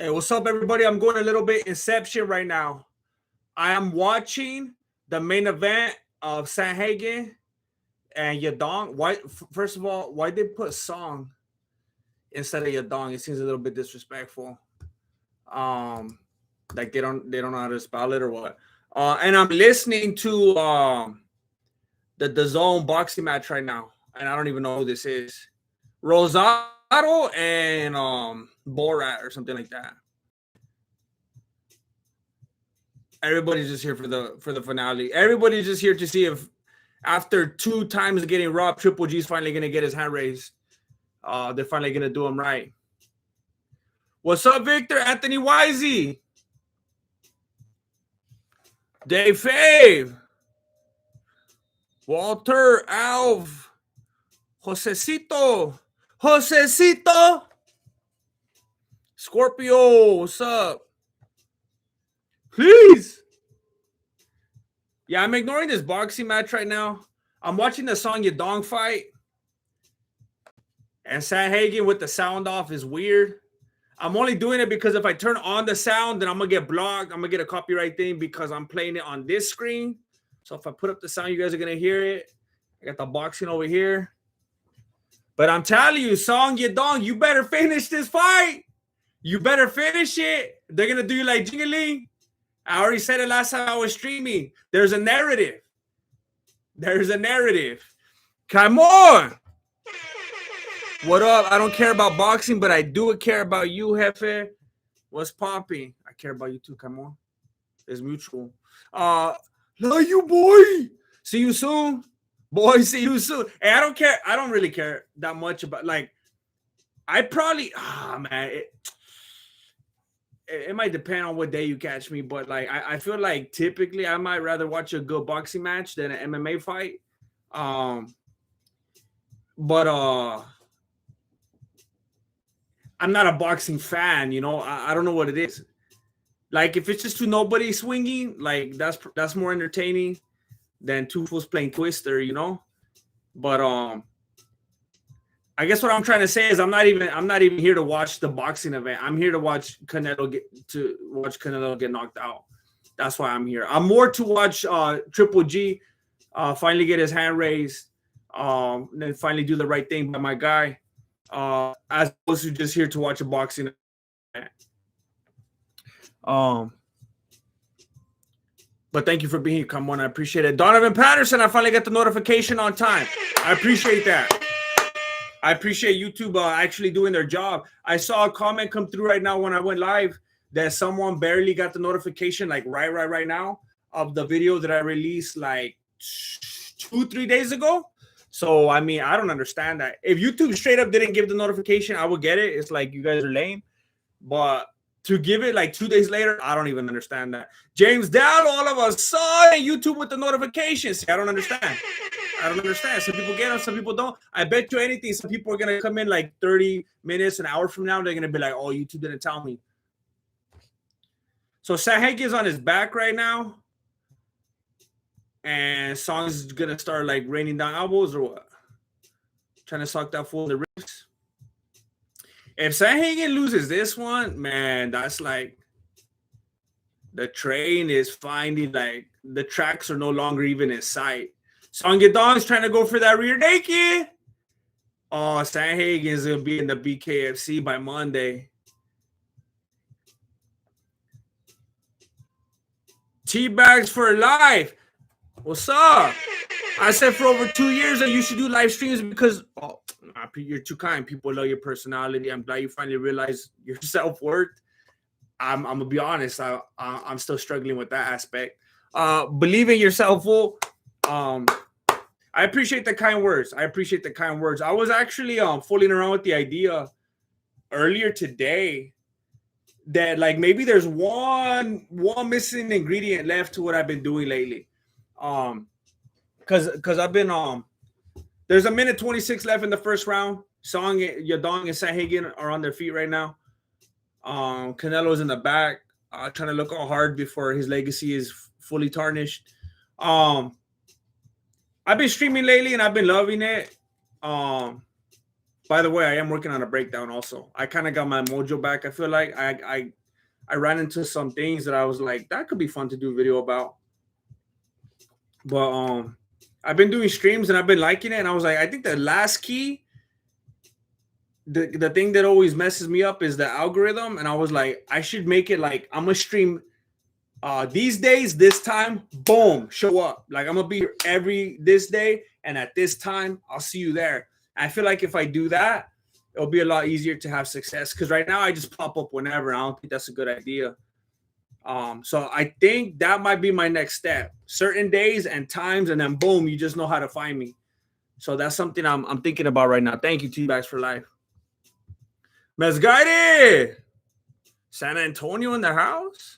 Hey, what's up, everybody? I'm going a little bit Inception right now. I am watching the main event of Sanhagen and Yadong. Why? First of all, why they put Song instead of Yadong? It seems a little bit disrespectful. Um, like they don't know how to spell it or what. And I'm listening to the Zone boxing match right now, and I don't even know who this is. Rosado and Borat or something like that. Everybody's just here for the finale. Everybody's just here to see if after 2 times getting robbed, Triple G's finally gonna get his hand raised. They're finally gonna do him right. What's up, Victor? Anthony Wisey, Dave Fave, Walter Alv, Josecito, Scorpio. What's up? Please. Yeah, I'm ignoring this boxing match right now. I'm watching the Song Yadong fight. And Sanhagen with the sound off is weird. I'm only doing it because if I turn on the sound, then I'm going to get blocked. I'm going to get a copyright thing because I'm playing it on this screen. So if I put up the sound, you guys are going to hear it. I got the boxing over here. But I'm telling you, Song Yadong, you better finish this fight. You better finish it. They're going to do you like Jingling. I already said it last time I was streaming. There's a narrative. There's a narrative. Come on. What up? I don't care about boxing, but I do care about you, Jefe. What's popping? I care about you too. Come on. It's mutual. Love you, boy. See you soon. Boy, see you soon. Hey, I don't care. I don't really care that much about, like, I probably, man, it might depend on what day you catch me, but like I feel like typically I might rather watch a good boxing match than an MMA fight. But I'm not a boxing fan, you know. I don't know what it is. Like if it's just two nobody swinging, like that's more entertaining than two fools playing Twister, you know. But I guess what I'm trying to say is I'm not even here to watch the boxing event. I'm here to watch Canelo get knocked out. That's why I'm here. I'm more to watch Triple G finally get his hand raised, and then finally do the right thing by my guy, as opposed to just here to watch a boxing event. But thank you for being here. Come on, I appreciate it. Donovan Patterson, I finally got the notification on time. I appreciate that. I appreciate YouTube actually doing their job. I saw a comment come through right now when I went live that someone barely got the notification, like right now, of the video that I released like 2-3 days ago. So, I mean, I don't understand that. If YouTube straight up didn't give the notification, I would get it. It's like you guys are lame. But to give it like 2 days later, I don't even understand that. James Down, all of a sudden, YouTube with the notifications. I don't understand. Some people get them, some people don't. I bet you anything, some people are going to come in like 30 minutes, an hour from now. They're going to be like, oh, YouTube didn't tell me. So Sanhagen is on his back right now. And Song's going to start like raining down elbows or what? Trying to suck that fool in the ribs. If Sanhagen loses this one, man, that's like the train is finding, like, the tracks are no longer even in sight. Song Yadong is trying to go for that rear naked. Oh, Sanhagen is going to be in the BKFC by Monday. Teabags for life. What's up? I said for over 2 years that you should do live streams because you're too kind. People love your personality. I'm glad you finally realize your self-worth. I'm going to be honest. I'm still struggling with that aspect. Believe in yourself, fool. I appreciate the kind words. I was actually fooling around with the idea earlier today that like maybe there's one missing ingredient left to what I've been doing lately. Because I've been there's a minute 26 left in the first round. Song Yadong and Sanhagen are on their feet right now. Canelo's in the back, trying to look all hard before his legacy is fully tarnished. I've been streaming lately and I've been loving it. By the way, I am working on a breakdown also. I kind of got my mojo back. I feel like I ran into some things that I was like, that could be fun to do a video about. But I've been doing streams and I've been liking it. And I was like, I think the last key, the thing that always messes me up is the algorithm. And I was like, I should make it like I'm gonna stream these days, this time, boom, show up. Like I'm gonna be here every this day, and at this time, I'll see you there. I feel like if I do that, it'll be a lot easier to have success. Because right now I just pop up whenever. I don't think that's a good idea. So I think that might be my next step. Certain days and times, and then boom, you just know how to find me. So that's something I'm thinking about right now. Thank you, T-Bags for life. Mezgari! San Antonio in the house?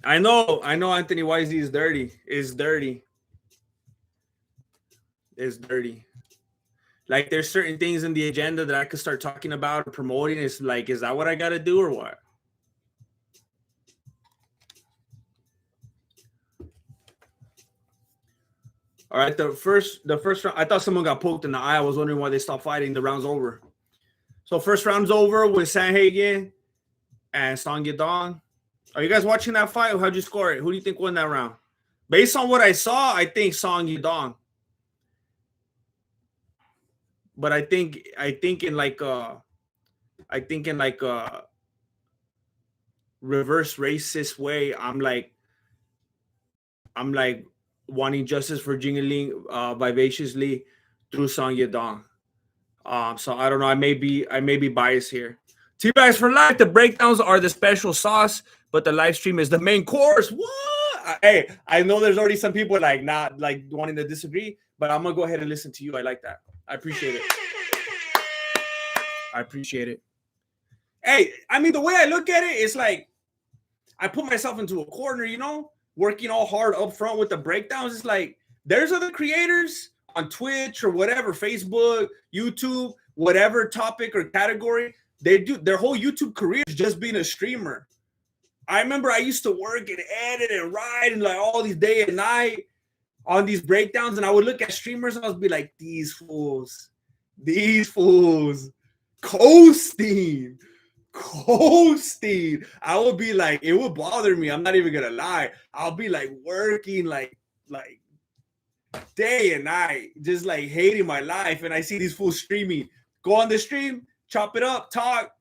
I know Anthony Wisey is dirty. Is dirty. Like there's certain things in the agenda that I could start talking about or promoting. It's like, is that what I gotta do or what? All right, the first round, I thought someone got poked in the eye. I was wondering why they stopped fighting. The round's over. So first round's over with Sanhagen and Song Yadong. Are you guys watching that fight? How'd you score it? Who do you think won that round? Based on what I saw, I think Song Yadong. But I think in like a reverse racist way, I'm like wanting justice for Jingaling vivaciously through Song Yadong. So I don't know. I may be biased here. T-Bags for life. The breakdowns are the special sauce, but the live stream is the main course. What? Hey, I know there's already some people like not like wanting to disagree, but I'm gonna go ahead and listen to you. I like that. I appreciate it. Hey, I mean, the way I look at it, it's like I put myself into a corner, you know, working all hard up front with the breakdowns. It's like there's other creators on Twitch or whatever, Facebook, YouTube, whatever topic or category. They do their whole YouTube career is just being a streamer. I remember I used to work and edit and write and like all these day and night on these breakdowns, and I would look at streamers and I would be like, these fools, coasting. I would be like, it would bother me. I'm not even gonna lie. I'll be like working like day and night, just like hating my life, and I see these fools streaming. Go on the stream, chop it up, talk,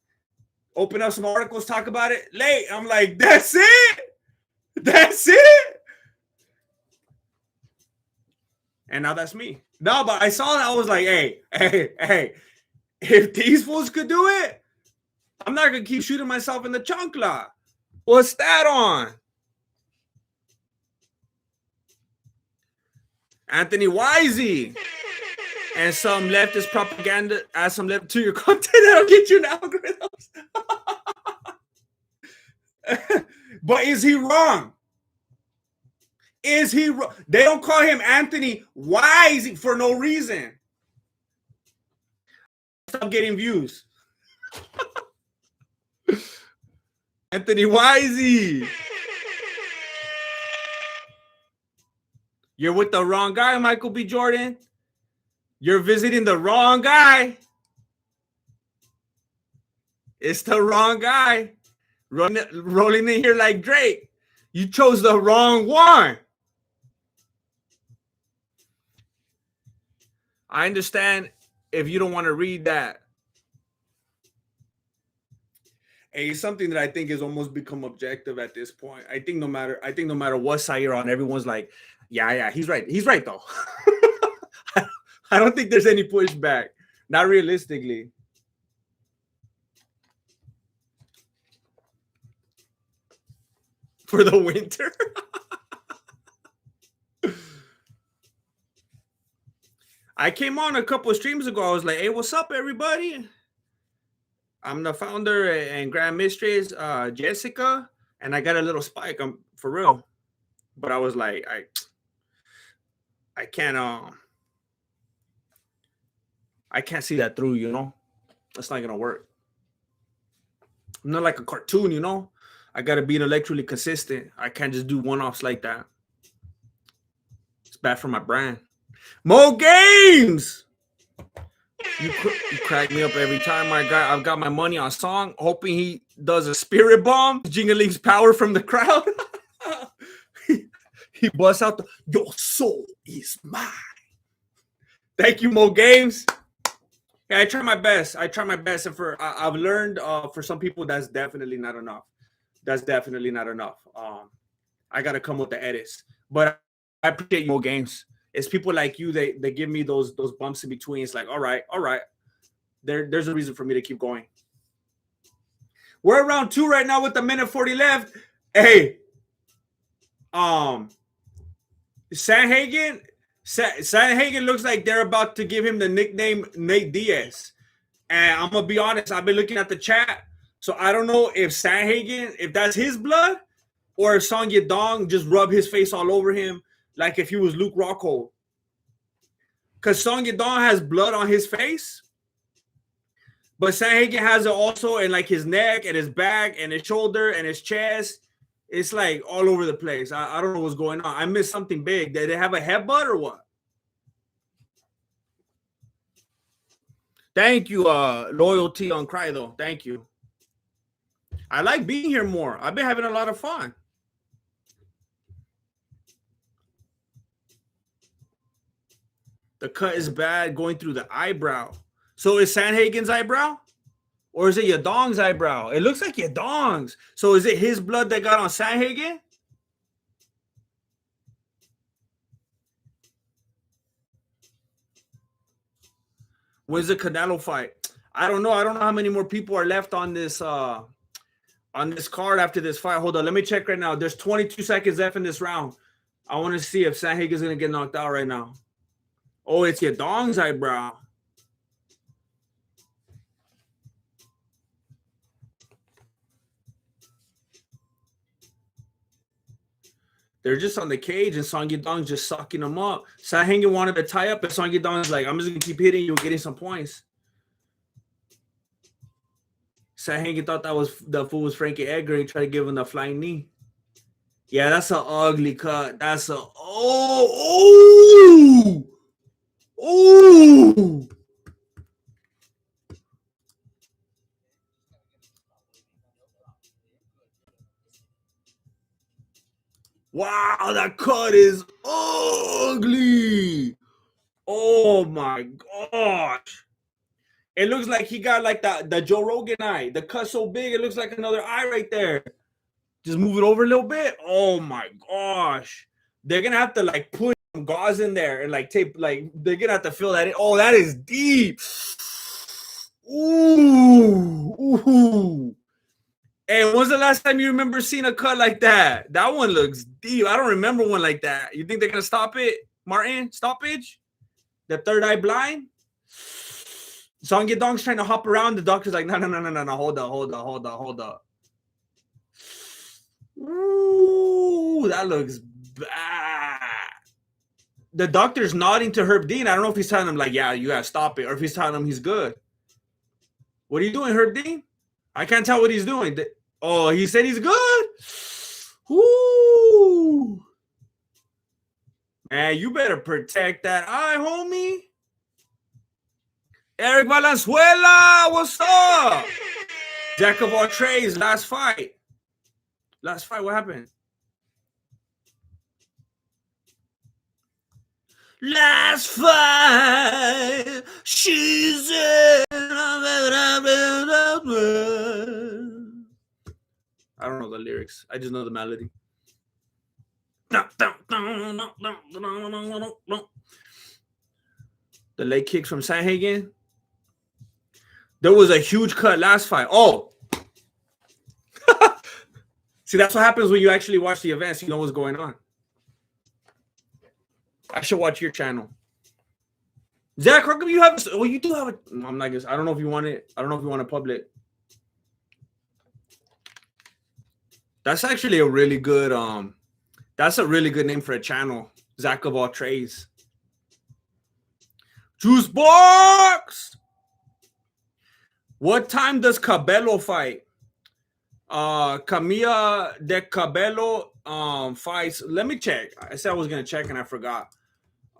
open up some articles, talk about it. Late, I'm like, that's it. And now that's me. No, but I saw that. I was like, hey, if these fools could do it, I'm not going to keep shooting myself in the chancla. What's that on? Anthony Wisey. And some leftist propaganda. Add some left to your content. That'll get you in algorithms. But is he wrong? They don't call him Anthony Wisey for no reason. Stop getting views. Anthony Wisey. You're with the wrong guy, Michael B. Jordan. You're visiting the wrong guy. It's the wrong guy. Rolling in here like Drake. You chose the wrong one. I understand if you don't want to read that. Hey, it's something that I think has almost become objective at this point. I think no matter what side you're on, everyone's like, yeah, he's right. He's right though. I don't think there's any pushback. Not realistically. For the winter. I came on a couple of streams ago. I was like, hey, what's up, everybody? I'm the founder and grand mistress, Jessica, and I got a little spike. I'm for real. But I was like, I can't see that through, you know? That's not gonna work. I'm not like a cartoon, you know? I gotta be intellectually consistent. I can't just do one-offs like that. It's bad for my brand. More games. You crack me up every time, my guy. I've got my money on Song, hoping he does a spirit bomb. Jingling power from the crowd. he busts out the "Your soul is mine." Thank you, Mo Games. Yeah, I try my best. And I've learned for some people that's definitely not enough. I gotta come with the edits, but I appreciate you, Mo Games. It's people like you they give me those bumps in between. It's like, all right. There's a reason for me to keep going. We're around 2 right now with a minute 40 left. Hey, Sanhagen looks like they're about to give him the nickname Nate Diaz. And I'm gonna be honest, I've been looking at the chat, so I don't know if Sanhagen, if that's his blood, or if Song Yadong just rubbed his face all over him like if he was Luke Rockhold. Because Song Yadong has blood on his face, but Sanhagen has it also in like his neck and his back and his shoulder and his chest. It's like all over the place. I don't know what's going on. I missed something big. Did they have a headbutt or what? Thank you, Loyalty on Cry, though. Thank you. I like being here more. I've been having a lot of fun. The cut is bad going through the eyebrow. So is Sanhagen's eyebrow? Or is it Yadong's eyebrow? It looks like Yadong's. So is it his blood that got on Sanhagen? When's the Canelo fight? I don't know. I don't know how many more people are left on this card after this fight. Hold on. Let me check right now. There's 22 seconds left in this round. I want to see if Sanhagen's going to get knocked out right now. Oh, it's Yadong's eyebrow. They're just on the cage, and Song Yadong's just sucking them up. Sanhagen wanted to tie up, and Song Yadong's like, I'm just going to keep hitting you, getting some points. Sanhagen thought the fool was Frankie Edgar. He tried to give him the flying knee. Yeah, that's an ugly cut. That's a oh. Wow, that cut is ugly. Oh my gosh. It looks like he got like the Joe Rogan eye. The cut so big, it looks like another eye right there. Just move it over a little bit. Oh my gosh. They're gonna have to like put some gauze in there and like tape, like they're gonna have to fill that in. Oh, that is deep. Ooh. And when's the last time you remember seeing a cut like that? That one looks deep. I don't remember one like that. You think they're gonna stop it, Martin? Stoppage? The third eye blind? Song Yadong's trying to hop around. The doctor's like, no. Hold up. Ooh, that looks bad. The doctor's nodding to Herb Dean. I don't know if he's telling him like, yeah, you gotta stop it, or if he's telling him he's good. What are you doing, Herb Dean? I can't tell what he's doing. Oh, he said he's good. Ooh. Man, you better protect that eye, homie. Eric Valenzuela, what's up? Jack of all trades, last fight. What happened? Last fight, she's in. I don't know the lyrics. I just know the melody. The leg kicks from Sanhagen. There was a huge cut last fight. Oh. See, that's what happens when you actually watch the events. You know what's going on. I should watch your channel. Zach, how come you have? Well, you do have it. I'm not gonna. I don't know if you want it. I don't know if you want it public. That's actually a really good. That's a really good name for a channel. Zach of all trades. Juice box. What time does Cabello fight? Camilla de Cabello fights. Let me check. I said I was gonna check and I forgot.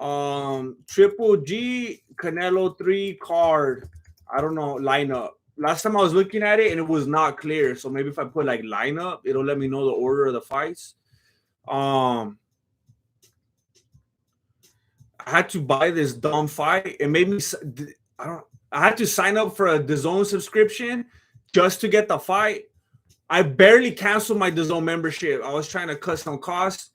Triple G Canelo 3 card. I don't know, lineup. Last time I was looking at it and it was not clear. So maybe if I put like lineup, it'll let me know the order of the fights. I had to buy this dumb fight. It made me I had to sign up for a DAZN subscription just to get the fight. I barely canceled my DAZN membership. I was trying to cut some costs,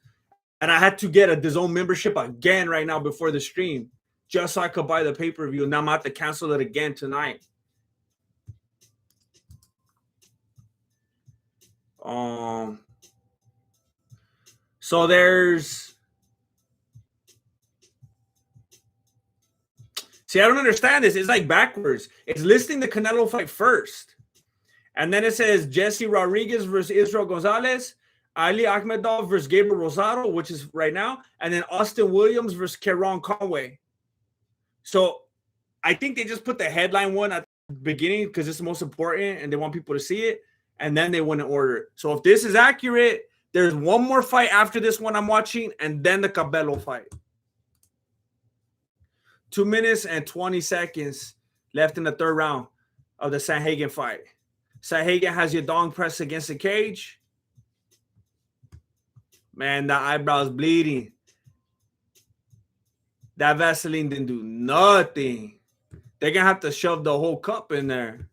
and I had to get a DAZN membership again right now before the stream, just so I could buy the pay-per-view. And now I'm going to have to cancel it again tonight. So there's... See, I don't understand this. It's like backwards. It's listing the Canelo fight first. And then it says Jesse Rodriguez versus Israel Gonzalez, Ali Akhmedov versus Gabriel Rosado, which is right now, and then Austin Williams versus Kieran Conway. So I think they just put the headline one at the beginning because it's the most important and they want people to see it, and then they went in order. So if this is accurate, there's one more fight after this one I'm watching, and then the Cabello fight. 2 minutes and 20 seconds left in the third round of the Sandhagen fight. Sandhagen has your dong pressed against the cage. Man, the eyebrow's bleeding. That Vaseline didn't do nothing. They're going to have to shove the whole cup in there.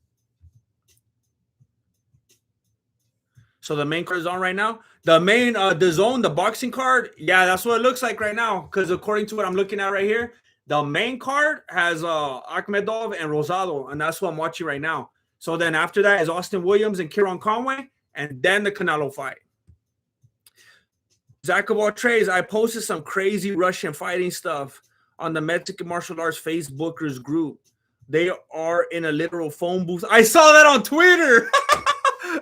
So the main card is on right now. The main, DAZN, the boxing card, yeah, that's what it looks like right now. Because according to what I'm looking at right here, the main card has Akhmedov and Rosado, and that's what I'm watching right now. So then after that is Austin Williams and Kieran Conway, and then the Canelo fight. Zach of all trades, I posted some crazy Russian fighting stuff on the Mexican Martial Arts Facebookers group. They are in a literal phone booth. I saw that on Twitter.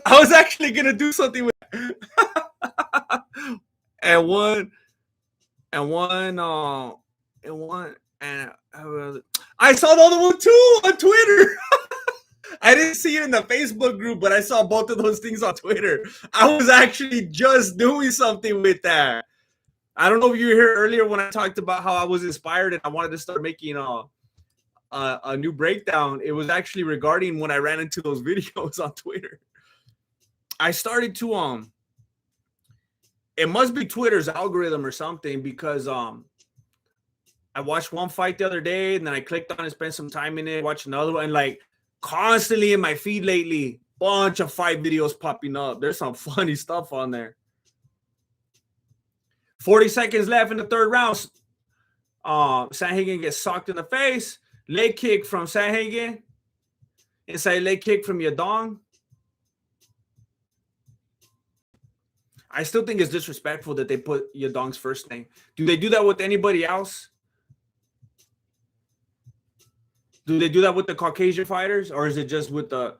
I was actually going to do something with and I saw the other one too on Twitter. I didn't see it in the Facebook group, but I saw both of those things on Twitter. I was actually just doing something with that. I don't know if you were here earlier when I talked about how I was inspired and I wanted to start making a new breakdown. It was actually regarding when I ran into those videos on Twitter. I started to it must be Twitter's algorithm or something, because I watched one fight the other day and then I clicked on it, spent some time in it, watched another one, and like constantly in my feed lately, bunch of fight videos popping up. There's some funny stuff on there. 40 seconds left in the third round. Sandhagen gets socked in the face. Leg kick from Sandhagen. Inside leg kick from Yadong. I still think it's disrespectful that they put Yadong's first name. Do they do that with anybody else? Do they do that with the Caucasian fighters, or is it just with the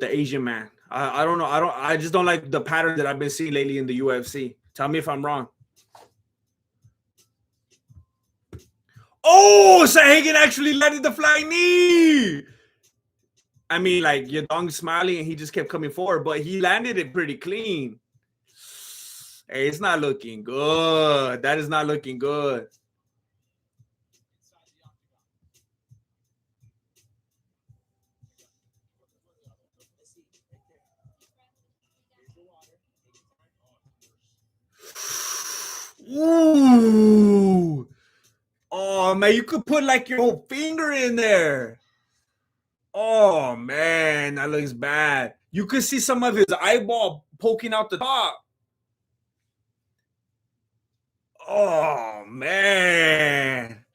Asian man? I don't know. I just don't like the pattern that I've been seeing lately in the UFC. Tell me if I'm wrong. Oh, Sandhagen actually landed the flying knee. I mean, like, Yadong's smiling and he just kept coming forward, but he landed it pretty clean. Hey, it's not looking good. That is not looking good. Ooh. Oh, man, you could put like your whole finger in there. Oh, man, that looks bad. You could see some of his eyeball poking out the top. Oh, man.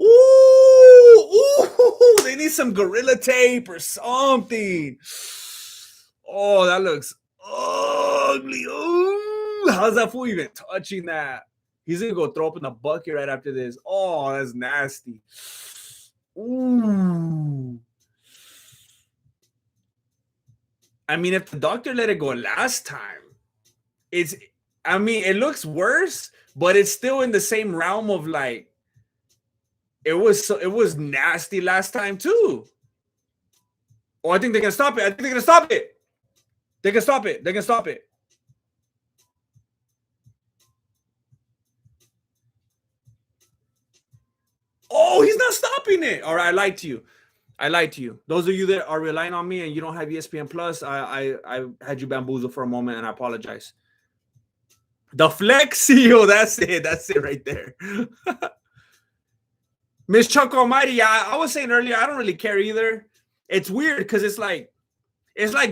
Ooh, they need some Gorilla Tape or something. Oh, that looks ugly. Ooh, how's that fool even touching that? He's going to go throw up in the bucket right after this. Oh, that's nasty. Ooh. I mean, if the doctor let it go last time, it looks worse, but it's still in the same realm of like, it was nasty last time too. Oh, I think they can stop it. They can stop it. They can stop it. scooping it. All right, I lied to you. I lied to you. Those of you that are relying on me and you don't have ESPN Plus, I had you bamboozled for a moment, and I apologize. The Flex Seal, that's it. That's it right there. Miss Chuck Almighty, yeah, I was saying earlier, I don't really care either. It's weird because it's like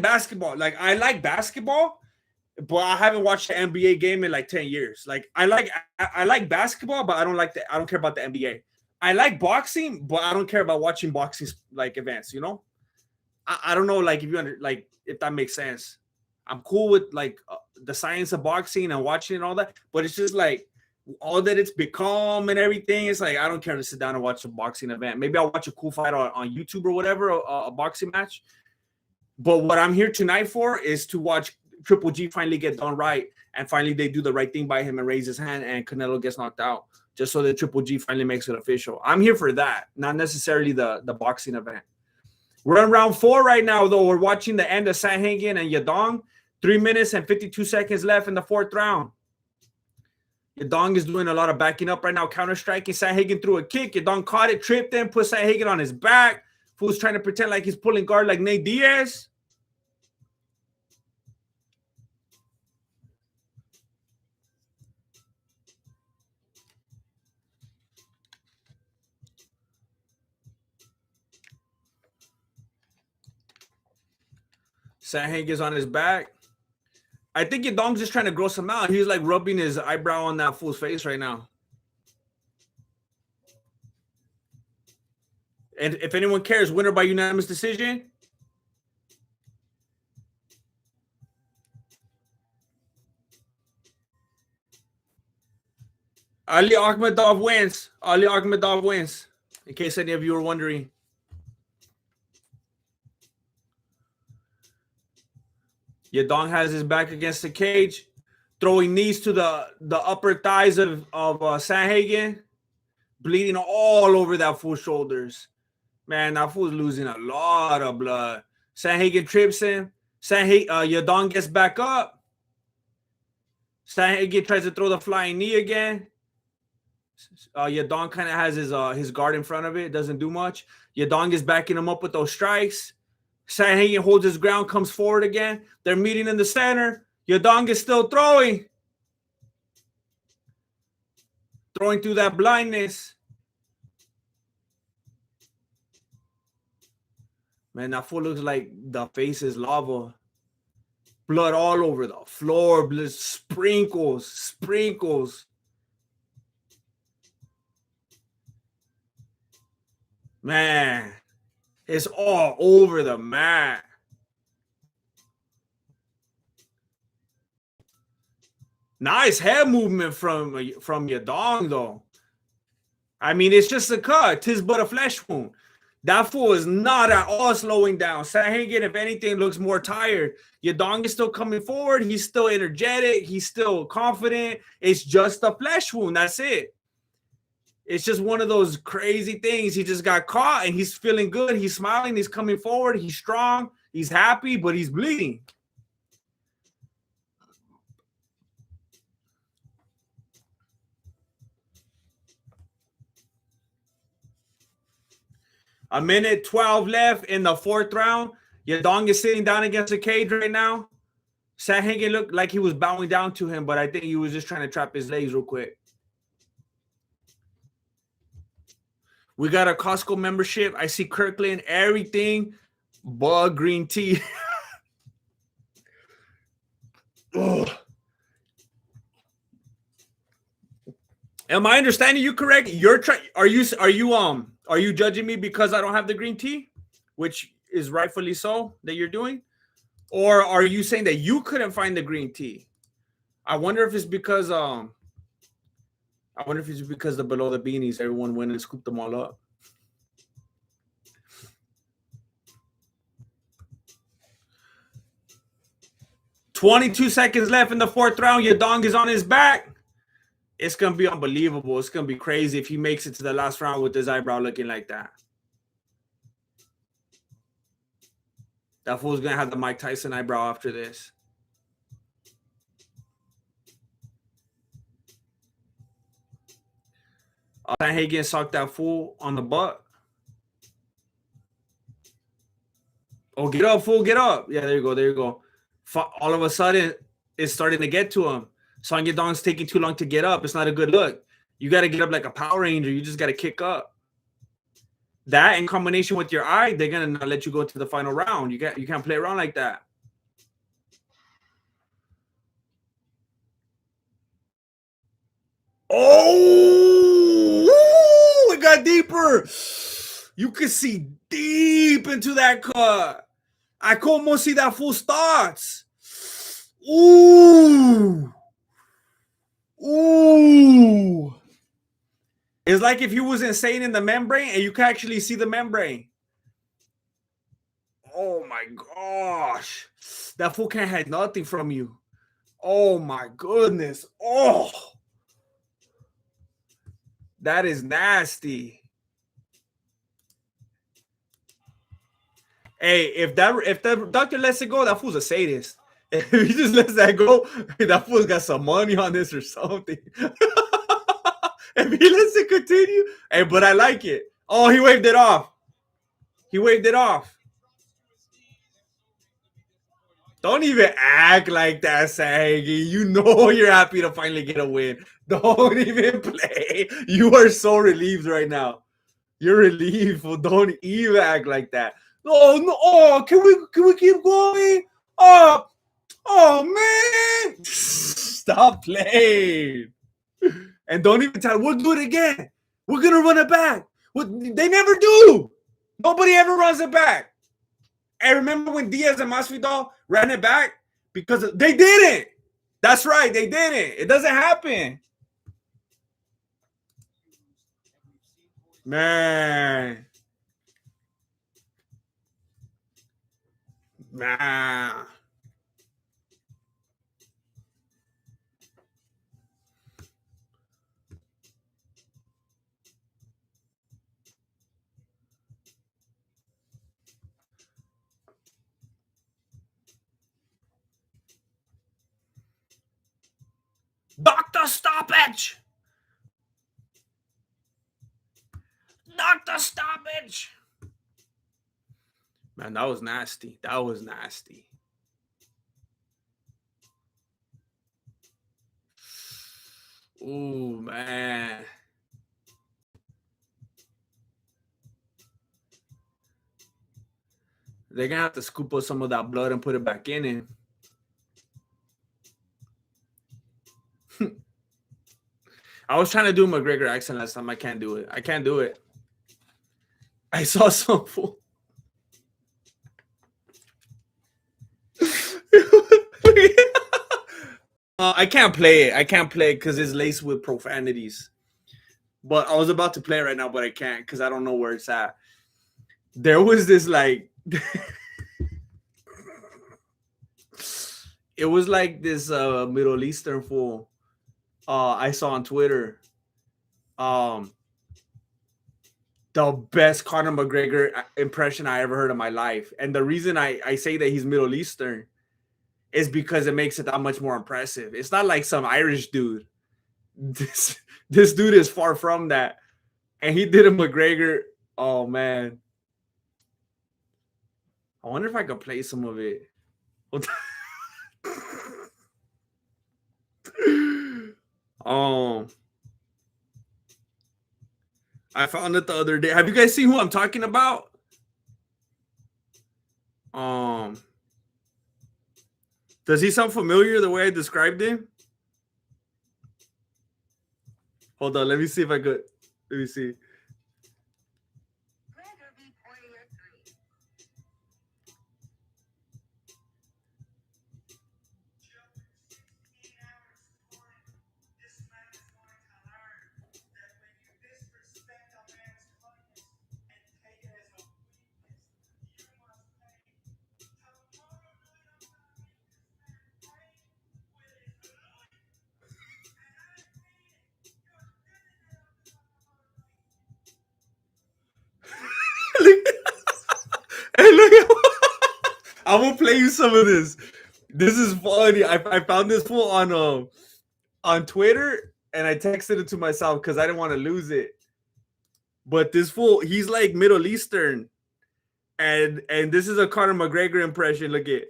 basketball. Like, I like basketball, but I haven't watched the NBA game in like 10 years. Like, I like basketball, but I don't care about the NBA. I like boxing, but I don't care about watching boxing like events, you know? I don't know, like, if that makes sense. I'm cool with like the science of boxing and watching and all that, but it's just like all that it's become and everything. It's like I don't care to sit down and watch a boxing event. Maybe I'll watch a cool fight on YouTube or whatever, a boxing match. But what I'm here tonight for is to watch Triple G finally get done right, and finally they do the right thing by him and raise his hand, and Canelo gets knocked out, just so that Triple G finally makes it official. I'm here for that, not necessarily the boxing event. We're on round 4 right now, though. We're watching the end of Sandhagen and Yadong. 3 minutes and 52 seconds left in the 4th round. Yadong is doing a lot of backing up right now, counter-striking. Sandhagen threw a kick. Yadong caught it, tripped him, put Sandhagen on his back. Fool's trying to pretend like he's pulling guard like Nate Diaz. Sandhagen's on his back. I think Yadong's just trying to gross him out. He's like rubbing his eyebrow on that fool's face right now. And if anyone cares, winner by unanimous decision. Ali Akhmedov wins. Ali Akhmedov wins. In case any of you were wondering. Yadong has his back against the cage, throwing knees to the upper thighs of Sandhagen, bleeding all over that fool's shoulders. Man, that fool's losing a lot of blood. Sandhagen trips him. Yadong gets back up. Sandhagen tries to throw the flying knee again. Yadong kind of has his guard in front of it. Doesn't do much. Yadong is backing him up with those strikes. Sandhagen holds his ground, comes forward again. They're meeting in the center. Yadong is still throwing. Throwing through that blindness. Man, that fool looks like the face is lava. Blood all over the floor. Blood sprinkles. Man, it's all over the mat. Nice head movement from Yadong, though. I mean, it's just a cut. 'Tis but a flesh wound. That fool is not at all slowing down. Sandhagen, if anything, looks more tired. Yadong is still coming forward. He's still energetic. He's still confident. It's just a flesh wound. That's it. It's just one of those crazy things. He just got caught, and he's feeling good. He's smiling. He's coming forward. He's strong. He's happy, but he's bleeding. A minute 12 left in the 4th round. Yadong is sitting down against the cage right now. Sandhagen looked like he was bowing down to him, but I think he was just trying to trap his legs real quick. We got a Costco membership. I see Kirkland, everything but green tea. Ugh. Am I understanding you correct? Are you judging me because I don't have the green tea, which is rightfully so that you're doing? Or are you saying that you couldn't find the green tea? I wonder if it's because the below the beanies, everyone went and scooped them all up. "22 seconds left in the 4th round. Yadong is on his back. It's going to be unbelievable. It's going to be crazy if he makes it to the last round with his eyebrow looking like that. That fool's going to have the Mike Tyson eyebrow after this. Sandhagen socked that fool on the butt. Oh, get up, fool, get up. Yeah, there you go, there you go. All of a sudden, it's starting to get to him. Song Yadong's taking too long to get up. It's not a good look. You got to get up like a Power Ranger. You just got to kick up. That in combination with your eye, they're gonna not let you go to the final round. You can't play around like that. Oh, it got deeper. You could see deep into that cut. I could almost see that full thoughts. Ooh. Ooh. It's like if you was insane in the membrane and you can actually see the membrane. Oh my gosh. That fool can't hide nothing from you. Oh my goodness. Oh. That is nasty. Hey, if the doctor lets it go, that fool's a sadist. If he just lets that go, that fool's got some money on this or something. If he lets it continue, hey, but I like it. Oh, he waved it off. He waved it off. Don't even act like that, Saggy. You know you're happy to finally get a win. Don't even play. You are so relieved right now. You're relieved. Don't even act like that. Oh no! Oh, can we keep going? Oh man! Stop playing. And don't even tell. We'll do it again. We're gonna run it back. They never do. Nobody ever runs it back. And remember when Diaz and Masvidal ran it back? Because they didn't. That's right, they didn't. It doesn't happen. Man. Doctor Stoppage! Doctor Stoppage! Man, that was nasty. That was nasty. Ooh, man. They're going to have to scoop up some of that blood and put it back in him. I was trying to do a McGregor accent last time. I can't do it. I can't do it. I saw some fool. I can't play it. I can't play it because it's laced with profanities. But I was about to play it right now, but I can't because I don't know where it's at. There was this like... it was like this Middle Eastern fool I saw on Twitter. The best Conor McGregor impression I ever heard in my life. And the reason I say that he's Middle Eastern is because it makes it that much more impressive. It's not like some Irish dude. This dude is far from that. And he did a McGregor. Oh, man. I wonder if I could play some of it. I found it the other day. Have you guys seen who I'm talking about? Does he sound familiar the way I described him? Hold on, let me see if I could. Let me see. Hey, look. I'm gonna play you some of this. This is funny. I found this fool on Twitter and I texted it to myself because I didn't want to lose it. But this fool, he's like Middle Eastern. And this is a Conor McGregor impression. Look at.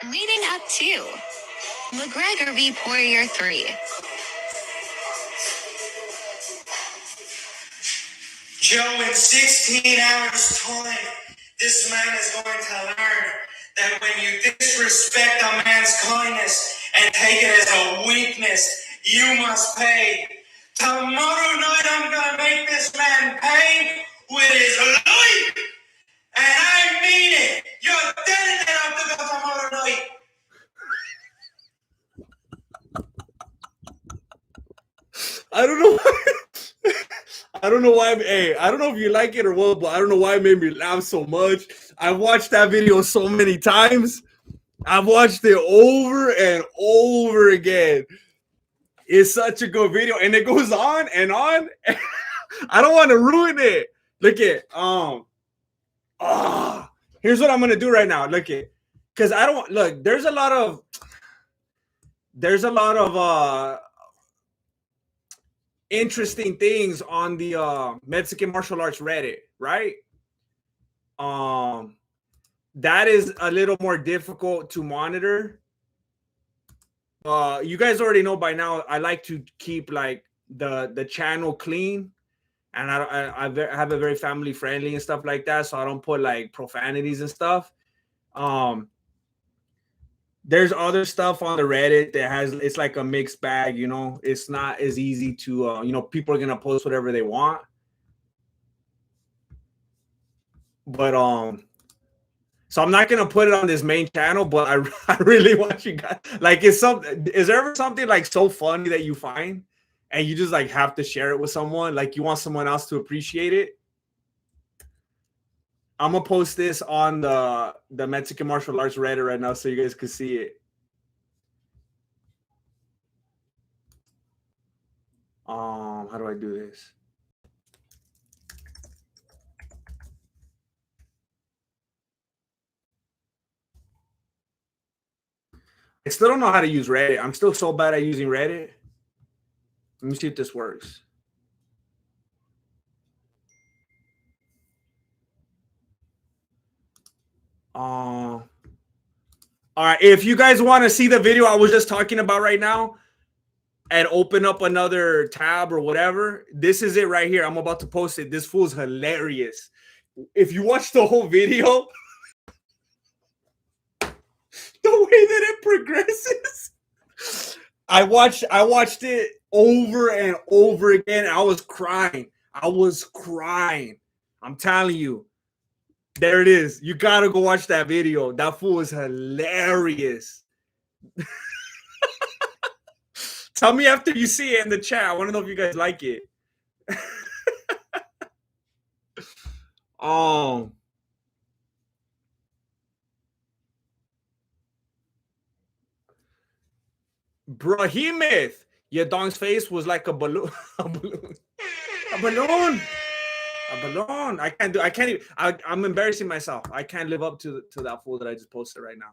Leading up to McGregor v. Poirier 3. Joe, in 16 hours' time, this man is going to learn that when you disrespect a man's kindness and take it as a weakness, you must pay. Tomorrow night, I'm going to make this man pay with his life. And I mean it. You're dead enough to go tomorrow night. I don't know. I don't know why. Hey, I don't know if you like it or what, but I don't know why it made me laugh so much. I watched that video so many times. I've watched it over and over again. It's such a good video, and it goes on and on. I don't want to ruin it. Look at here's what I'm gonna do right now. Look at, because I don't look. There's a lot of interesting things on the Mexican martial arts Reddit, right? That is a little more difficult to monitor. You guys already know by now, I like to keep like the channel clean, and I have a very family friendly and stuff like that, so I don't put like profanities and stuff. There's other stuff on the Reddit that it's like a mixed bag, you know. It's not as easy to people are gonna post whatever they want. But so I'm not gonna put it on this main channel, but I really want you guys, like, is there ever something like so funny that you find and you just like have to share it with someone, like you want someone else to appreciate it? I'm gonna post this on the Mexican martial arts Reddit right now so you guys can see it. How do I do this? I still don't know how to use Reddit. I'm still so bad at using Reddit. Let me see if this works. All right. If you guys want to see the video I was just talking about right now and open up another tab or whatever, this is it right here. I'm about to post it. This fool's hilarious. If you watch the whole video, the way that it progresses, I watched it over and over again. And I was crying. I'm telling you. There it is. You gotta go watch that video. That fool is hilarious. Tell me after you see it in the chat. I want to know if you guys like it. Brahimith, your dog's face was like a balloon. A balloon. I can't even. I'm embarrassing myself. I can't live up to that fool that I just posted right now.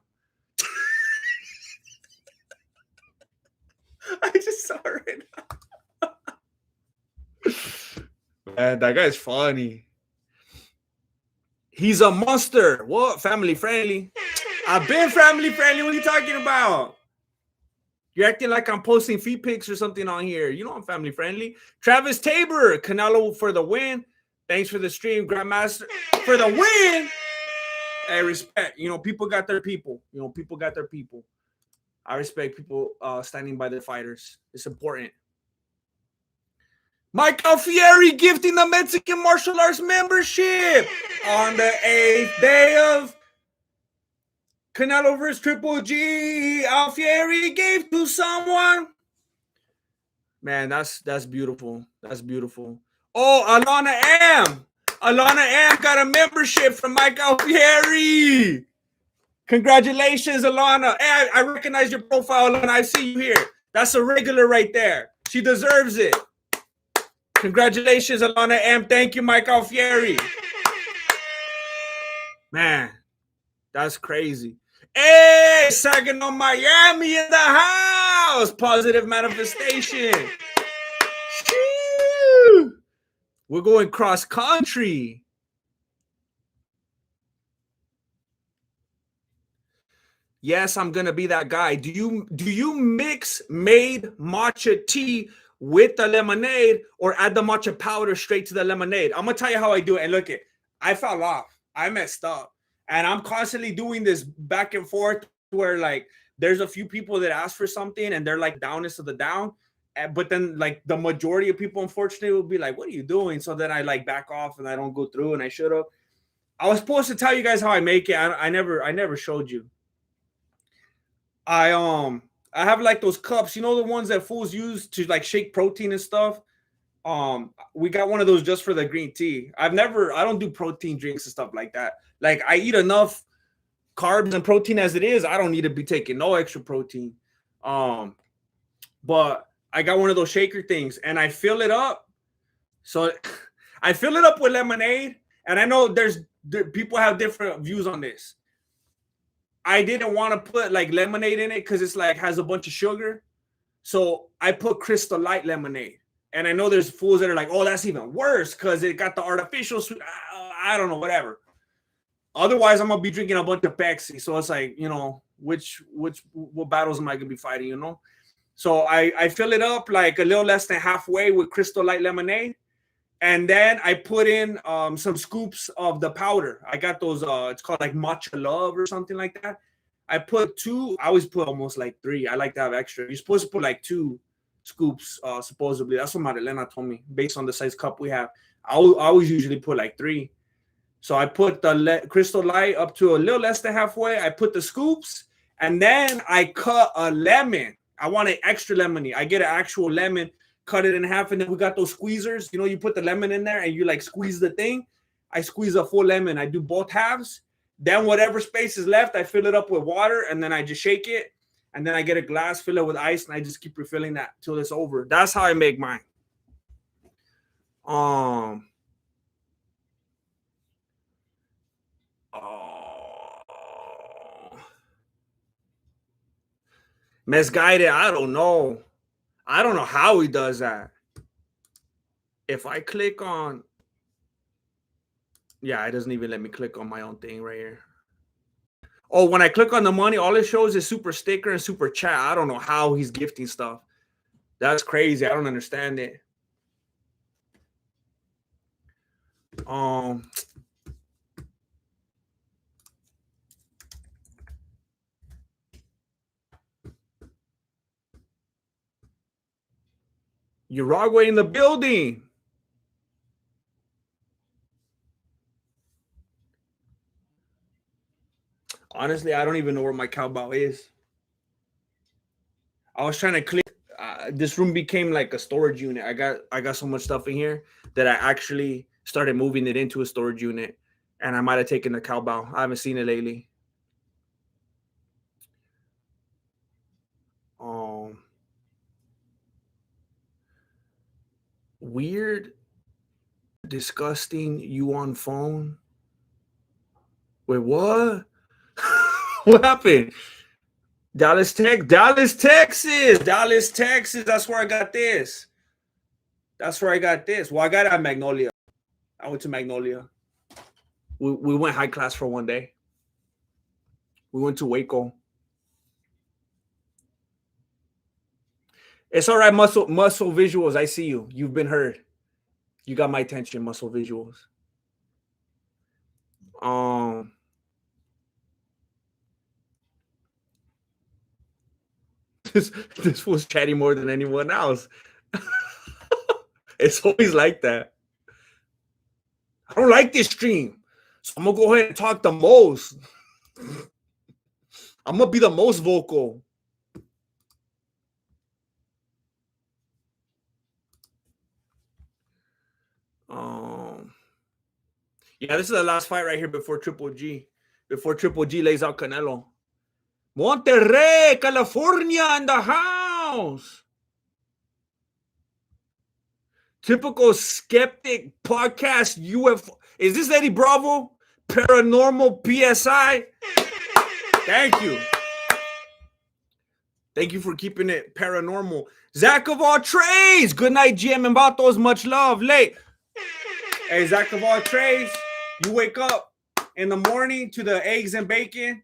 I just saw it right now. Man, that guy's funny. He's a monster. What? Family friendly? I've been family friendly. What are you talking about? You're acting like I'm posting feet pics or something on here. You know I'm family friendly. Travis Tabor, Canelo for the win. Thanks for the stream, Grandmaster. For the win. Hey, respect. You know, people got their people. I respect people standing by their fighters. It's important. Mike Alfieri gifting the Mexican martial arts membership on the 8th day of Canelo versus Triple G. Alfieri gave to someone. Man, that's beautiful. That's beautiful. Oh, Alana M got a membership from Mike Alfieri. Congratulations, Alana. Hey, I recognize your profile, Alana. I see you here. That's a regular right there. She deserves it. Congratulations, Alana M. Thank you, Mike Alfieri. Man, that's crazy. Hey, Saginaw, Miami in the house. Positive manifestation. We're going cross country. Yes, I'm gonna be that guy. Do you mix made matcha tea with the lemonade or add the matcha powder straight to the lemonade? I'm gonna tell you how I do it. And look it, I fell off. I messed up. And I'm constantly doing this back and forth where like there's a few people that ask for something and they're like downest of the down. But then like the majority of people unfortunately will be like, what are you doing? So then I like back off and I don't go through, and I should have. I was supposed to tell you guys how I make it. I never showed you. I have like those cups, you know, the ones that fools use to like shake protein and stuff. We got one of those just for the green tea. I don't do protein drinks and stuff like that. Like I eat enough carbs and protein as it is. I don't need to be taking no extra protein. But I got one of those shaker things and I fill it up. So I fill it up with lemonade, and I know people have different views on this. I didn't want to put like lemonade in it because it's like has a bunch of sugar. So I put Crystal Light lemonade. And I know there's fools that are like, oh, that's even worse because it got the artificial sweet. I don't know, whatever. Otherwise, I'm going to be drinking a bunch of Pepsi. So it's like, you know, what battles am I going to be fighting, you know? So I fill it up like a little less than halfway with Crystal Light lemonade. And then I put in some scoops of the powder. I got those, it's called like Matcha Love or something like that. I put 2, I always put almost like 3. I like to have extra. You're supposed to put like 2 scoops, supposedly. That's what Marilena told me, based on the size cup we have. I always usually put like 3. So I put the Crystal Light up to a little less than halfway. I put the scoops, and then I cut a lemon. I want an extra lemony. I get an actual lemon, cut it in half, and then we got those squeezers. You know, you put the lemon in there and you like squeeze the thing. I squeeze a full lemon. I do both halves. Then whatever space is left, I fill it up with water, and then I just shake it. And then I get a glass, fill it with ice, and I just keep refilling that till it's over. That's how I make mine. Misguided, I don't know. I don't know how he does that. If I click on, yeah, it doesn't even let me click on my own thing right here. Oh, when I click on the money, all it shows is super sticker and super chat. I don't know how he's gifting stuff. That's crazy. I don't understand it. Uruguay in the building. Honestly, I don't even know where my cowbell is. I was trying to click. This room became like a storage unit. I got so much stuff in here that I actually started moving it into a storage unit, and I might have taken the cowbell. I haven't seen it lately. Weird, disgusting. You on phone? Wait, what? What happened? Dallas, Texas. That's where I got this. Well, I got it at Magnolia. I went to Magnolia. We went high class for one day. We went to Waco. It's all right, muscle visuals. I see you. You've been heard. You got my attention, muscle visuals. This was chatting more than anyone else. It's always like that. I don't like this stream, so I'm gonna go ahead and talk the most. I'm gonna be the most vocal. Yeah, this is the last fight right here before Triple G. Before Triple G lays out Canelo. Monterrey, California in the house. Typical skeptic podcast UFO. Is this Eddie Bravo? Paranormal PSI? Thank you. Thank you for keeping it paranormal. Zach of all trades. Good night, GM and Vatos. Much love. Late. Hey, Zach of all trades, you wake up in the morning to the eggs and bacon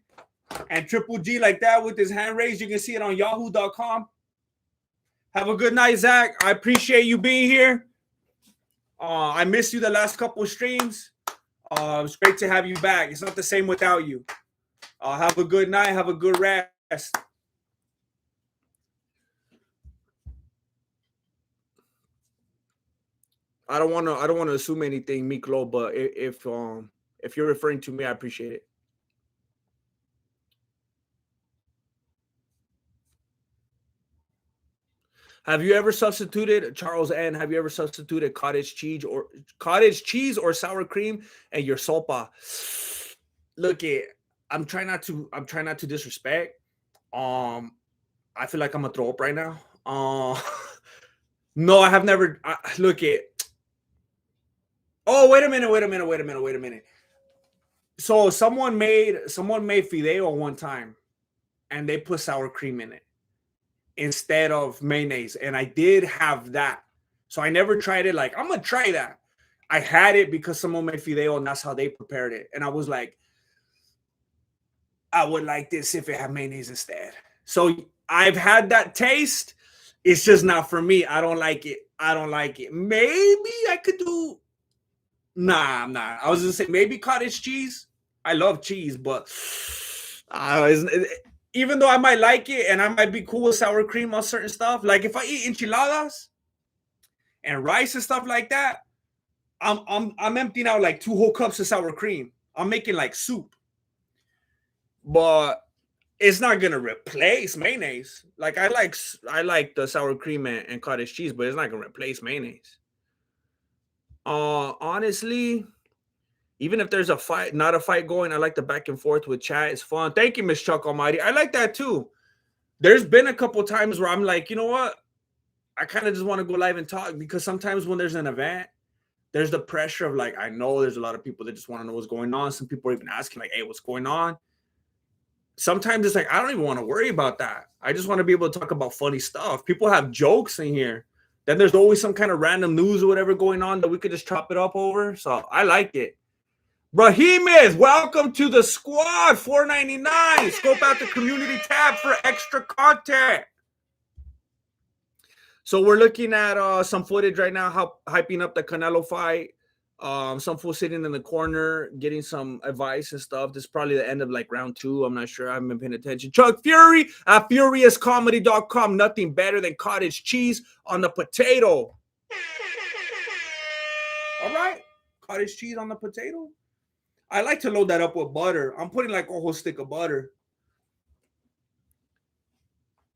and Triple G like that with his hand raised. You can see it on yahoo.com. Have a good night, Zach. I appreciate you being here. I missed you the last couple of streams. It's great to have you back. It's not the same without you. Have a good night. Have a good rest. I don't want to assume anything, Miklo, but if you're referring to me, I appreciate it. Have you ever substituted, Charles N? Have you ever substituted cottage cheese or sour cream and your sopa? Look, I'm trying not to disrespect. I feel like I'm gonna throw up right now. No, I have never. Look it. Oh, wait a minute. So someone made fideo one time, and they put sour cream in it instead of mayonnaise, and I did have that. So I never tried it. Like, I'm gonna try that. I had it because someone made fideo, and that's how they prepared it. And I was like, I would like this if it had mayonnaise instead. So I've had that taste. It's just not for me. I don't like it. Maybe I could do. Nah, I'm not. I was gonna say maybe cottage cheese. I love cheese, but even though I might like it and I might be cool with sour cream on certain stuff, like if I eat enchiladas and rice and stuff like that, I'm emptying out like 2 whole cups of sour cream. I'm making like soup, but it's not gonna replace mayonnaise. Like I like the sour cream and cottage cheese, but it's not gonna replace mayonnaise. Honestly, even if there's not a fight going, I like the back and forth with chat. It's fun. Thank you, Miss Chuck Almighty. I like that too. There's been a couple times where I'm like, you know what? I kind of just want to go live and talk, because sometimes when there's an event, there's the pressure of like, I know there's a lot of people that just want to know what's going on. Some people are even asking like, hey, what's going on? Sometimes it's like, I don't even want to worry about that. I just want to be able to talk about funny stuff. People have jokes in here. Then there's always some kind of random news or whatever going on that we could just chop it up over. So I like it. Raheem, welcome to the squad. $4.99. Scope out the community tab for extra content. So we're looking at some footage right now, hyping up the Canelo fight. Some fool sitting in the corner getting some advice and stuff. This is probably the end of like round 2. I'm not sure. I haven't been paying attention. Chuck Fury at FuriousComedy.com. Nothing better than cottage cheese on the potato. All right. Cottage cheese on the potato. I like to load that up with butter. I'm putting like a whole stick of butter.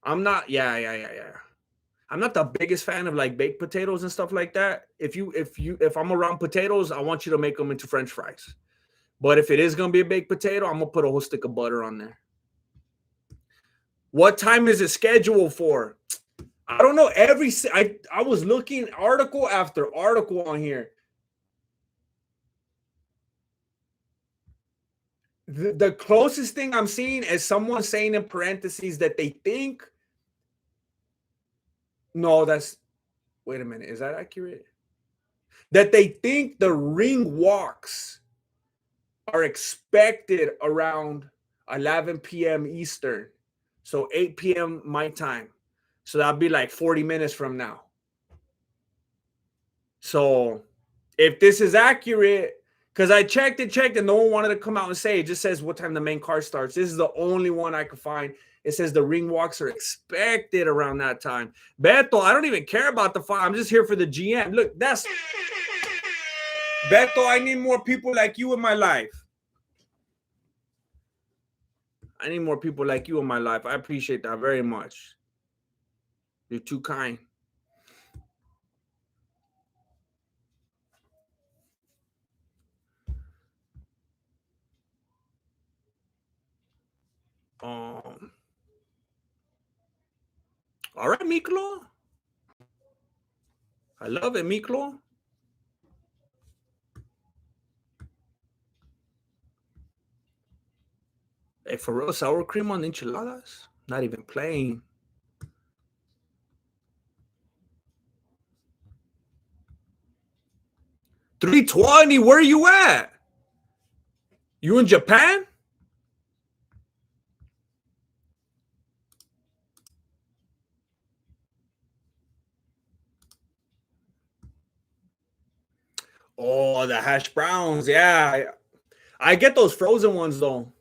I'm not. Yeah. I'm not the biggest fan of like baked potatoes and stuff like that. If I'm around potatoes, I want you to make them into French fries. But if it is gonna be a baked potato, I'm gonna put a whole stick of butter on there. What time is it scheduled for? I don't know. I was looking article after article on here. The closest thing I'm seeing is someone saying in parentheses that they think. No, wait a minute. Is that accurate? That they think the ring walks are expected around 11 p.m. Eastern. So 8 p.m. my time. So that'll be like 40 minutes from now. So if this is accurate, because I checked and no one wanted to come out and say, it just says what time the main card starts. This is the only one I could find. It says the ring walks are expected around that time. Beto, I don't even care about the fight. I'm just here for the GM. Look, that's Beto. I need more people like you in my life. I need more people like you in my life. I appreciate that very much. You're too kind. All right, Miklo. I love it, Miklo. Hey, for real, sour cream on enchiladas? Not even playing. 320. Where are you at? You in Japan? Oh, the hash browns. Yeah. I get those frozen ones, though.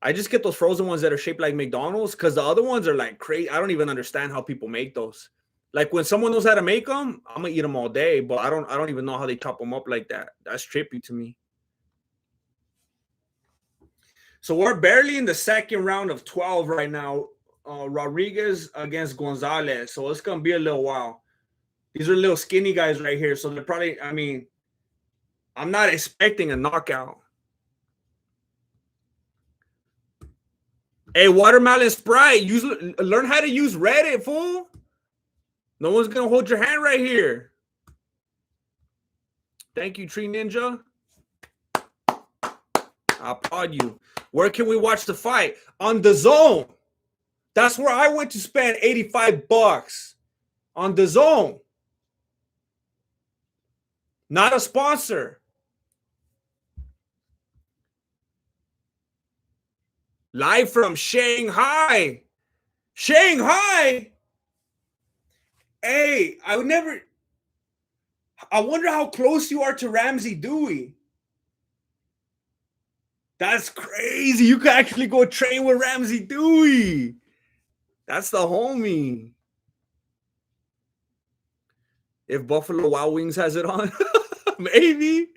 I just get those frozen ones that are shaped like McDonald's because the other ones are like crazy. I don't even understand how people make those. Like when someone knows how to make them, I'm gonna eat them all day. But I don't even know how they chop them up like that. That's trippy to me. So we're barely in the second round of 12 right now. Rodriguez against Gonzalez. So it's gonna be a little while. These are little skinny guys right here. So they're probably. I mean, I'm not expecting a knockout. Hey, Watermelon Sprite, learn how to use Reddit, fool. No one's gonna hold your hand right here. Thank you, Tree Ninja. I applaud you. Where can we watch the fight? On the Zone. That's where I went to spend $85 on the Zone. Not a sponsor. Live from Shanghai. Shanghai. Hey, I wonder how close you are to Ramsey Dewey. That's crazy. You could actually go train with Ramsey Dewey. That's the homie. If Buffalo Wild Wings has it on, maybe.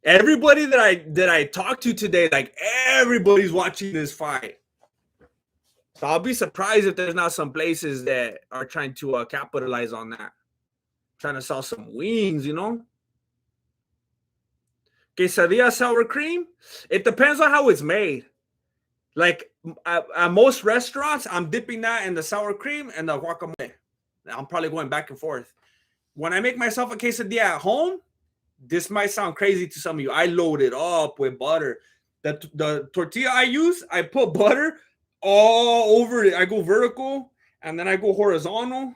Everybody that I talked to today, like everybody's watching this fight. So I'll be surprised if there's not some places that are trying to capitalize on that. Trying to sell some wings, you know? Quesadilla sour cream? It depends on how it's made. Like at most restaurants, I'm dipping that in the sour cream and the guacamole. I'm probably going back and forth. When I make myself a quesadilla at home, this might sound crazy to some of you. I load it up with butter. The tortilla I use, I put butter all over it. I go vertical, and then I go horizontal,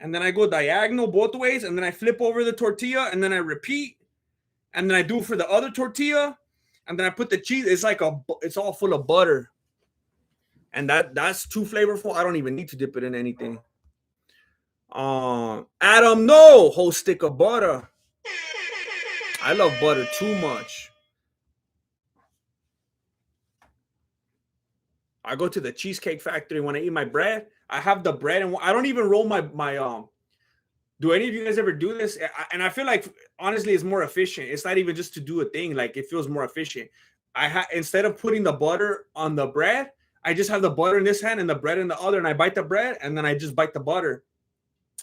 and then I go diagonal both ways, and then I flip over the tortilla, and then I repeat, and then I do it for the other tortilla, and then I put the cheese. It's all full of butter, and that's too flavorful. I don't even need to dip it in anything. Adam, no whole stick of butter. I love butter too much. I go to the Cheesecake Factory when I eat my bread. I have the bread, and I don't even roll my Do any of you guys ever do this? And I feel like honestly, it's more efficient. It's not even just to do a thing. Like it feels more efficient. Instead of putting the butter on the bread, I just have the butter in this hand and the bread in the other, and I bite the bread, and then I just bite the butter.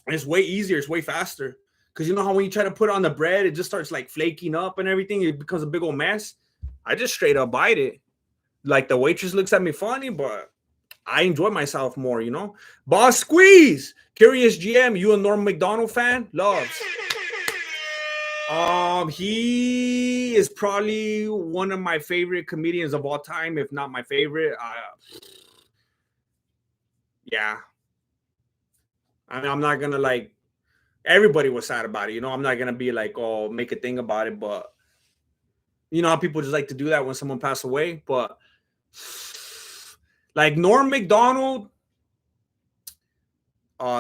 And it's way easier. It's way faster. Because you know how when you try to put it on the bread, it just starts like flaking up and everything. It becomes a big old mess. I just straight up bite it. Like the waitress looks at me funny, but I enjoy myself more, you know? Boss Squeeze. Curious GM, you a Norm Macdonald fan? Loves. He is probably one of my favorite comedians of all time, if not my favorite. Yeah. I mean, I'm not gonna like. Everybody was sad about it, you know. I'm not gonna be like, oh, make a thing about it, but you know how people just like to do that when someone passed away. But like Norm Macdonald,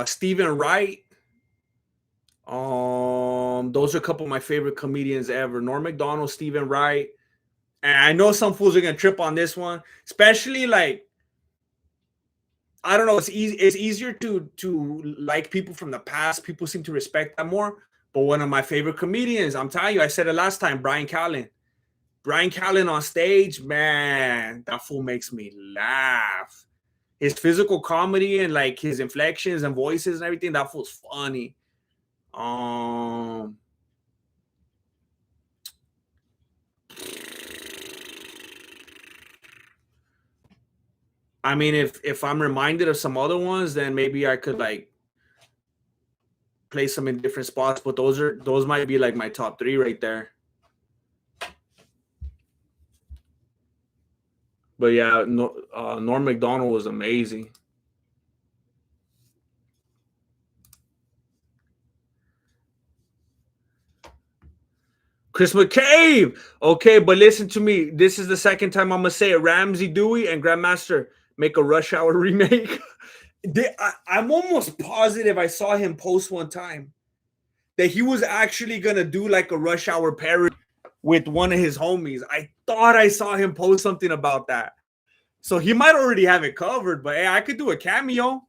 Stephen Wright, those are a couple of my favorite comedians ever. Norm Macdonald, Stephen Wright, and I know some fools are gonna trip on this one, especially like. I don't know. It's easier to like people from the past. People seem to respect that more. But one of my favorite comedians, I'm telling you, I said it last time, Brian Callen. Brian Callen on stage, man, that fool makes me laugh. His physical comedy and like his inflections and voices and everything, that fool's funny. I mean, if I'm reminded of some other ones, then maybe I could like play some in different spots. But those might be like my top 3 right there. But yeah, Norm Macdonald was amazing. Chris McCabe. Okay, but listen to me. This is the second time I'm gonna say it. Ramsey Dewey and Grandmaster make a Rush Hour remake. I'm almost positive I saw him post one time that he was actually gonna do like a Rush Hour parody with one of his homies. I thought I saw him post something about that. So he might already have it covered, but hey, I could do a cameo.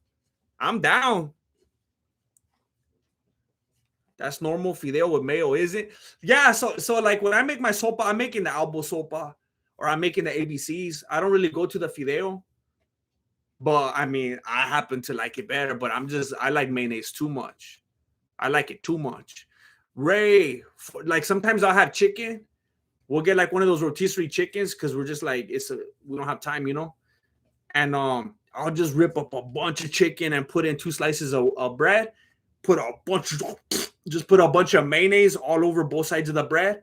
I'm down. That's normal. Fideo with mayo, is it? Yeah. So like when I make my sopa, I'm making the albo sopa or I'm making the ABCs. I don't really go to the fideo, but I mean, I happen to like it better. But I like mayonnaise too much. I like it too much. Ray, like sometimes I'll have chicken. We'll get like one of those rotisserie chickens because we're just like we don't have time, And I'll just rip up a bunch of chicken and put in 2 slices of bread. Put a bunch of mayonnaise all over both sides of the bread.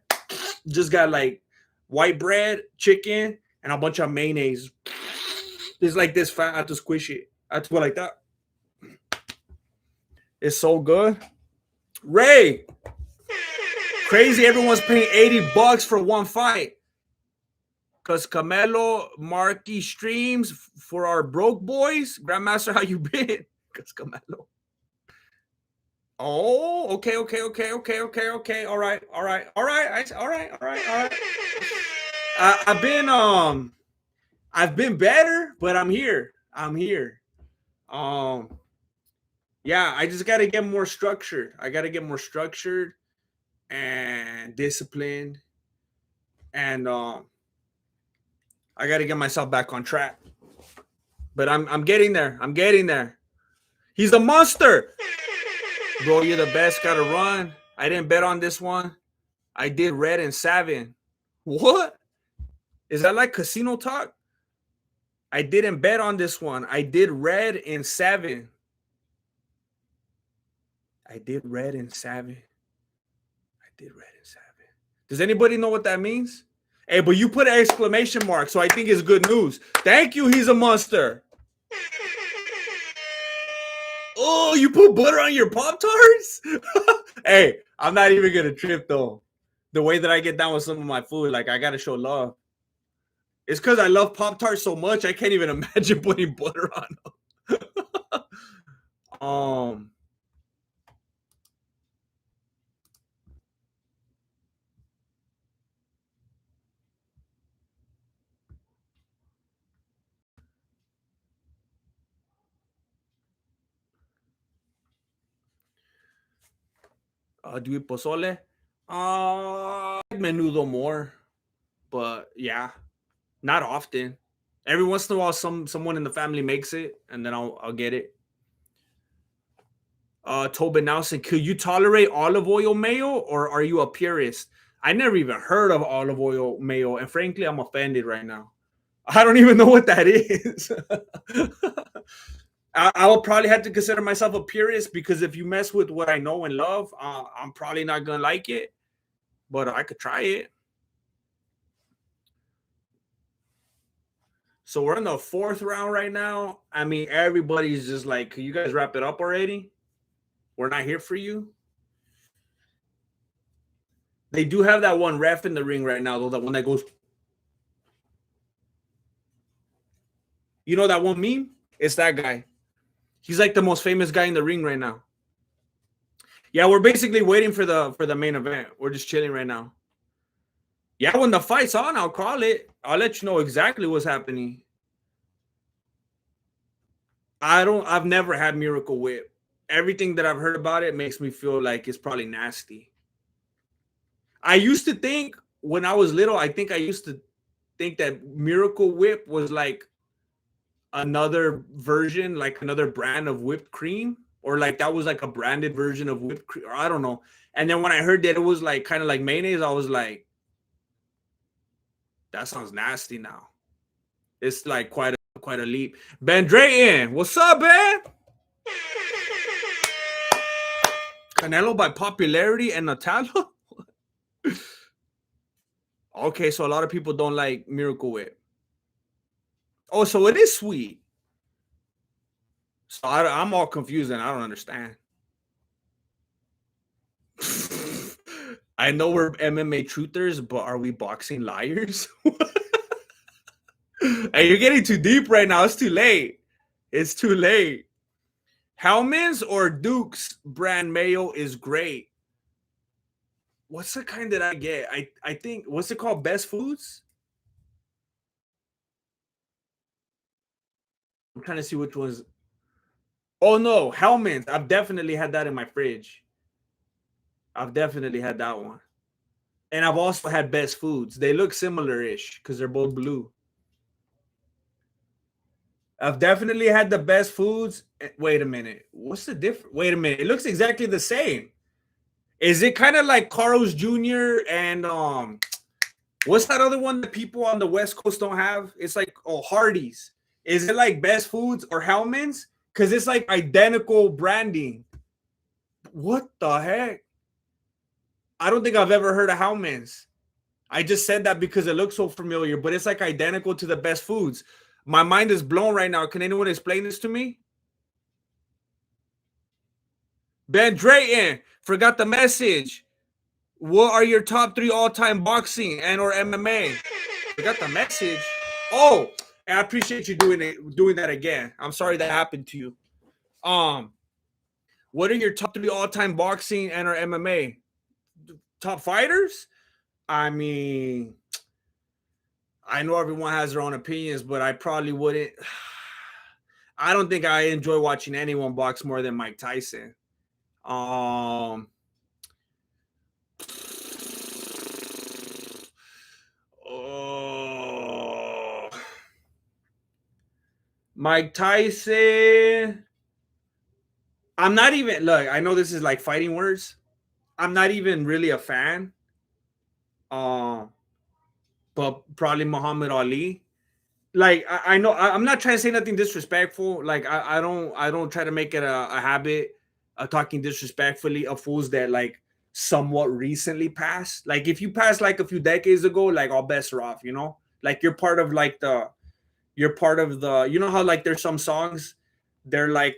Just got like white bread, chicken, and a bunch of mayonnaise. It's like this fat. I have to squish it. I have to go like that. It's so good. Ray, crazy. Everyone's paying $80 for one fight. Because Canelo Marky streams for our broke boys. Grandmaster, how you been? Because Canelo. Oh, okay. All right. I've been better, but I'm here. Yeah, I just got to get more structured. I got to get more structured and disciplined, and I got to get myself back on track. But I'm getting there. He's a monster. Bro, you're the best. Gotta run. I didn't bet on this one. I did red and 7. What? Is that like casino talk? I didn't bet on this one. I did red and 7. Does anybody know what that means? Hey, but you put an exclamation mark, so I think it's good news. Thank you. He's a monster. Oh, you put butter on your Pop-Tarts? Hey, I'm not even going to trip, though. The way that I get down with some of my food, like, I got to show love. It's because I love Pop-Tarts so much, I can't even imagine putting butter on them. Do you pozole? Menudo more, but yeah, not often. Every once in a while, someone in the family makes it, and then I'll get it. Tobin Nelson, could you tolerate olive oil mayo, or are you a purist? I never even heard of olive oil mayo, and frankly, I'm offended right now. I don't even know what that is. I will probably have to consider myself a purist because if you mess with what I know and love, I'm probably not gonna like it. But I could try it. So we're in the 4th round right now. I mean, everybody's just like, can you guys wrap it up already? We're not here for you. They do have that one ref in the ring right now, though. That one that goes. You know that one meme? It's that guy. He's like the most famous guy in the ring right now. Yeah, we're basically waiting for the main event. We're just chilling right now. Yeah, when the fight's on, I'll call it. I'll let you know exactly what's happening. I've never had Miracle Whip. Everything that I've heard about it makes me feel like it's probably nasty. I used to think when I was little, I used to think that Miracle Whip was like another version, like another brand of whipped cream, or like that was like a branded version of whipped cream, or I don't know. And then when I heard that it was like kind of like mayonnaise, I was like, that sounds nasty now. It's like quite a leap. Ben Drayton, what's up, Ben? Canelo by popularity and Nutella? Okay, so a lot of people don't like Miracle Whip. Oh, so it is sweet. So I'm all confused and I don't understand. I know we're MMA truthers, but are we boxing liars? Hey, you're getting too deep right now. It's too late. It's too late. Hellman's or Duke's brand mayo is great. What's the kind that I get? I think, what's it called? Best Foods? I'm trying to see which ones. Oh no, Hellman's. I've definitely had that in my fridge. I've definitely had that one. And I've also had Best Foods. They look similar-ish because they're both blue. I've definitely had the Best Foods. Wait a minute. What's the difference? Wait a minute. It looks exactly the same. Is it kind of like Carl's Jr. and what's that other one that people on the West Coast don't have? It's like Hardee's. Is it like Best Foods or Hellman's? Because it's like identical branding. What the heck? I don't think I've ever heard of Hellman's. I just said that because it looks so familiar, but it's like identical to the Best Foods. My mind is blown right now. Can anyone explain this to me? Ben Drayton, forgot the message. What are your top 3 all-time boxing and or MMA? Forgot the message. Oh, I appreciate you doing that again. I'm sorry that happened to you. What are your top 3 all-time boxing and or MMA? Top fighters? I mean, I know everyone has their own opinions, but I probably wouldn't. I don't think I enjoy watching anyone box more than Mike Tyson. Mike Tyson. I'm not even, look, I know this is like fighting words. I'm not even really a fan. But probably Muhammad Ali. Like I know I'm not trying to say nothing disrespectful. Like I don't try to make it a habit of talking disrespectfully of fools that like somewhat recently passed. Like if you passed like a few decades ago, like all bets are off, you know? Like you're part of the you know how like there's some songs, they're like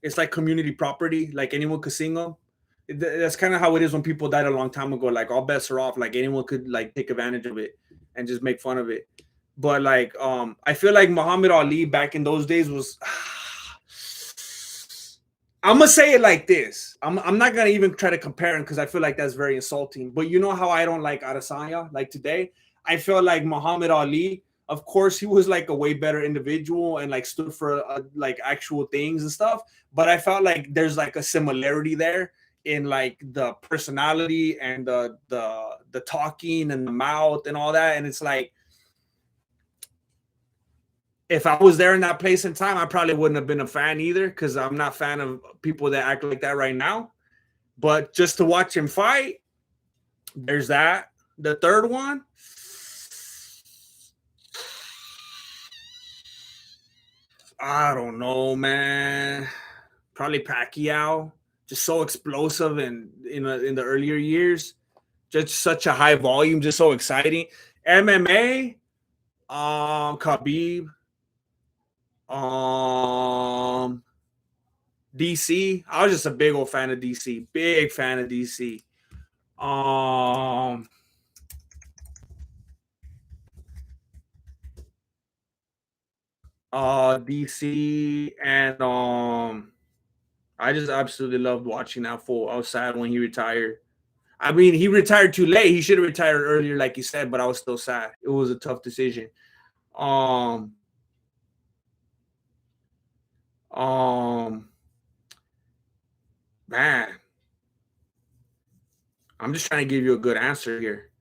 it's like community property, like anyone could sing them. That's kind of how it is when people died a long time ago. Like all bets are off. Like anyone could like take advantage of it and just make fun of it. But like I feel like Muhammad Ali back in those days was I'm gonna say it like this. I'm not gonna even try to compare him because I feel like that's very insulting. But you know how I don't like Adesanya like today? I feel like Muhammad Ali, of course, he was like a way better individual and like stood for like actual things and stuff. But I felt like there's like a similarity there in like the personality and the talking and the mouth and all that. And it's like, if I was there in that place and time, I probably wouldn't have been a fan either because I'm not a fan of people that act like that right now. But just to watch him fight, there's that. The third one, I don't know, man. Probably Pacquiao. Just so explosive and in the earlier years, just such a high volume, just so exciting. MMA, Khabib, DC. I was just a big old fan of DC. Big fan of DC. DC and I just absolutely loved watching that fool. I was sad when he retired. I mean, he retired too late. He should have retired earlier, like you said, but I was still sad. It was a tough decision. Um, man, I'm just trying to give you a good answer here.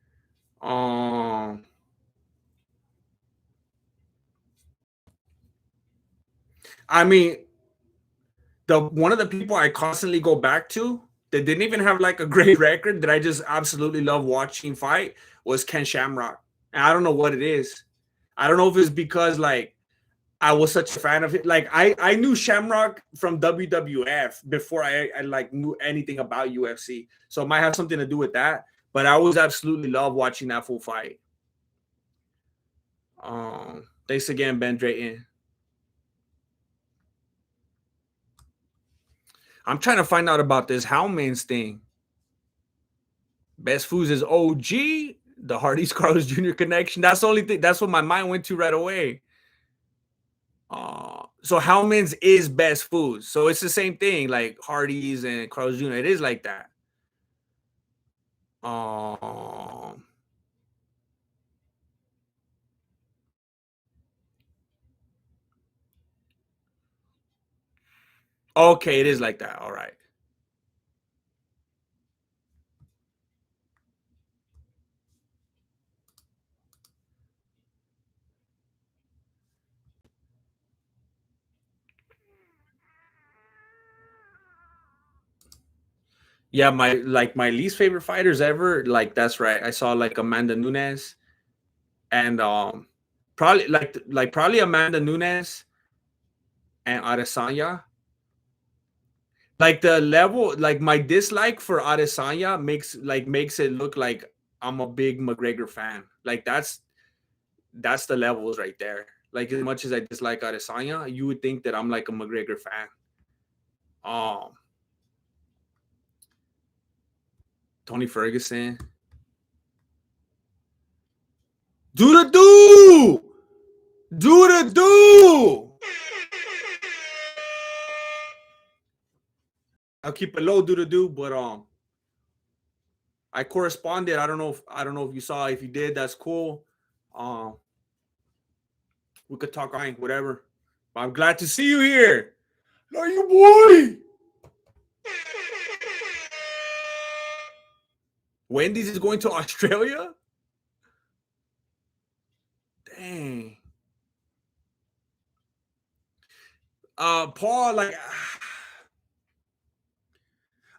I mean, the one of the people I constantly go back to that didn't even have like a great record that I just absolutely love watching fight was Ken Shamrock. And I don't know what it is. I don't know if it's because like I was such a fan of it. Like I knew Shamrock from WWF before I like knew anything about UFC. So it might have something to do with that. But I always absolutely love watching that full fight. Thanks again, Ben Drayton. I'm trying to find out about this Howman's thing. Best Foods is OG. The Hardee's Carlos Jr. connection. That's the only thing. That's what my mind went to right away. So Hellman's is Best Foods. So it's the same thing, like Hardee's and Carlos Jr. It is like that. Okay, it is like that. All right. Yeah, my least favorite fighters ever. Like that's right. I saw like Amanda Nunes and probably Amanda Nunes and Adesanya. Like the level, like my dislike for Adesanya makes it look like I'm a big McGregor fan. Like that's the levels right there. Like as much as I dislike Adesanya, you would think that I'm like a McGregor fan. Tony Ferguson. Do the do! Do the do! I'll keep it low, do the do, but I corresponded. I don't know if you saw. If you did, that's cool. We could talk on whatever. But I'm glad to see you here. Love you, boy. Wendy's is going to Australia? Dang. Paul, like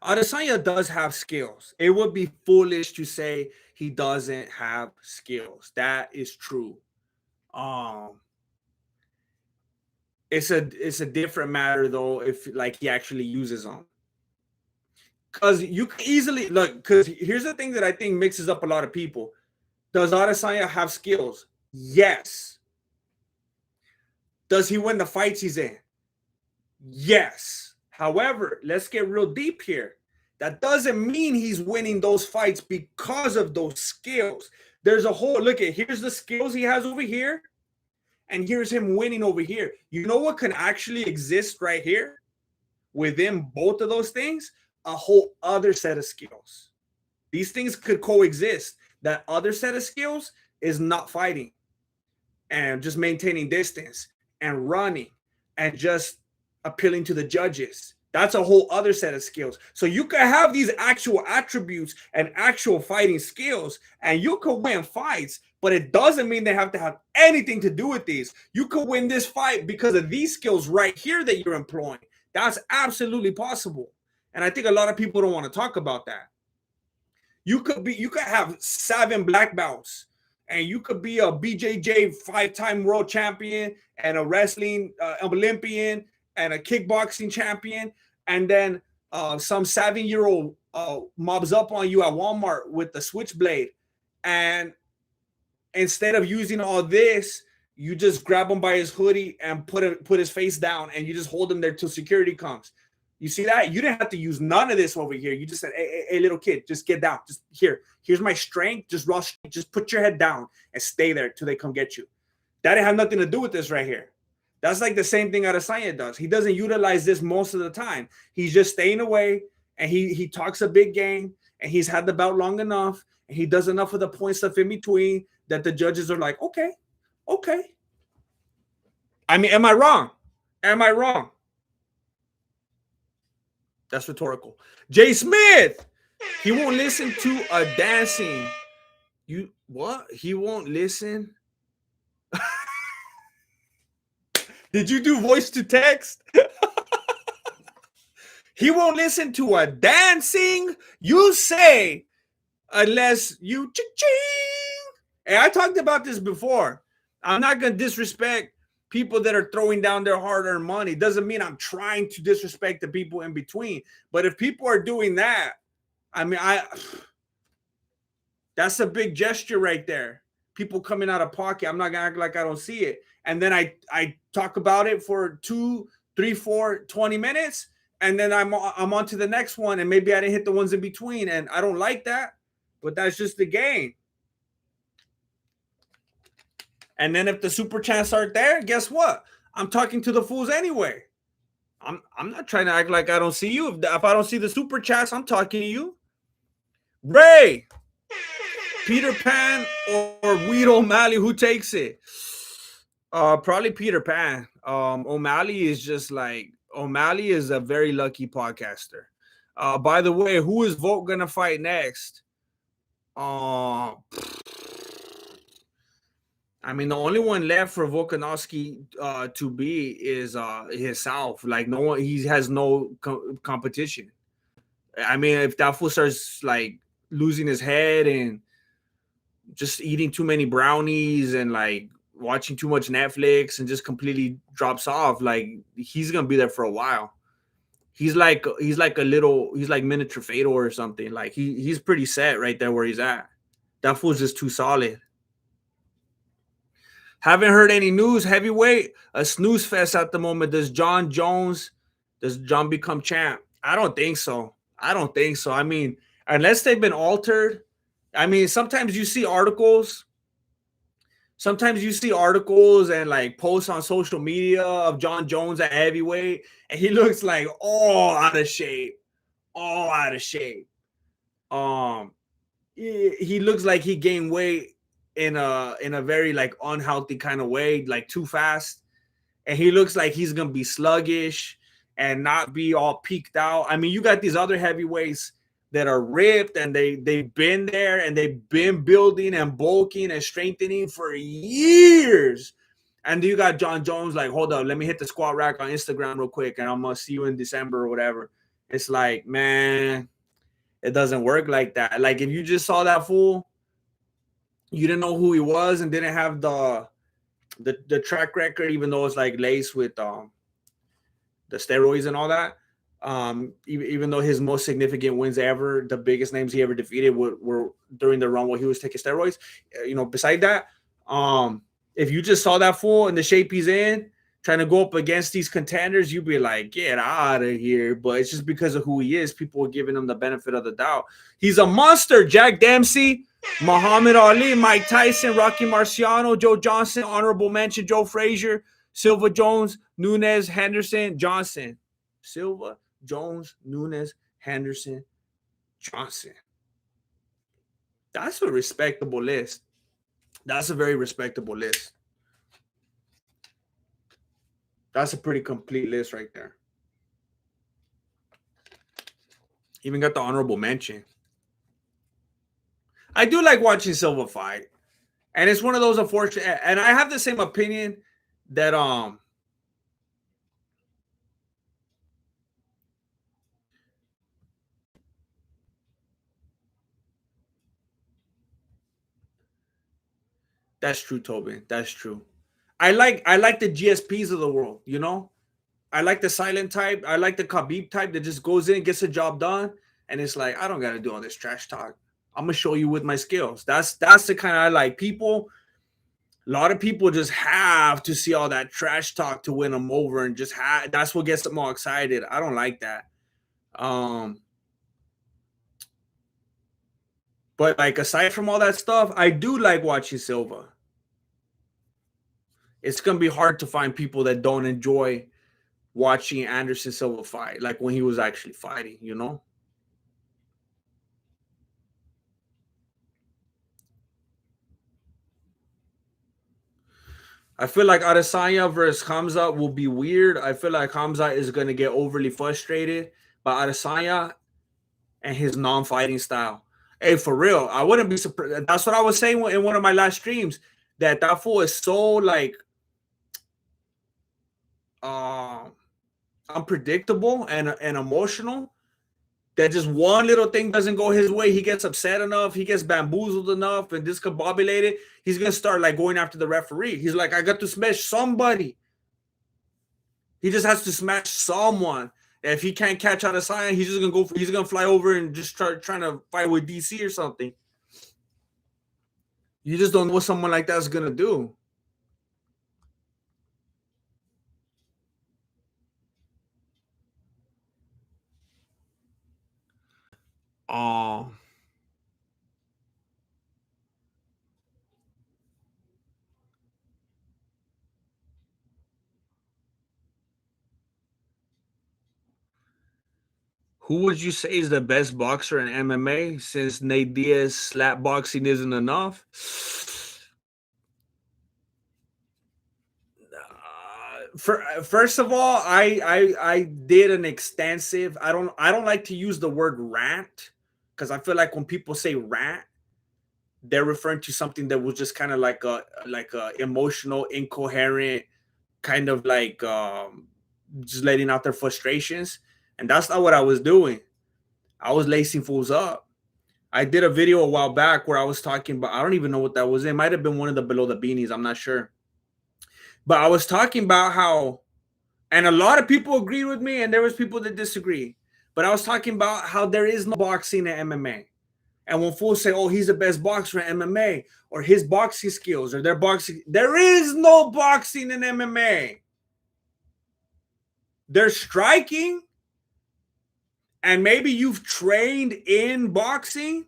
Adesanya does have skills. It would be foolish to say he doesn't have skills. That is true. It's a different matter though if like he actually uses them. Because you can easily look. Because here's the thing that I think mixes up a lot of people. Does Adesanya have skills? Yes. Does he win the fights he's in? Yes. However, let's get real deep here. That doesn't mean he's winning those fights because of those skills. There's a whole look at here's the skills he has over here, and here's him winning over here. You know what can actually exist right here within both of those things? A whole other set of skills. These things could coexist. That other set of skills is not fighting and just maintaining distance and running and just appealing to the judges. That's a whole other set of skills. So you can have these actual attributes and actual fighting skills, and you can win fights, but it doesn't mean they have to have anything to do with these. You could win this fight because of these skills right here that you're employing. That's absolutely possible. And I think a lot of people don't want to talk about that. You could have 7 black belts, and you could be a BJJ 5-time world champion and a wrestling Olympian and a kickboxing champion, and then some 7-year-old mobs up on you at Walmart with the switchblade, and instead of using all this, you just grab him by his hoodie and put his face down, and you just hold him there till security comes. You see that? You didn't have to use none of this over here. You just said, hey, little kid, just get down. Just here's my strength. Just rush. Just put your head down and stay there till they come get you. That didn't have nothing to do with this right here. That's like the same thing Adesanya does. He doesn't utilize this most of the time. He's just staying away, and he talks a big game, and he's had the belt long enough, and he does enough of the point stuff in between that the judges are like, okay. I mean, am I wrong? That's rhetorical. Jay Smith, he won't listen to a dancing. You what? He won't listen. Did you do voice to text? He won't listen to a dancing. You say unless you cha-ching. And I talked about this before. I'm not gonna disrespect people that are throwing down their hard-earned money. Doesn't mean I'm trying to disrespect the people in between. But if people are doing that, I mean, that's a big gesture right there. People coming out of pocket. I'm not gonna act like I don't see it. And then I talk about it for 2, 3, 4, 20 minutes, and then I'm on to the next one, and maybe I didn't hit the ones in between, and I don't like that. But that's just the game. And then if the super chats aren't there, guess what? I'm talking to the fools anyway. I'm not trying to act like I don't see you. If I don't see the super chats, I'm talking to you. Ray, Peter Pan, or Weed O'Malley, who takes it? Probably Peter Pan. O'Malley is just like O'Malley is a very lucky podcaster. By the way, who is Vogt gonna fight next? Uh, I mean, the only one left for Volkanovski to be is himself. Like no one, he has no competition. I mean, if that fool starts like losing his head and just eating too many brownies and like watching too much Netflix and just completely drops off, like he's gonna be there for a while. He's like miniature Fedor or something. Like he's pretty set right there where he's at. That fool's just too solid. Haven't heard any news. Heavyweight, a snooze fest at the moment. Does John become champ? I don't think so. I mean, unless they've been altered. I mean, sometimes you see articles and like posts on social media of John Jones at heavyweight, and he looks like all out of shape. He looks like he gained weight in a very like unhealthy kind of way, like too fast, and he looks like he's gonna be sluggish and not be all peaked out. I mean, you got these other heavyweights that are ripped and they've been there and they've been building and bulking and strengthening for years. And you got John Jones like, hold up, let me hit the squat rack on Instagram real quick and I'm gonna see you in December or whatever. It's like, man, it doesn't work like that. Like if you just saw that fool, you didn't know who he was and didn't have the track record, even though it's like laced with the steroids and all that. Even though his most significant wins ever, the biggest names he ever defeated were during the run while he was taking steroids. Beside that, if you just saw that fool in the shape he's in, trying to go up against these contenders, you'd be like, get out of here. But it's just because of who he is. People are giving him the benefit of the doubt. He's a monster. Jack Dempsey, Muhammad Ali, Mike Tyson, Rocky Marciano, Joe Johnson, honorable mention, Joe Frazier, Silva, Jones, Nunes, Henderson, Johnson. Silva, Jones, Nunes, Henderson, Johnson. That's a respectable list. That's a very respectable list. That's a pretty complete list right there. Even got the honorable mention. I do like watching Silva fight. And it's one of those unfortunate, and I have the same opinion that that's true, Tobin. That's true. I like the GSPs of the world, I like the silent type. I like the Khabib type that just goes in, gets the job done, and it's like, I don't gotta do all this trash talk. I'm gonna show you with my skills. That's the kind I like. A lot of people just have to see all that trash talk to win them over, and that's what gets them all excited. I don't like that. But like aside from all that stuff, I do like watching Silva. It's gonna be hard to find people that don't enjoy watching Anderson Silva fight, like when he was actually fighting, I feel like Adesanya versus Hamza will be weird. I feel like Hamza is going to get overly frustrated by Adesanya and his non-fighting style. Hey, for real, I wouldn't be surprised. That's what I was saying in one of my last streams, that fool is so like unpredictable and emotional that just one little thing doesn't go his way, he gets upset enough, he gets bamboozled enough and discombobulated, he's going to start like going after the referee. He's like, I got to smash somebody. He just has to smash someone. And if he can't catch out a sign, he's just going to fly over and just start trying to fight with DC or something. You just don't know what someone like that's going to do. Who would you say is the best boxer in MMA since Nate Diaz slap boxing isn't enough? First of all, I did an extensive. I don't like to use the word rant because I feel like when people say rant, they're referring to something that was just kind of like a emotional, incoherent kind of like just letting out their frustrations, and that's not what I was doing. I was lacing fools up. I did a video a while back where I was talking about, I don't even know what that was. It might have been one of the below the beanies. I'm not sure. But I was talking about how, and a lot of people agreed with me, and there was people that disagree. But I was talking about how there is no boxing in MMA. And when fools say, oh, he's the best boxer in MMA, or his boxing skills, or their boxing, there is no boxing in MMA. There's striking, and maybe you've trained in boxing,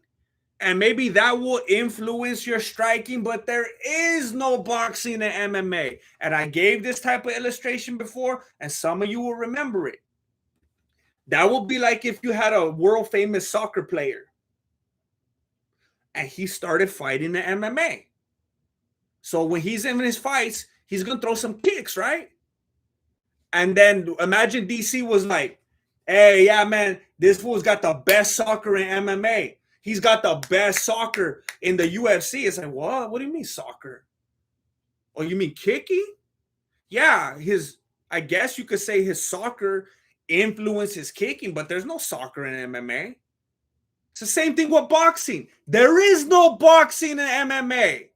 and maybe that will influence your striking, but there is no boxing in MMA. And I gave this type of illustration before, and some of you will remember it. That will be like if you had a world famous soccer player and he started fighting the MMA. So when he's in his fights, he's going to throw some kicks, right? And then imagine DC was like, hey, yeah, man, this fool's got the best soccer in MMA. He's got the best soccer in the UFC. It's like, what? What do you mean soccer? Oh, you mean kicking? Yeah, I guess you could say his soccer influences kicking, but there's no soccer in MMA. It's the same thing with boxing. There is no boxing in MMA.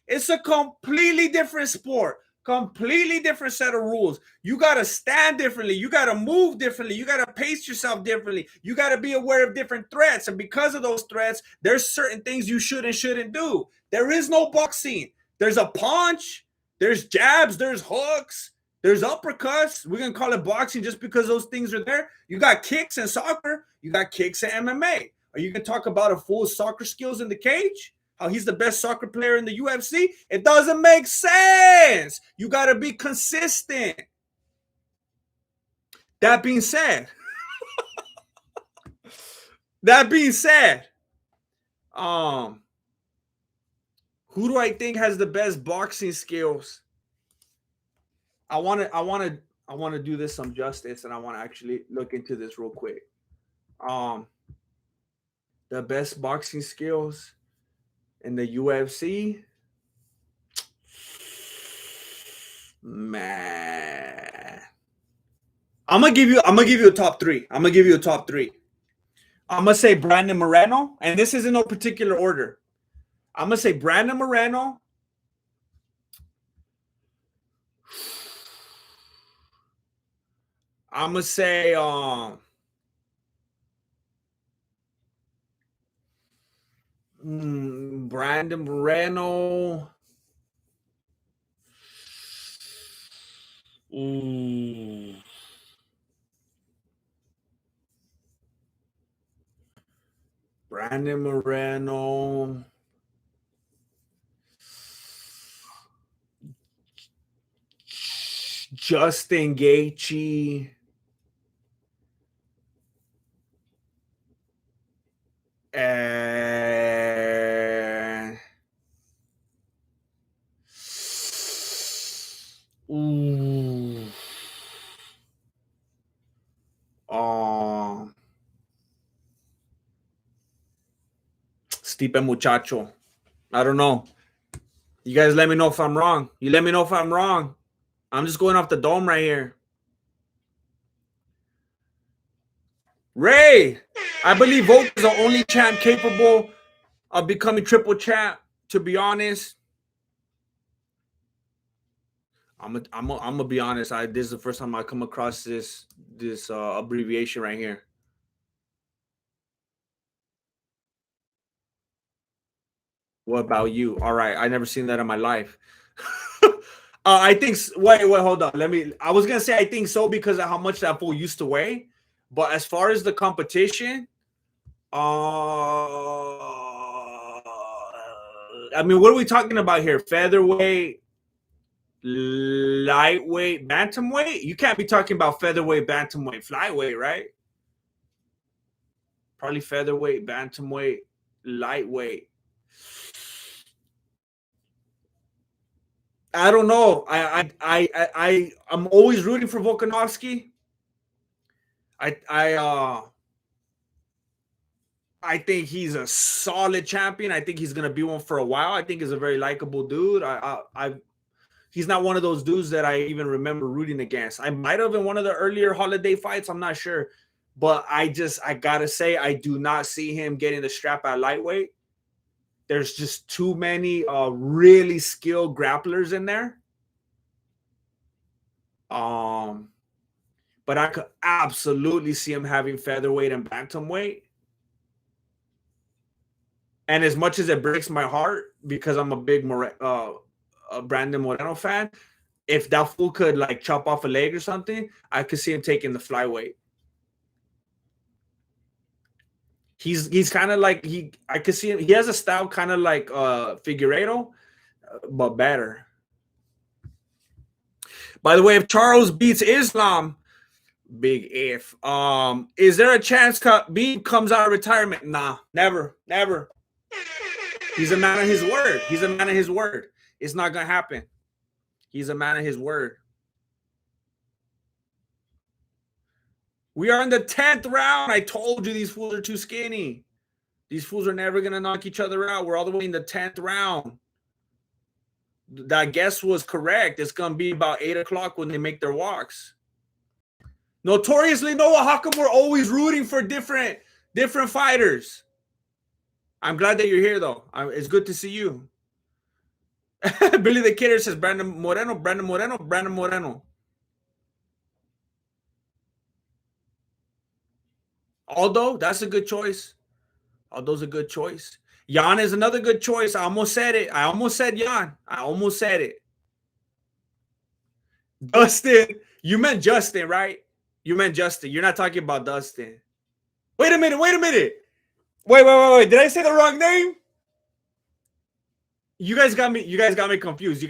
It's a completely different sport. Completely different set of rules. You got to stand differently. You got to move differently. You got to pace yourself differently. You got to be aware of different threats. And because of those threats, there's certain things you should and shouldn't do. There is no boxing. There's a punch. There's jabs. There's hooks. There's uppercuts. We're going to call it boxing just because those things are there. You got kicks in soccer. You got kicks in MMA. Are you going to talk about a fool's soccer skills in the cage? How he's the best soccer player in the UFC? It doesn't make sense. You got to be consistent. That being said, who do I think has the best boxing skills? I want to do this some justice, and I want to actually look into this real quick. The best boxing skills in the UFC, man. I'm gonna give you a top three. I'm gonna say Brandon Moreno, and this is in no particular order. I'm gonna say Brandon Moreno. I'm gonna say Brandon Moreno. Brandon Moreno. Justin Gaethje. And Stipe Muchacho. I don't know. You guys let me know if I'm wrong. You let me know if I'm wrong. I'm just going off the dome right here. Ray, I believe Volk is the only champ capable of becoming triple champ. To be honest, I'm gonna be honest. This is the first time I come across this abbreviation right here. What about you? All right, I never seen that in my life. I think. Wait, hold on. I was gonna say I think so because of how much that fool used to weigh. But as far as the competition, I mean, what are we talking about here? Featherweight, lightweight, bantamweight? You can't be talking about featherweight, bantamweight, flyweight, right? Probably featherweight, bantamweight, lightweight. I don't know. I'm always rooting for Volkanovski. I think he's a solid champion. I think he's gonna be one for a while. I think he's a very likable dude. He's not one of those dudes that I even remember rooting against. I might have in one of the earlier holiday fights. I'm not sure, but I gotta say I do not see him getting the strap at lightweight. There's just too many really skilled grapplers in there. But I could absolutely see him having featherweight and bantamweight. And as much as it breaks my heart because I'm a big Brandon Moreno fan, if that fool could like chop off a leg or something, I could see him taking the flyweight. He's kind of like I could see him. He has a style kind of like Figueiredo, but better. By the way, if Charles beats Islam, big if. Is there a chance Khabib comes out of retirement? Nah, never. He's a man of his word. He's a man of his word. It's not gonna happen. He's a man of his word. We are in the 10th round. I told you these fools are too skinny. These fools are never gonna knock each other out. We're all the way in the 10th round. That guess was correct. It's gonna be about 8 o'clock when they make their walks. Notoriously, Noah, how come we're always rooting for different fighters? I'm glad that you're here, though. It's good to see you. Billy the Kidder says Brandon Moreno. Aldo, that's a good choice. Aldo's a good choice. Jan is another good choice. I almost said it. I almost said Jan. I almost said it. Dustin. You meant Justin, right? You meant Justin. You're not talking about Dustin. Wait a minute. Wait. Did I say the wrong name? You guys got me confused.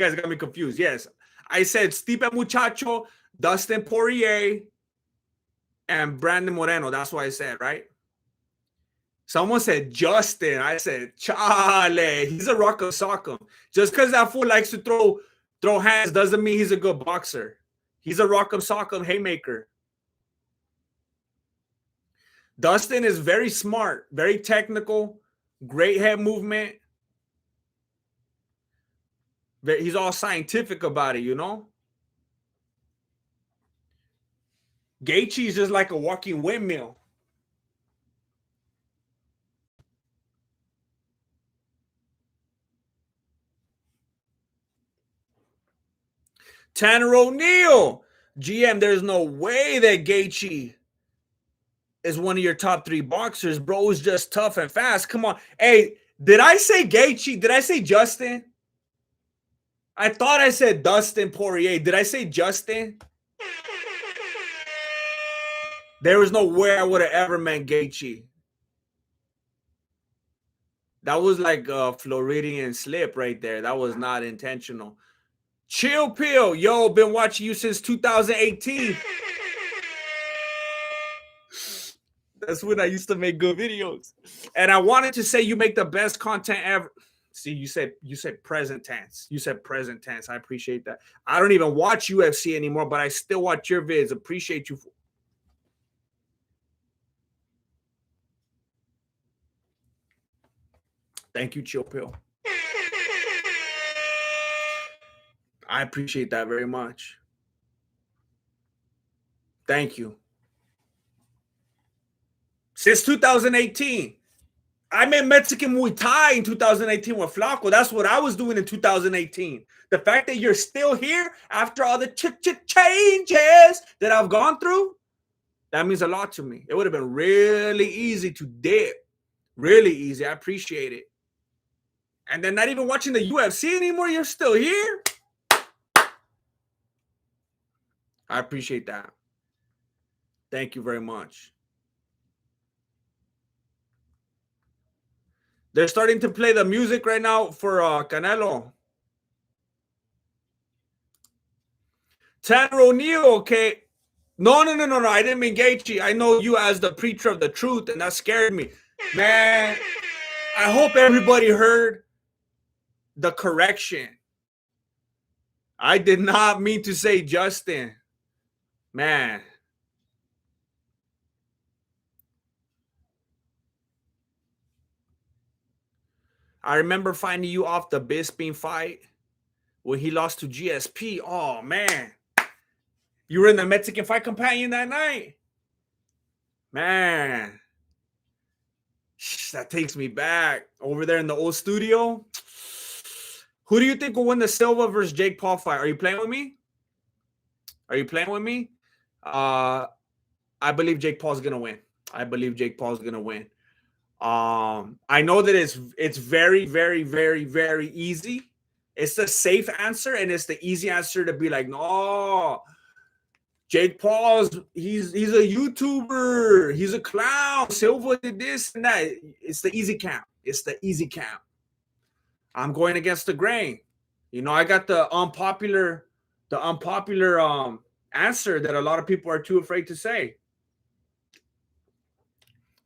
Yes. I said Stipe Muchacho, Dustin Poirier, and Brandon Moreno. That's what I said, right? Someone said Justin. I said Charlie. He's a rock of sock'em. Just because that fool likes to throw hands doesn't mean he's a good boxer. He's a rock of sock'em haymaker. Dustin is very smart, very technical, great head movement. He's all scientific about it, you know? Gaethje is just like a walking windmill. Tanner O'Neill. GM, there's no way that Gaethje is one of your top 3 boxers. Bro is just tough and fast. Come on. Hey, did I say Gaethje? Did I say Justin? I thought I said Dustin Poirier. Did I say Justin? There was no way I would have ever meant Gaethje. That was like a Floridian slip right there. That was not intentional. Chill Pill. Yo, been watching you since 2018. That's when I used to make good videos. And I wanted to say you make the best content ever. See, you said present tense. You said present tense. I appreciate that. I don't even watch UFC anymore, but I still watch your vids. Appreciate you. Thank you, Chill Pill. I appreciate that very much. Thank you. Since 2018. I made Mexican Muay Thai in 2018 with Flaco. That's what I was doing in 2018. The fact that you're still here after all the changes that I've gone through, that means a lot to me. It would have been really easy to dip. Really easy. I appreciate it. And then not even watching the UFC anymore, you're still here. I appreciate that. Thank you very much. They're starting to play the music right now for Canelo. Tanner O'Neill, okay. No. I didn't mean Gaethje. I know you as the preacher of the truth, and that scared me. Man, I hope everybody heard the correction. I did not mean to say Justin. Man. I remember finding you off the Bisping fight when he lost to GSP. Oh, man. You were in the Mexican Fight Companion that night? Man. That takes me back. Over there in the old studio. Who do you think will win the Silva versus Jake Paul fight? Are you playing with me? Are you playing with me? I believe Jake Paul's going to win. I believe Jake Paul's going to win. I know that it's very, very, very, very easy. It's the safe answer, and it's the easy answer to be like, no, Jake Paul's he's a YouTuber, he's a clown. Silva did this and that. It's the easy camp. It's the easy camp. I'm going against the grain. You know, I got the unpopular answer that a lot of people are too afraid to say.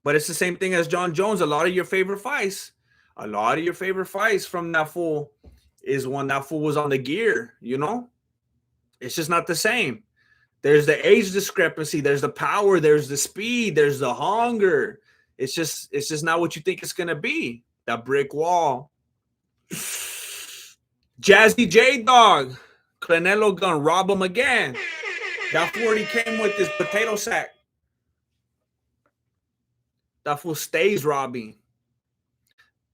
But it's the same thing as John Jones. A lot of your favorite fights from that fool is when that fool was on the gear, you know? It's just not the same. There's the age discrepancy, there's the power, there's the speed, there's the hunger. It's just not what you think it's gonna be. That brick wall. Jazzy J Dog. Canelo gonna rob him again. That fool already came with his potato sack. That fool stays robbing.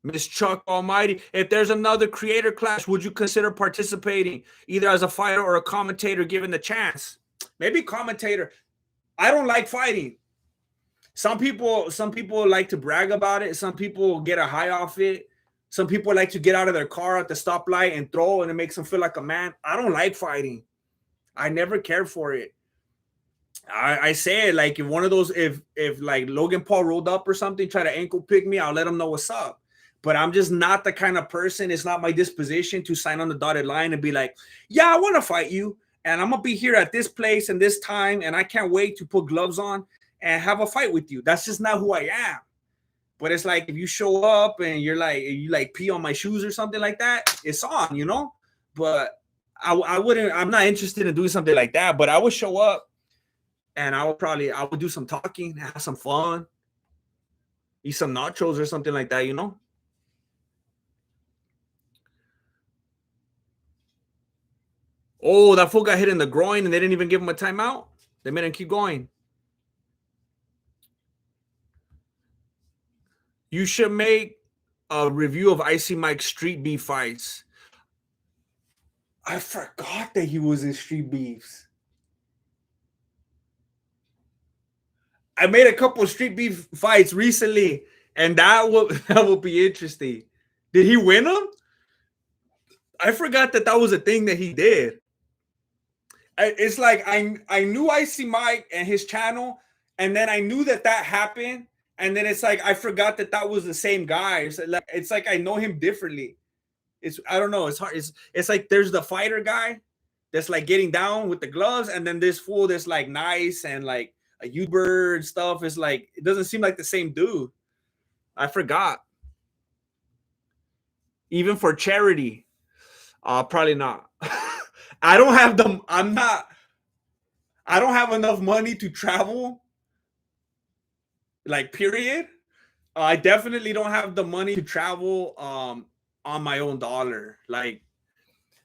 Miss Chuck Almighty, if there's another creator clash, would you consider participating either as a fighter or a commentator given the chance? Maybe commentator. I don't like fighting. Some people like to brag about it. Some people get a high off it. Some people like to get out of their car at the stoplight and throw, and it makes them feel like a man. I don't like fighting. I never cared for it. I say it like if one of those, if like Logan Paul rolled up or something, try to ankle pick me, I'll let him know what's up. But I'm just not the kind of person. It's not my disposition to sign on the dotted line and be like, yeah, I want to fight you. And I'm going to be here at this place and this time. And I can't wait to put gloves on and have a fight with you. That's just not who I am. But it's like, if you show up and you pee on my shoes or something like that, it's on, you know? But I'm not interested in doing something like that. But I would show up and I would do some talking, have some fun, eat some nachos or something like that, you know? Oh, that fool got hit in the groin and they didn't even give him a timeout. They made him keep going. You should make a review of Icy Mike's Street Beef fights. I forgot that he was in Street Beefs. I made a couple of Street Beef fights recently, and that will be interesting. Did he win them? I forgot that was a thing that he did. It's like I knew Icy Mike and his channel, and then I knew that happened, and then it's like I forgot that was the same guy. It's like I know him differently. I don't know. It's hard. It's like there's the fighter guy that's like getting down with the gloves, and then this fool that's like nice and like a YouTuber and stuff. Is like it doesn't seem like the same dude. I forgot. Even for charity, probably not. I don't have enough money to travel. Like, period. I definitely don't have the money to travel on my own dollar. Like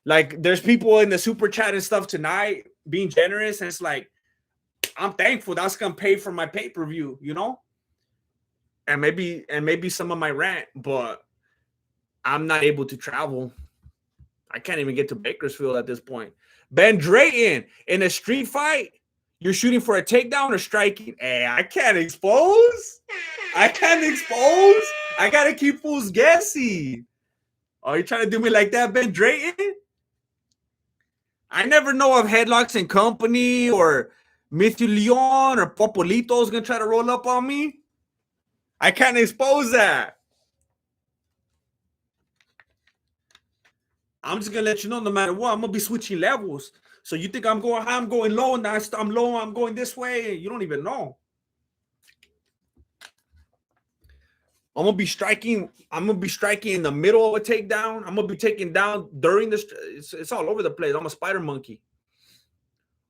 there's people in the super chat and stuff tonight being generous, and it's like I'm thankful that's gonna pay for my pay-per-view, you know, and maybe some of my rent, but I'm not able to travel. I can't even get to Bakersfield at this point. Ben Drayton, in a street fight, you're shooting for a takedown or striking? Hey, I can't expose. I gotta keep fools guessing. Oh, you trying to do me like that, Ben Drayton? I never know if Headlocks and Company or Matthew Leon or Popolito is gonna try to roll up on me. I can't expose that. I'm just gonna let you know, no matter what, I'm gonna be switching levels. So you think I'm going high, I'm going low, and I'm low, I'm going this way. You don't even know. I'm gonna be striking in the middle of a takedown. I'm gonna be taking down during this. It's all over the place. I'm a spider monkey.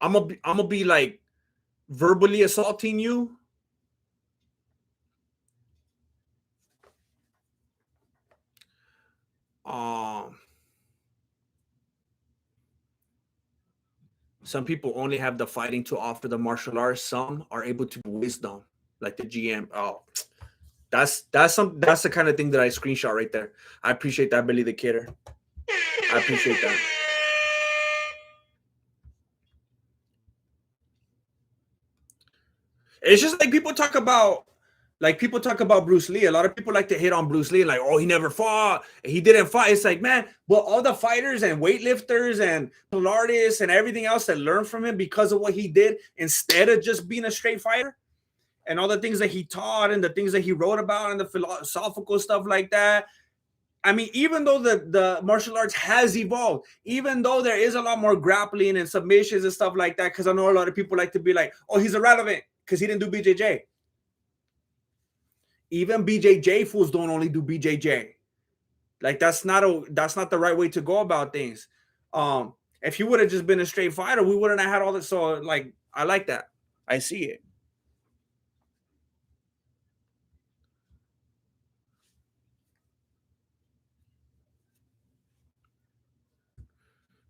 I'm gonna be like verbally assaulting you. Some people only have the fighting to offer the martial arts. Some are able to wisdom, like the GM. Oh, that's the kind of thing that I screenshot right there. I appreciate that, Billy the Kidder. I appreciate that. It's just like people talk about Bruce Lee. A lot of people like to hit on Bruce Lee, like, oh, he never fought, he didn't fight. It's like, man, well, all the fighters and weightlifters and artists and everything else that learned from him because of what he did, instead of just being a straight fighter, and all the things that he taught and the things that he wrote about and the philosophical stuff like that. I mean, even though the martial arts has evolved, even though there is a lot more grappling and submissions and stuff like that, because I know a lot of people like to be like, oh, he's irrelevant because he didn't do BJJ. Even BJJ fools don't only do BJJ. Like that's not the right way to go about things. If he would have just been a straight fighter, we wouldn't have had all this. So like, I like that. I see it.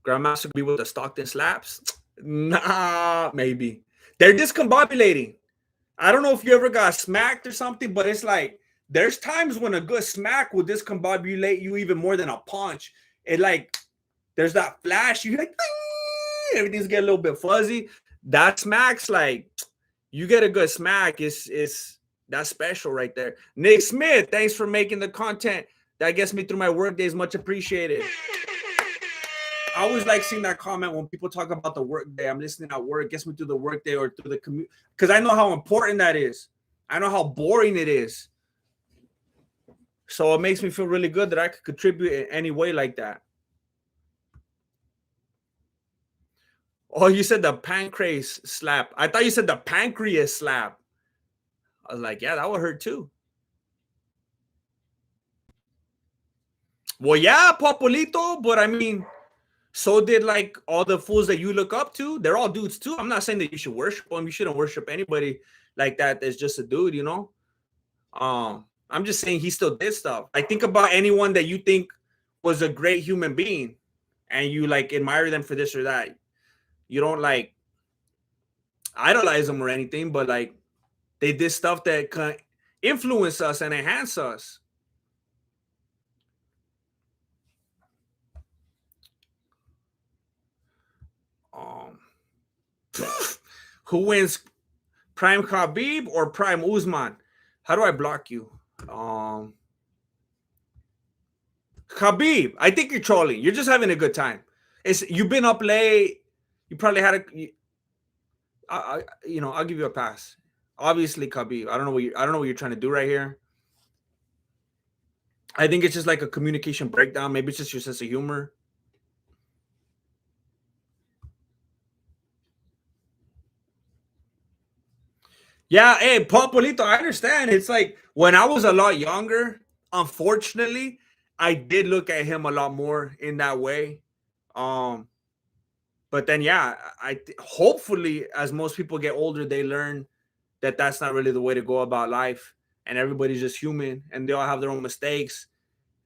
Grandmaster be with the Stockton slaps? Nah, maybe. They're discombobulating. I don't know if you ever got smacked or something, but it's like there's times when a good smack will discombobulate you even more than a punch. It like there's that flash, you like everything's getting a little bit fuzzy. That smack's like you get a good smack, it's that's special right there. Nick Smith, thanks for making the content that gets me through my work days. Much appreciated. I always like seeing that comment when people talk about the work day. I'm listening at work, gets me through the work day or through the commute, because I know how important that is. I know how boring it is. So it makes me feel really good that I could contribute in any way like that. Oh, you said the pancreas slap. I thought you said the pancreas slap. I was like, yeah, that would hurt too. Well, yeah, Popolito, but I mean, so did like all the fools that you look up to. They're all dudes too. I'm not saying that you should worship them. You shouldn't worship anybody like that. That's just a dude, you know. I'm just saying he still did stuff. Like think about anyone that you think was a great human being, and you like admire them for this or that. You don't like idolize them or anything, but like they did stuff that can influence us and enhance us. Who wins, Prime Khabib or Prime Usman? How do I block you? Khabib, I think you're trolling. You're just having a good time. You've been up late. You probably had I'll give you a pass. Obviously, Khabib. I don't know what you're trying to do right here. I think it's just like a communication breakdown. Maybe it's just your sense of humor. Yeah, hey, Popolito, I understand. It's like when I was a lot younger, unfortunately, I did look at him a lot more in that way. But then, yeah, hopefully, as most people get older, they learn that that's not really the way to go about life, and everybody's just human, and they all have their own mistakes.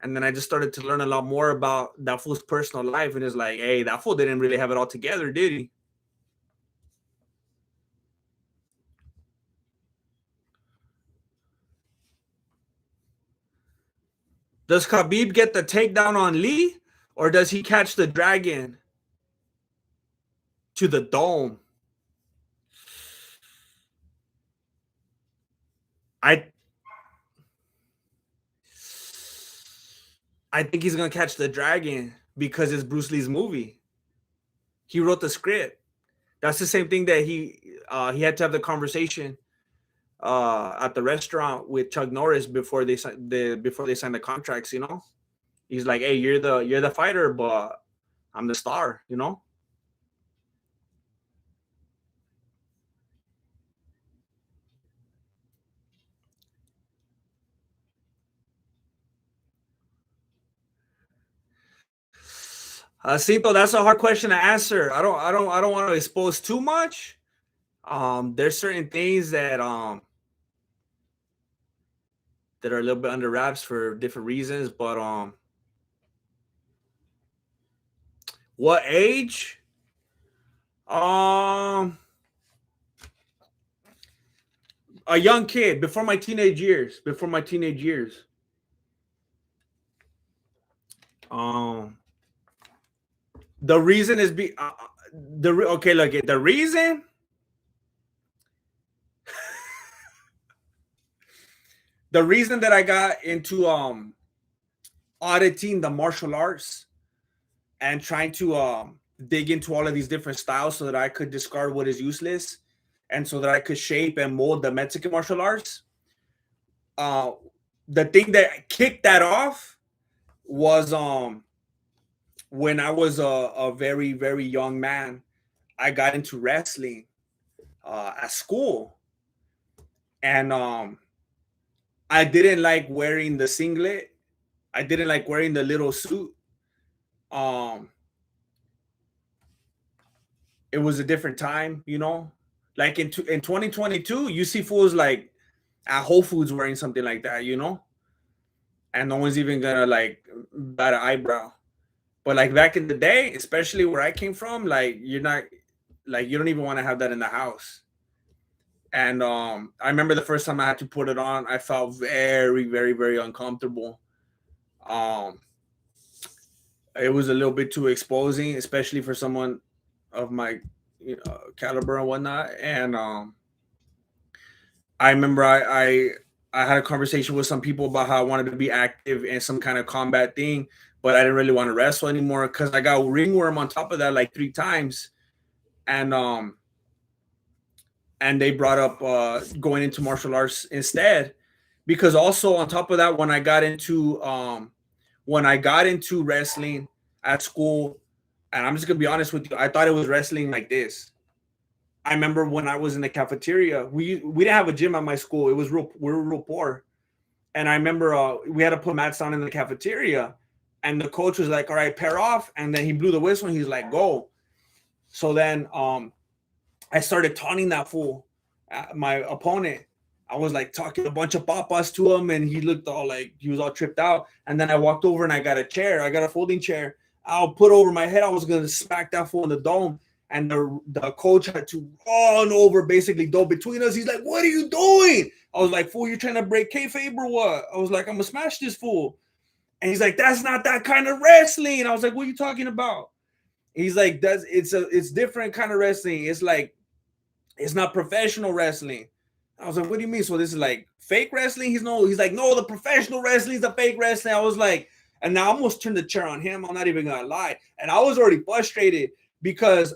And then I just started to learn a lot more about that fool's personal life, and it's like, hey, that fool didn't really have it all together, did he? Does Khabib get the takedown on Lee, or does he catch the dragon to the dome? I think he's gonna catch the dragon because it's Bruce Lee's movie. He wrote the script. That's the same thing that he had to have the conversation at the restaurant with Chuck Norris before they signed the contracts. You know, he's like, "Hey, you're the fighter, but I'm the star." You know. Cinto, that's a hard question to answer. I don't want to expose too much. There's certain things that are a little bit under wraps for different reasons, but what age? Um, a young kid before my teenage years. Before my teenage years. Um, the reason is okay. Look, the reason. The reason that I got into auditing the martial arts and trying to dig into all of these different styles so that I could discard what is useless and so that I could shape and mold the Mexican martial arts. Uh, the thing that kicked that off was when I was a very, very young man. I got into wrestling at school, and I didn't like wearing the singlet. I didn't like wearing the little suit. Um, it was a different time, you know. Like in 2022, you see fools like at Whole Foods wearing something like that, you know, and no one's even gonna like bat an eyebrow. But like back in the day, especially where I came from, like you're not like you don't even want to have that in the house. And I remember the first time I had to put it on, I felt very, very, very uncomfortable. Um, it was a little bit too exposing, especially for someone of my caliber and whatnot. And I remember I had a conversation with some people about how I wanted to be active in some kind of combat thing, but I didn't really want to wrestle anymore because I got ringworm on top of that like 3 times. And they brought up going into martial arts instead, because also on top of that, when I got into wrestling at school, and I'm just gonna be honest with you, I thought it was wrestling like this. I remember when I was in the cafeteria, we didn't have a gym at my school. It was we were real poor, and I remember we had to put mats down in the cafeteria, and the coach was like, "All right, pair off," and then he blew the whistle and he's like, "Go." So then I started taunting that fool, my opponent. I was like talking a bunch of papas to him, and he looked all like he was all tripped out. And then I walked over and I got a chair. I got a folding chair. I'll put over my head. I was gonna smack that fool in the dome, and the coach had to run over, basically dove between us. He's like, "What are you doing?" I was like, "Fool, you're trying to break kayfabe or what?" I was like, "I'm gonna smash this fool," and he's like, "That's not that kind of wrestling." I was like, "What are you talking about?" He's like, it's different kind of wrestling. It's like it's not professional wrestling. I was like, what do you mean? So this is like fake wrestling? He's like, no, the professional wrestling is the fake wrestling. I was like, and now I almost turned the chair on him. I'm not even gonna lie. And I was already frustrated because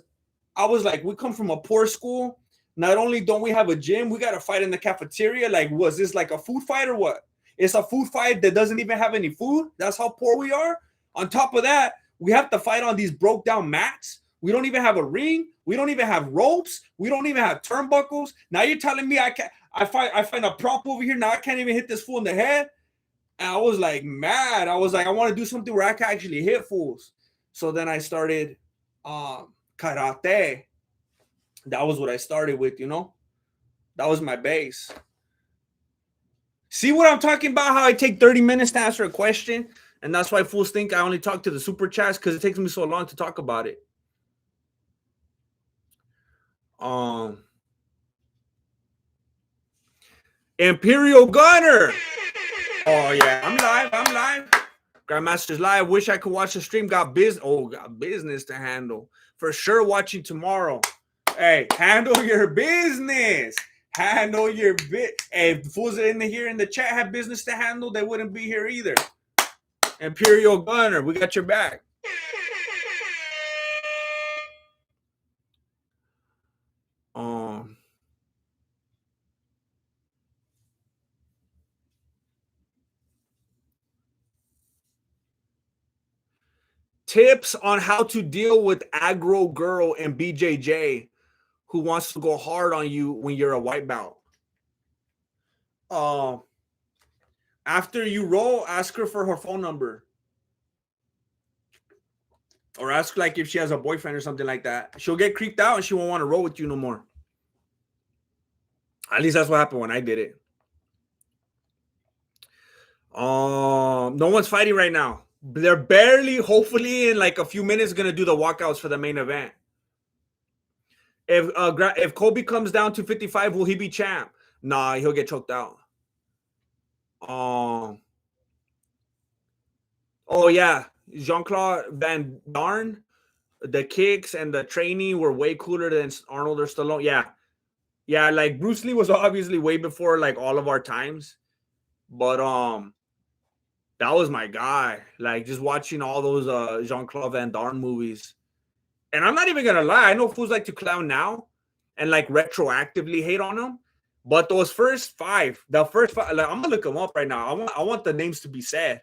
I was like, we come from a poor school. Not only don't we have a gym, we got to fight in the cafeteria. Like, was this like a food fight or what? It's a food fight that doesn't even have any food. That's how poor we are. On top of that, we have to fight on these broke down mats. We don't even have a ring. We don't even have ropes. We don't even have turnbuckles. Now you're telling me I can't. I find a prop over here. Now I can't even hit this fool in the head. And I was like mad. I was like, I want to do something where I can actually hit fools. So then I started karate. That was what I started with, you know. That was my base. See what I'm talking about? How I take 30 minutes to answer a question, and that's why fools think I only talk to the super chats because it takes me so long to talk about it. Imperial Gunner. Oh yeah, I'm live. Grandmaster's live. Wish I could watch the stream. Got business to handle. For sure watching tomorrow. Hey, handle your business. Handle your bit. Hey, if the fools in here in the chat have business to handle, they wouldn't be here either. Imperial Gunner, we got your back. Tips on how to deal with aggro girl and BJJ who wants to go hard on you when you're a white belt. After you roll, ask her for her phone number. Or ask like if she has a boyfriend or something like that. She'll get creeped out and she won't want to roll with you no more. At least that's what happened when I did it. No one's fighting right now. They're barely, hopefully, in like a few minutes, gonna do the walkouts for the main event. If Kobe comes down to 55, will he be champ? Nah, he'll get choked out. Oh yeah, Jean-Claude Van Damme. The kicks and the training were way cooler than Arnold or Stallone. Yeah, like Bruce Lee was obviously way before like all of our times, but that was my guy. Like just watching all those Jean-Claude Van Damme movies. And I'm not even gonna lie, I know fools like to clown now and like retroactively hate on them, but those first five, like I'm gonna look them up right now. I want the names to be said.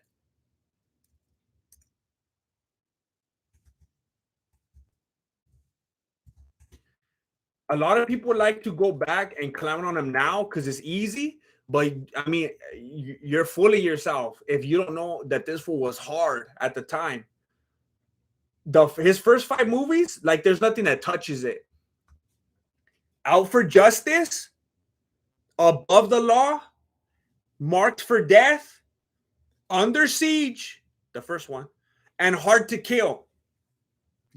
A lot of people like to go back and clown on him now because it's easy. But I mean, you're fooling yourself if you don't know that this fool was hard at the time. His first 5 movies, like there's nothing that touches it. Out for Justice, Above the Law, Marked for Death, Under Siege, the first one, and Hard to Kill.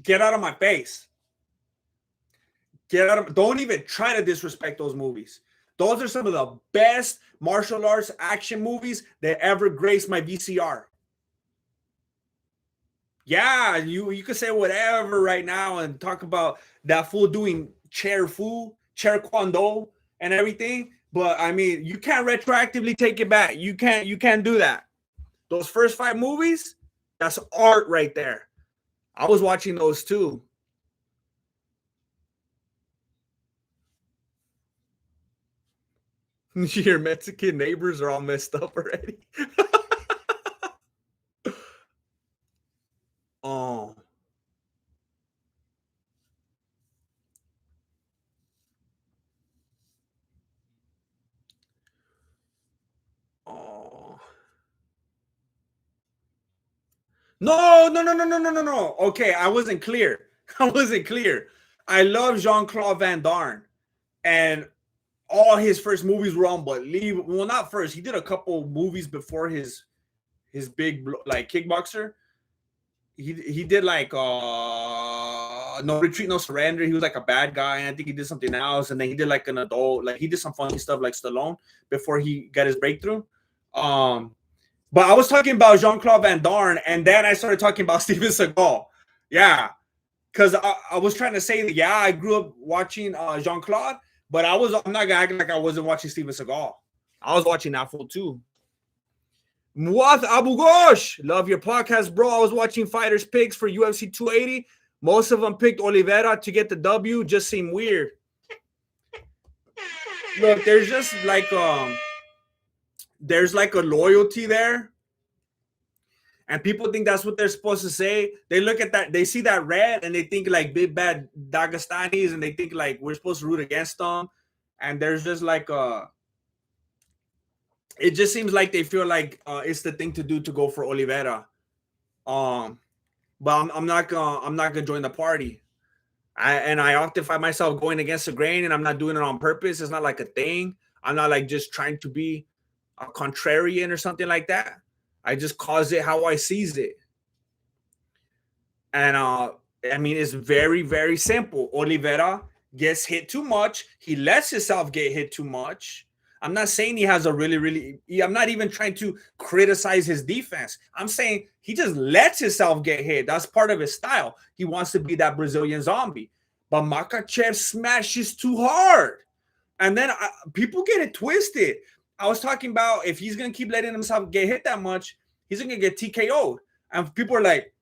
Get out of my face. Don't even try to disrespect those movies. Those are some of the best martial arts action movies that ever graced my VCR. Yeah, you can say whatever right now and talk about that fool doing chair kwando and everything, but I mean, you can't retroactively take it back. You can't do that. Those first 5 movies, that's art right there. I was watching those too. Your Mexican neighbors are all messed up already. Oh. Oh. No. Okay, I wasn't clear. I love Jean-Claude Van Damme. And all his first movies were unbelievable. Well, not first. He did a couple movies before his big like kickboxer. He did like No Retreat, No Surrender. He was like a bad guy. And I think he did something else. And then he did like an adult. Like he did some funny stuff like Stallone before he got his breakthrough. But I was talking about Jean-Claude Van Damme, and then I started talking about Steven Seagal. Yeah, because I was trying to say that, yeah, I grew up watching Jean-Claude, but I'm not gonna act like I wasn't watching Steven Seagal. I was watching that fool too. Muath Abu Ghosh, love your podcast, bro. I was watching fighters picks for UFC 280. Most of them picked Oliveira to get the W. Just seemed weird. Look, there's just like there's like a loyalty there. And people think that's what they're supposed to say. They look at that, they see that red, and they think like big bad Dagestanis, and they think like we're supposed to root against them. And there's just like it just seems like they feel like it's the thing to do to go for Oliveira. But I'm not gonna join the party. I often find myself going against the grain, and I'm not doing it on purpose. It's not like a thing. I'm not like just trying to be a contrarian or something like that. I just cause it how I sees it. And I mean, it's very, very simple. Oliveira gets hit too much. He lets himself get hit too much. I'm not saying he has a I'm not even trying to criticize his defense. I'm saying he just lets himself get hit. That's part of his style. He wants to be that Brazilian zombie. But Makhachev smashes too hard. And then people get it twisted. I was talking about if he's going to keep letting himself get hit that much, he's going to get TKO'd. And people are like,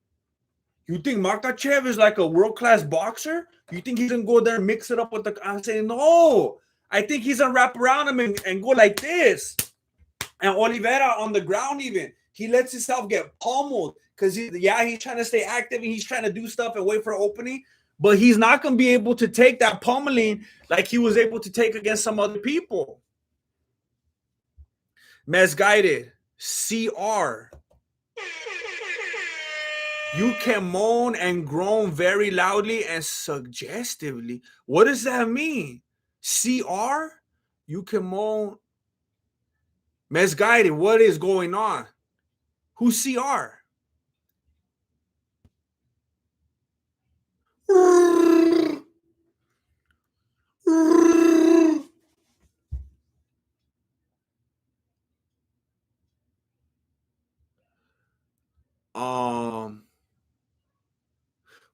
you think Makhachev is like a world-class boxer? You think he's going to go there and mix it up with the... I'm saying, no. I think he's going to wrap around him and go like this. And Oliveira on the ground even, he lets himself get pummeled because, he's trying to stay active and he's trying to do stuff and wait for an opening. But he's not going to be able to take that pummeling like he was able to take against some other people. Misguided. CR. You can moan and groan very loudly and suggestively. What does that mean? CR? You can moan. Misguided. What is going on? Who's CR?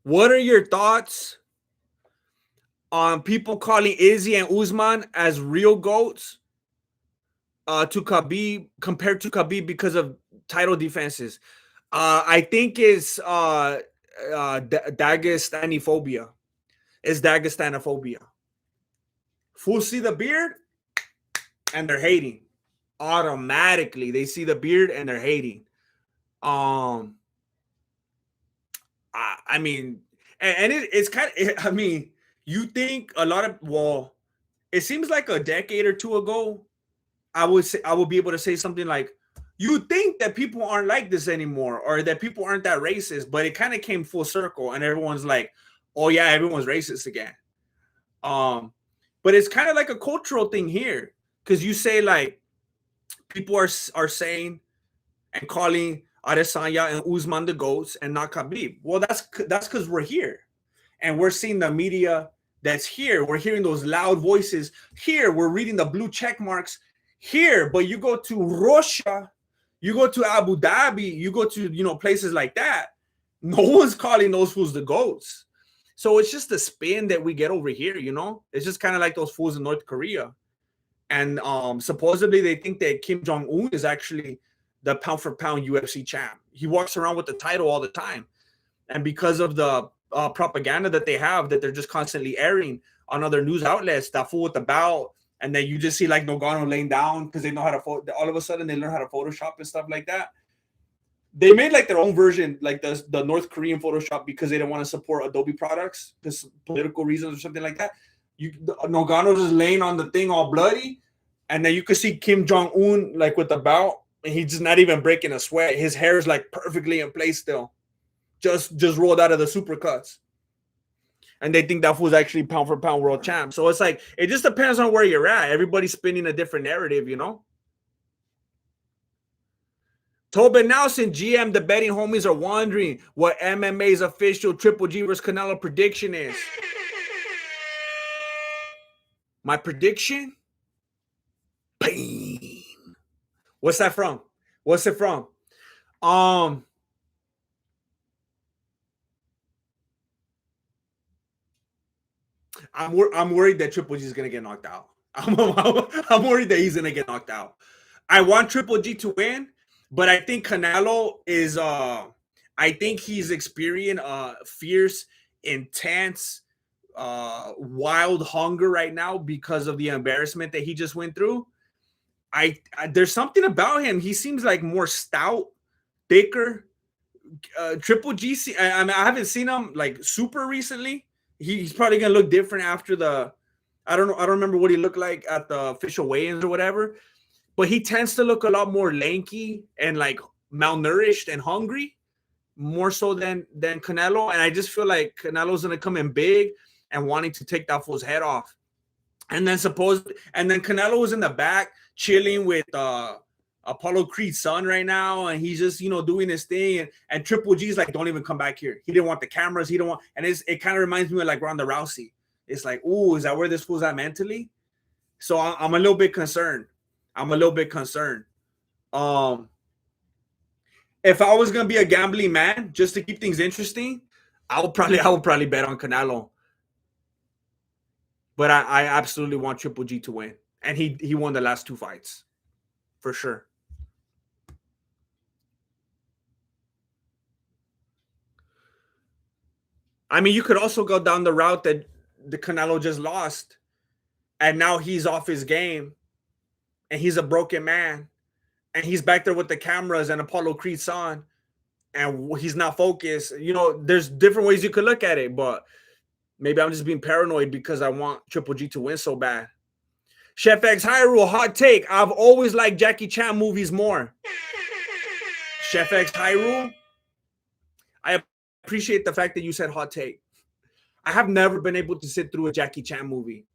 What are your thoughts on people calling Izzy and Usman as real GOATs to Khabib compared to Khabib because of title defenses? I think it's Dagestanophobia. It's Dagestanophobia. Fools see the beard and they're hating. Automatically, they see the beard and they're hating. I mean, and it's kind of, I mean, you think a lot of, well, it seems like a decade or two ago, I would be able to say something like, you think that people aren't like this anymore, or that people aren't that racist, but it kind of came full circle and everyone's like, oh yeah, everyone's racist again. But it's kind of like a cultural thing here, because you say like people are saying and calling Adesanya and Usman the GOATs and not Khabib. Well, that's because we're here and we're seeing the media that's here. We're hearing those loud voices here. We're reading the blue check marks here. But you go to Russia, you go to Abu Dhabi, you go to places like that. No one's calling those fools the GOATs. So it's just the spin that we get over here. It's just kind of like those fools in North Korea. And supposedly they think that Kim Jong-un is actually the pound for pound UFC champ. He walks around with the title all the time. And because of the propaganda that they have, that they're just constantly airing on other news outlets, that fool with the belt, and then you just see like Nogano laying down because they know how to all of a sudden they learn how to Photoshop and stuff like that. They made like their own version, like the North Korean Photoshop, because they didn't want to support Adobe products, because political reasons or something like that. Nogano just laying on the thing all bloody, and then you could see Kim Jong-un like with the belt, and he's just not even breaking a sweat. His hair is like perfectly in place still, just rolled out of the supercuts. And they think that fool's actually pound for pound world champ. So it's like, it just depends on where you're at. Everybody's spinning a different narrative, Tobin Nelson, GM, the betting homies are wondering what MMA's official Triple G versus Canelo prediction is. My prediction? Pain. What's that from? What's it from? I'm worried that Triple G is gonna get knocked out. I'm worried that he's gonna get knocked out. I want Triple G to win, but I think Canelo is. I think he's experiencing fierce, intense, wild hunger right now because of the embarrassment that he just went through. There's something about him. He seems like more stout, thicker. Triple G. I haven't seen him like super recently. He's probably gonna look different after the. I don't know. I don't remember what he looked like at the official weigh-ins or whatever. But he tends to look a lot more lanky and like malnourished and hungry, more so than Canelo. And I just feel like Canelo's gonna come in big and wanting to take that fool's head off. And then Canelo was in the back chilling with Apollo Creed's son right now, and he's just doing his thing. And Triple G's like, don't even come back here. He didn't want the cameras. He don't want. And it kind of reminds me of like Ronda Rousey. It's like, ooh, is that where this fool's at mentally? So I'm a little bit concerned. If I was gonna be a gambling man just to keep things interesting, I would probably bet on Canelo. But I absolutely want Triple G to win, and he won the last two fights, for sure. I mean, you could also go down the route that the Canelo just lost, and now he's off his game, and he's a broken man, and he's back there with the cameras and Apollo Creed's son, and he's not focused. There's different ways you could look at it, but maybe I'm just being paranoid because I want Triple G to win so bad. Chef X Hyrule, hot take. I've always liked Jackie Chan movies more. Chef X Hyrule, I appreciate the fact that you said hot take. I have never been able to sit through a Jackie Chan movie.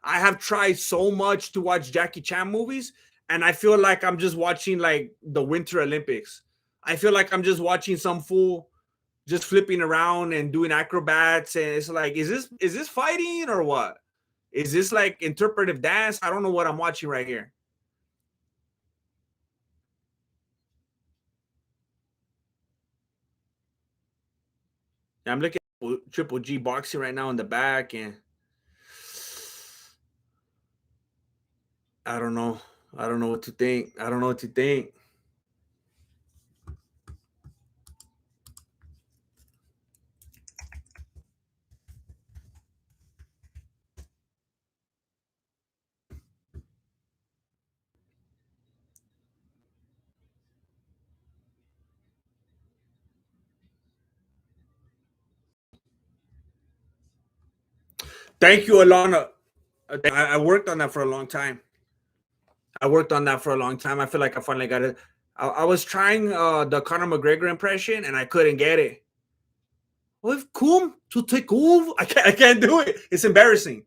I have tried so much to watch Jackie Chan movies, and I feel like I'm just watching like the Winter Olympics. I feel like I'm just watching some fool just flipping around and doing acrobats, and it's like, is this fighting or what? Is this like interpretive dance? I don't know what I'm watching right here. I'm looking at Triple G boxing right now in the back, and I don't know. I don't know what to think. I don't know what to think. Thank you, Alana. I worked on that for a long time. I worked on that for a long time. I feel like I finally got it. I was trying the Conor McGregor impression, and I couldn't get it. We've come to take over. I can't do it. It's embarrassing.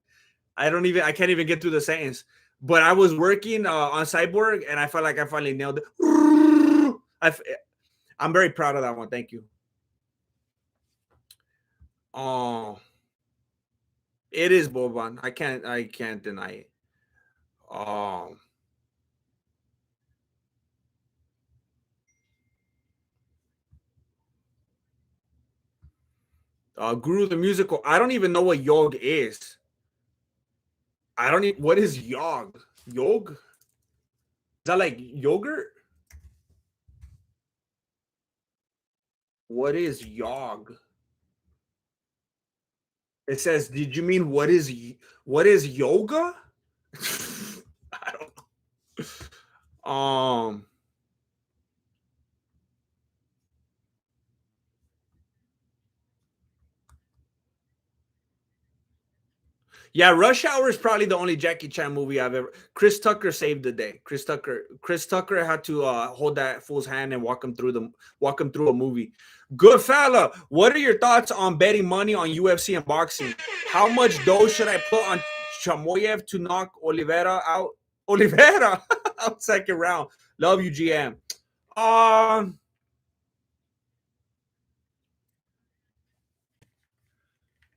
I can't even get through the sentence. But I was working on Cyborg, and I felt like I finally nailed it. I'm very proud of that one. Thank you. Oh, it is Boban. I can't deny it. Um, Guru the musical. I don't even know what Yog is. I don't even. What is Yog? Yog? Is that like yogurt? What is Yog? It says, "Did you mean what is yoga?" I don't know. Yeah, Rush Hour is probably the only Jackie Chan movie I've ever. Chris Tucker saved the day. Chris Tucker had to hold that fool's hand and walk him through a movie. Good fella. What are your thoughts on betting money on UFC and boxing? How much dough should I put on Chamoyev to knock Oliveira out? Oliveira out second round. Love you, GM. Um,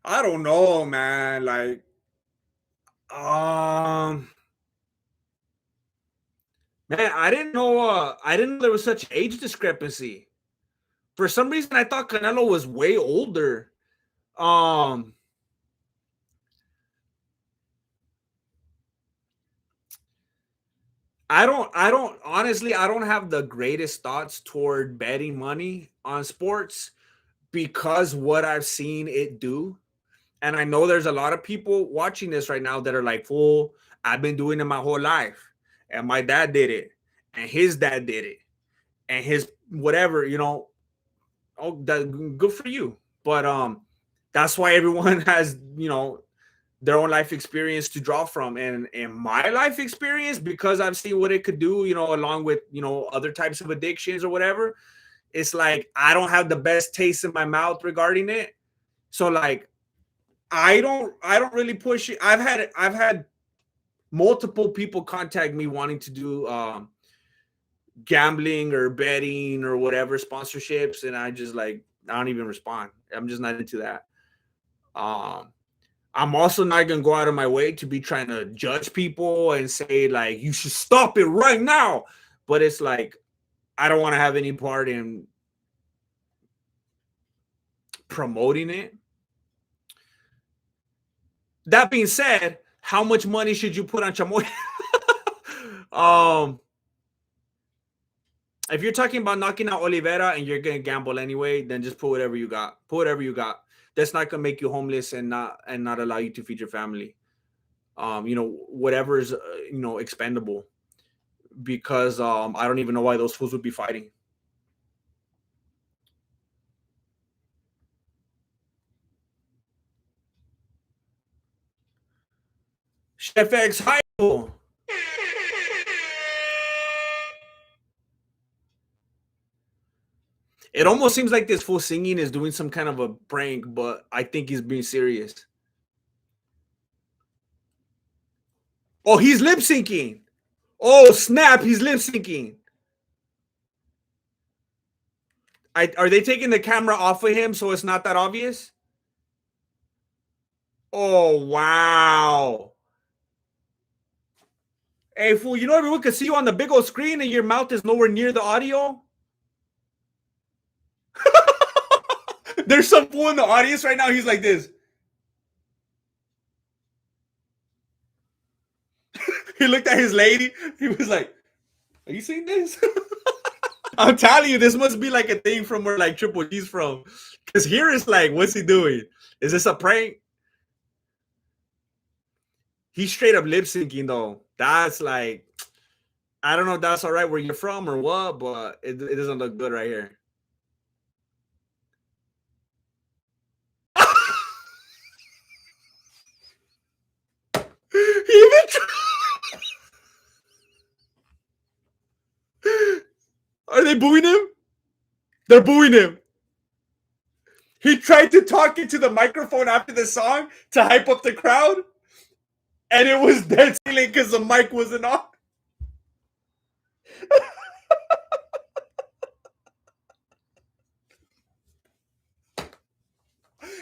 I don't know, man. Like, um, man, I didn't know. I didn't know there was such age discrepancy. For some reason, I thought Canelo was way older. Um, I don't honestly, I don't have the greatest thoughts toward betting money on sports because what I've seen it do. And I know there's a lot of people watching this right now that are like, "Fool, I've been doing it my whole life, and my dad did it, and his dad did it, and his whatever, Oh, that good for you." But that's why everyone has their own life experience to draw from, and in my life experience, because I've seen what it could do, along with other types of addictions or whatever. It's like I don't have the best taste in my mouth regarding it. So like I don't really push it. I've had multiple people contact me wanting to do gambling or betting or whatever sponsorships, and I don't even respond. I'm just not into that. Um, I'm also not gonna go out of my way to be trying to judge people and say like you should stop it right now. But it's like I don't want to have any part in promoting it. That being said, how much money should you put on Chamoy? um, if you're talking about knocking out Oliveira and you're gonna gamble anyway, then just put whatever you got. Put whatever you got. That's not gonna make you homeless and not allow you to feed your family. Whatever is expendable, because I don't even know why those fools would be fighting. Chef X High School. It almost seems like this fool singing is doing some kind of a prank, but I think he's being serious. Oh, he's lip syncing. Oh, snap. He's lip syncing. Are they taking the camera off of him so it's not that obvious? Oh, wow. Hey, fool, you know everyone can see you on the big old screen and your mouth is nowhere near the audio? There's some fool in the audience right now. He's like this. He looked at his lady. He was like, are you seeing this? I'm telling you, this must be like a thing from where like Triple G's from. Because here it's like, what's he doing? Is this a prank? He's straight up lip syncing though. That's like, I don't know if that's all right where you're from or what, but it doesn't look good right here. He even Are they booing him? They're booing him. He tried to talk into the microphone after the song to hype up the crowd, and it was dead silent because the mic wasn't on.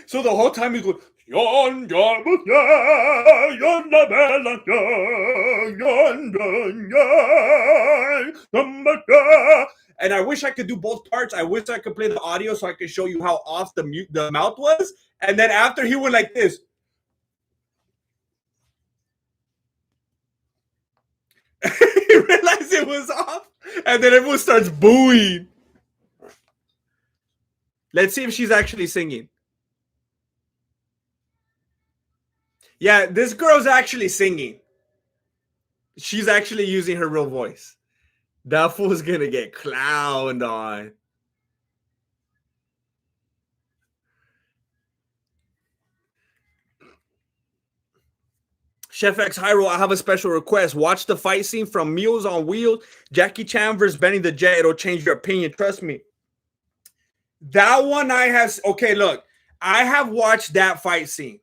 So the whole time he's going, and I wish I could do both parts. I wish I could play the audio so I could show you how off the mouth was. And then after he went like this. He realized it was off. And then everyone starts booing. Let's see if she's actually singing. Yeah, this girl's actually singing. She's actually using her real voice. That fool's gonna get clowned on. Chef X Hyro, I have a special request. Watch the fight scene from Meals on Wheels, Jackie Chan versus Benny the Jet. It'll change your opinion. Trust me. That one I have. Okay, look. I have watched that fight scene.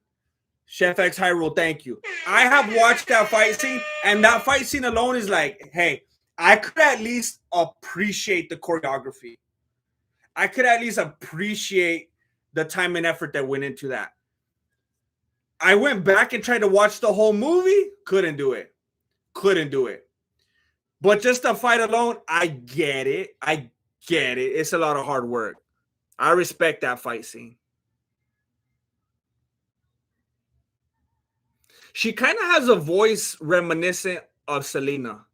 Chef X Hyro, thank you. I have watched that fight scene, and that fight scene alone is like, hey, I could at least appreciate the choreography. I could at least appreciate the time and effort that went into that. I went back and tried to watch the whole movie. Couldn't do it. But just the fight alone, I get it. It's a lot of hard work. I respect that fight scene. She kind of has a voice reminiscent of Selena.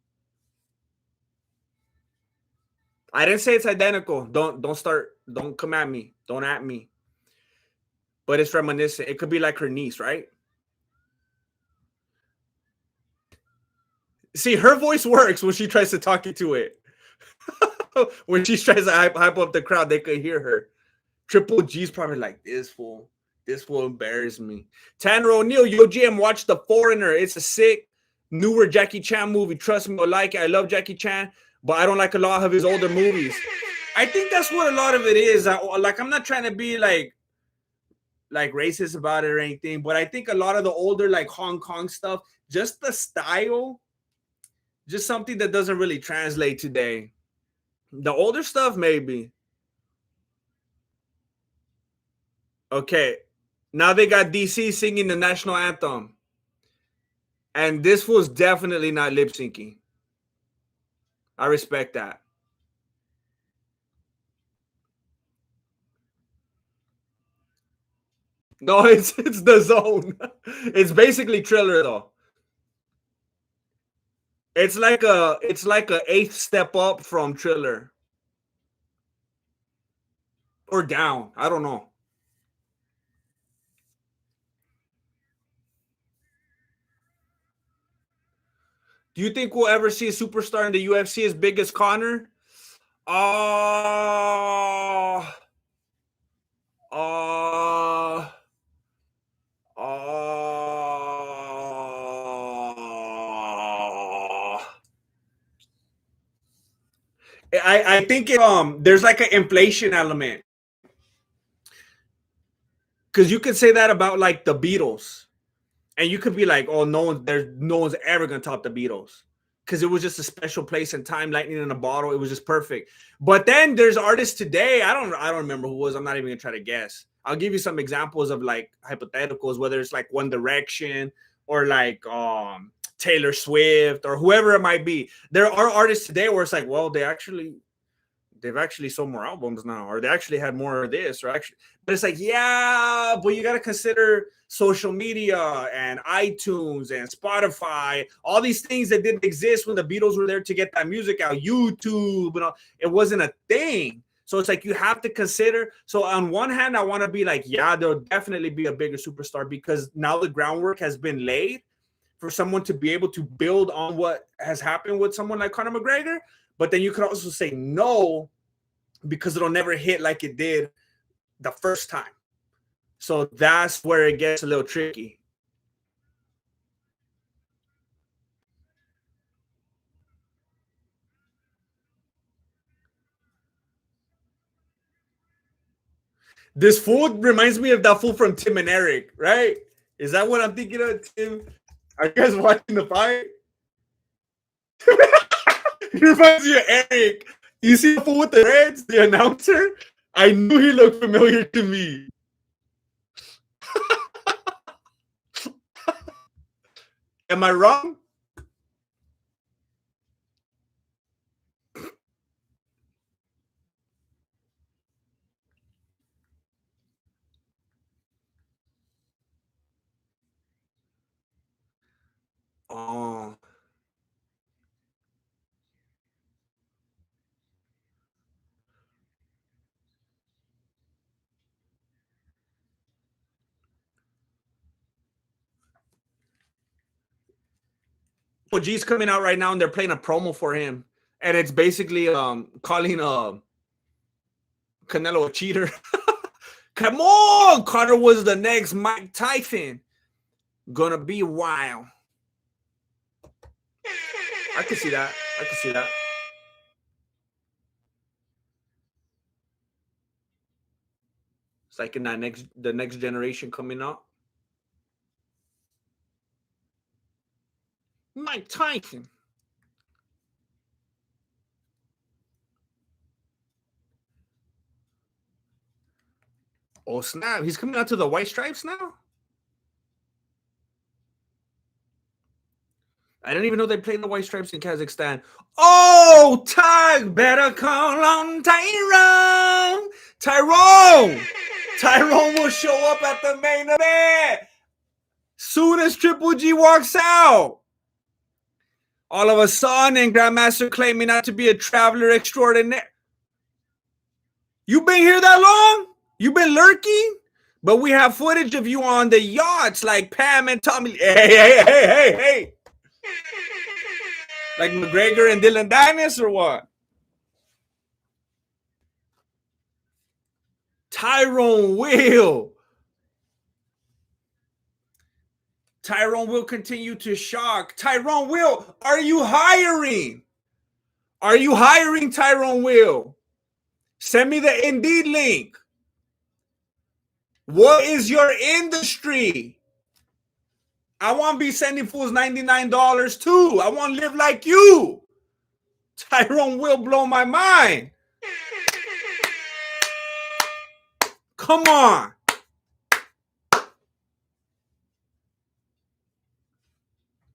I didn't say it's identical. Don't come at me. Don't at me. But it's reminiscent. It could be like her niece, right? See, her voice works when she tries to talk into it. When she tries to hype up the crowd, they could hear her. Triple G's probably like, this fool embarrass me. Tanner O'Neill, yo, GM, watch The Foreigner. It's a sick, newer Jackie Chan movie. Trust me, I like it. I love Jackie Chan, but I don't like a lot of his older movies. I think that's what a lot of it is. I'm not trying to be like racist about it or anything, but I think a lot of the older like Hong Kong stuff, just the style, just something that doesn't really translate today. The older stuff, maybe. Okay, now they got DC singing the national anthem. And this was definitely not lip syncing. I respect that. No, it's the zone. It's basically Triller though. It's like a eighth step up from Triller. Or down. I don't know. Do you think we'll ever see a superstar in the UFC as big as Conor? Uh, uh, I think there's like an inflation element because you could say that about like the Beatles, and you could be like, oh, no one's ever gonna top the Beatles because it was just a special place and time, lightning in a bottle. It was just perfect. But then there's artists today. I don't remember who it was. I'm not even gonna try to guess. I'll give you some examples of like hypotheticals, whether it's like One Direction or like Taylor Swift or whoever it might be. There are artists today where it's like, well, they've actually sold more albums now, or they actually had more of this, or actually, but it's like, yeah, but you got to consider social media and iTunes and Spotify, all these things that didn't exist when the Beatles were there to get that music out. YouTube, it wasn't a thing. So it's like you have to consider. So on one hand, I want to be like, yeah, there'll definitely be a bigger superstar because now the groundwork has been laid for someone to be able to build on what has happened with someone like Conor McGregor. But then you could also say no because it'll never hit like it did the first time. So that's where it gets a little tricky. This fool reminds me of that fool from Tim and Eric, right? Is that what I'm thinking of, Tim? Are you guys watching the fight? He reminds me of Eric. You see the fool with the Reds, the announcer? I knew he looked familiar to me. Am I wrong? Oh. Well, G's coming out right now and they're playing a promo for him. And it's basically calling Canelo a cheater. Come on, Carter was the next Mike Tyson. Gonna be wild. I can see that. I can see that. It's like in the next generation coming up. Mike Tyson. Oh snap! He's coming out to the White Stripes now. I didn't even know they played the White Stripes in Kazakhstan. Oh, Tag, better call on Tyrone. Tyrone will show up at the main event soon as Triple G walks out. All of a sudden, Grandmaster claiming not to be a traveler extraordinaire. You been here that long? You been lurking? But we have footage of you on the yachts like Pam and Tommy. Hey. Like McGregor and Dylan Dennis or what? Tyrone will continue to shock. Tyrone will, are you hiring? Are you hiring Tyrone will? Send me the Indeed link. What is your industry? I want to be sending fools $99 too. I want to live like you. Tyrone will blow my mind. Come on.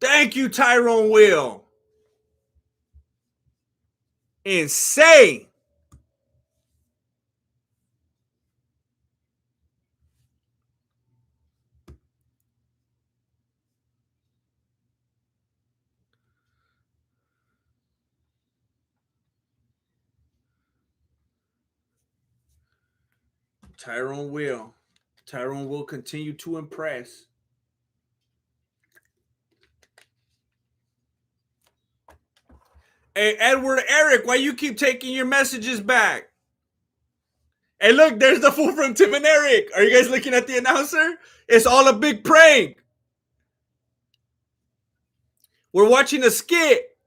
Thank you, Tyrone Will. Insane. Tyrone will continue to impress. Hey, Edward Eric, why you keep taking your messages back? Hey, look, there's the fool from Tim and Eric. Are you guys looking at the announcer? It's all a big prank. We're watching a skit.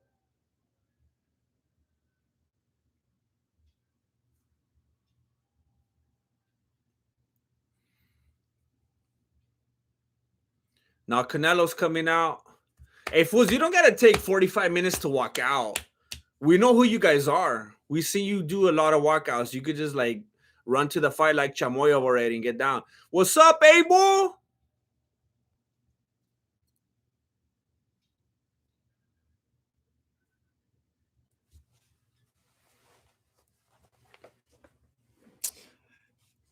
Now Canelo's coming out. Hey, fools, you don't got to take 45 minutes to walk out. We know who you guys are. We see you do a lot of walkouts. You could just like run to the fight like Chamoy already and get down. What's up, Abel?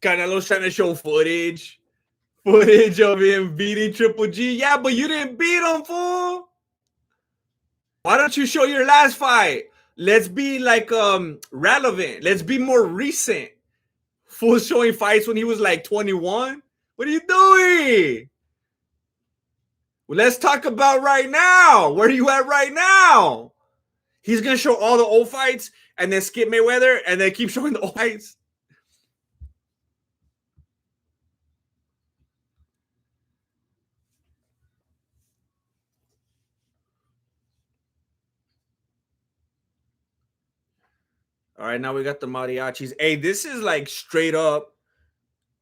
Canelo's trying to show footage of him beating Triple G. Yeah, but you didn't beat him, fool. Why don't you show your last fight? Let's be like relevant. Let's be more recent. Fool showing fights when he was like 21. What are you doing? Well, let's talk about right now. Where are you at right now? He's gonna show all the old fights and then skip Mayweather and then keep showing the old fights. All right, now we got the mariachis. Hey, this is like straight up.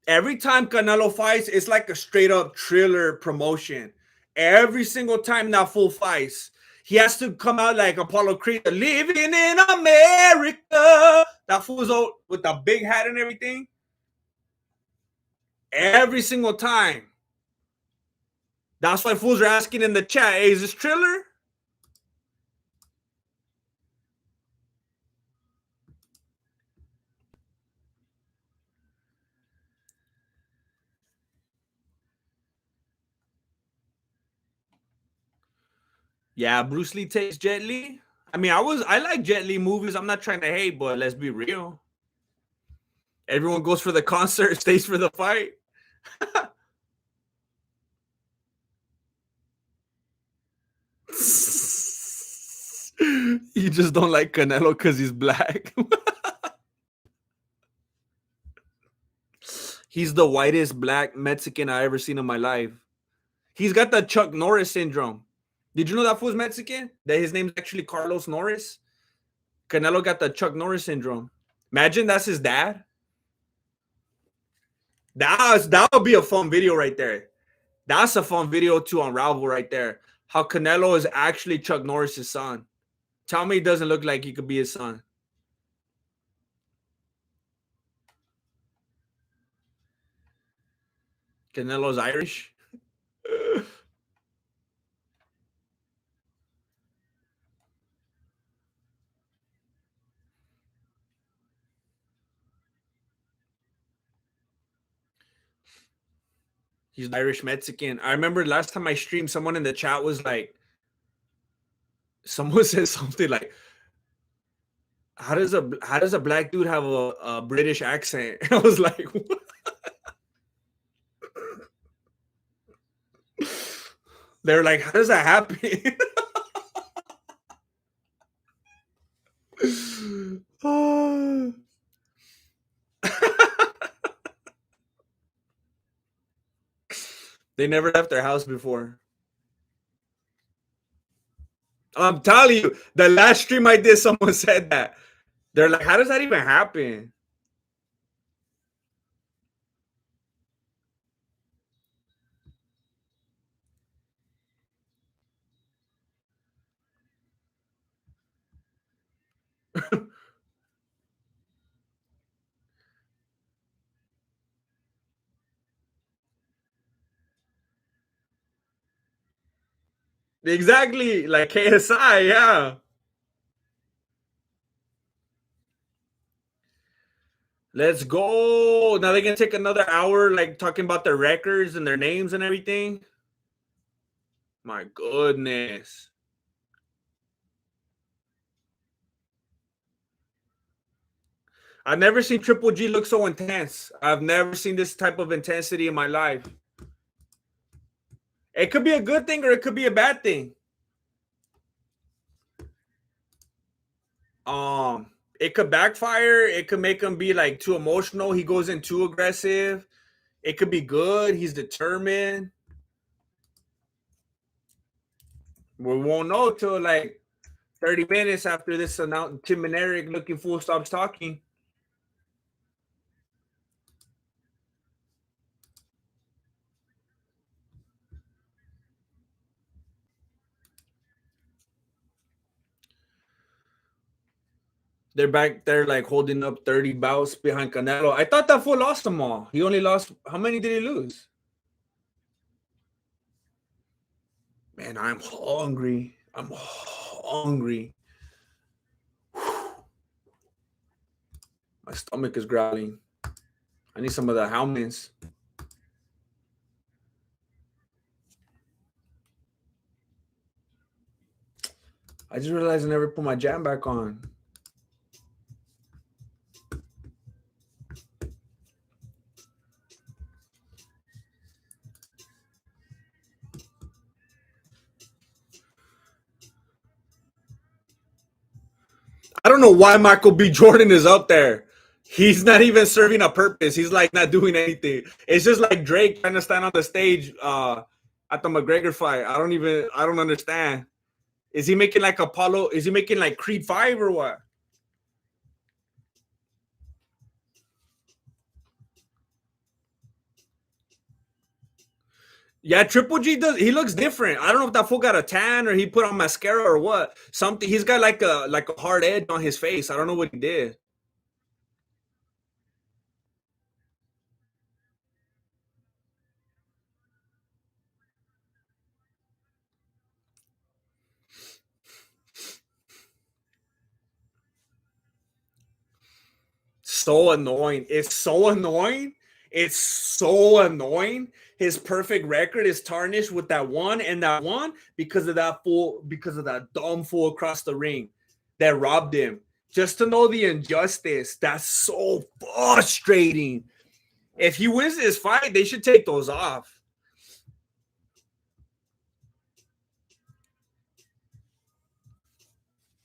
Every time Canelo fights, it's like a straight up thriller promotion. Every single time that fool fights, he has to come out like Apollo Creed, living in America. That fool's out with the big hat and everything. Every single time. That's why fools are asking in the chat, hey, is this thriller? Yeah, Bruce Lee takes Jet Li. I mean, I like Jet Li movies. I'm not trying to hate, but let's be real. Everyone goes for the concert, stays for the fight. You just don't like Canelo because he's black. He's the whitest black Mexican I ever seen in my life. He's got the Chuck Norris syndrome. Did you know that fool's Mexican? That his name's actually Carlos Norris? Canelo got the Chuck Norris syndrome. Imagine that's his dad. That would be a fun video right there. That's a fun video to unravel right there. How Canelo is actually Chuck Norris's son. Tell me he doesn't look like he could be his son. Canelo's Irish. He's Irish Mexican. I remember last time I streamed, someone in the chat was like, someone said something like, how does a black dude have a British accent? I was like, what? They're like, how does that happen? They never left their house before. I'm telling you, the last stream I did, someone said that. They're like, how does that even happen? Exactly, like KSI, yeah. Let's go. Now they're gonna take another hour, like talking about their records and their names and everything. My goodness. I've never seen Triple G look so intense. I've never seen this type of intensity in my life. It could be a good thing or it could be a bad thing. It could backfire. It could make him be like too emotional. He goes in too aggressive. It could be good. He's determined. We won't know till like 30 minutes after this announcement. Tim and Eric looking fool stops talking. They're back there like holding up 30 bouts behind Canelo. I thought that fool lost them all. He only lost, how many did he lose? Man, I'm hungry. I'm hungry. My stomach is growling. I need some of the Howmans. I just realized I never put my jam back on. I don't know why Michael B. Jordan is up there. He's not even serving a purpose. He's like not doing anything. It's just like Drake trying to stand on the stage at the McGregor fight. I don't understand. Is he making like Apollo? Is he making like Creed 5 or what? Yeah, Triple G does. He looks different. I don't know if that fool got a tan or he put on mascara or what. Something. He's got like a hard edge on his face. I don't know what he did. So annoying. It's so annoying. It's so annoying. His perfect record is tarnished with that one and that one because of that fool, because of that dumb fool across the ring that robbed him. Just to know the injustice. That's so frustrating. If he wins this fight, they should take those off.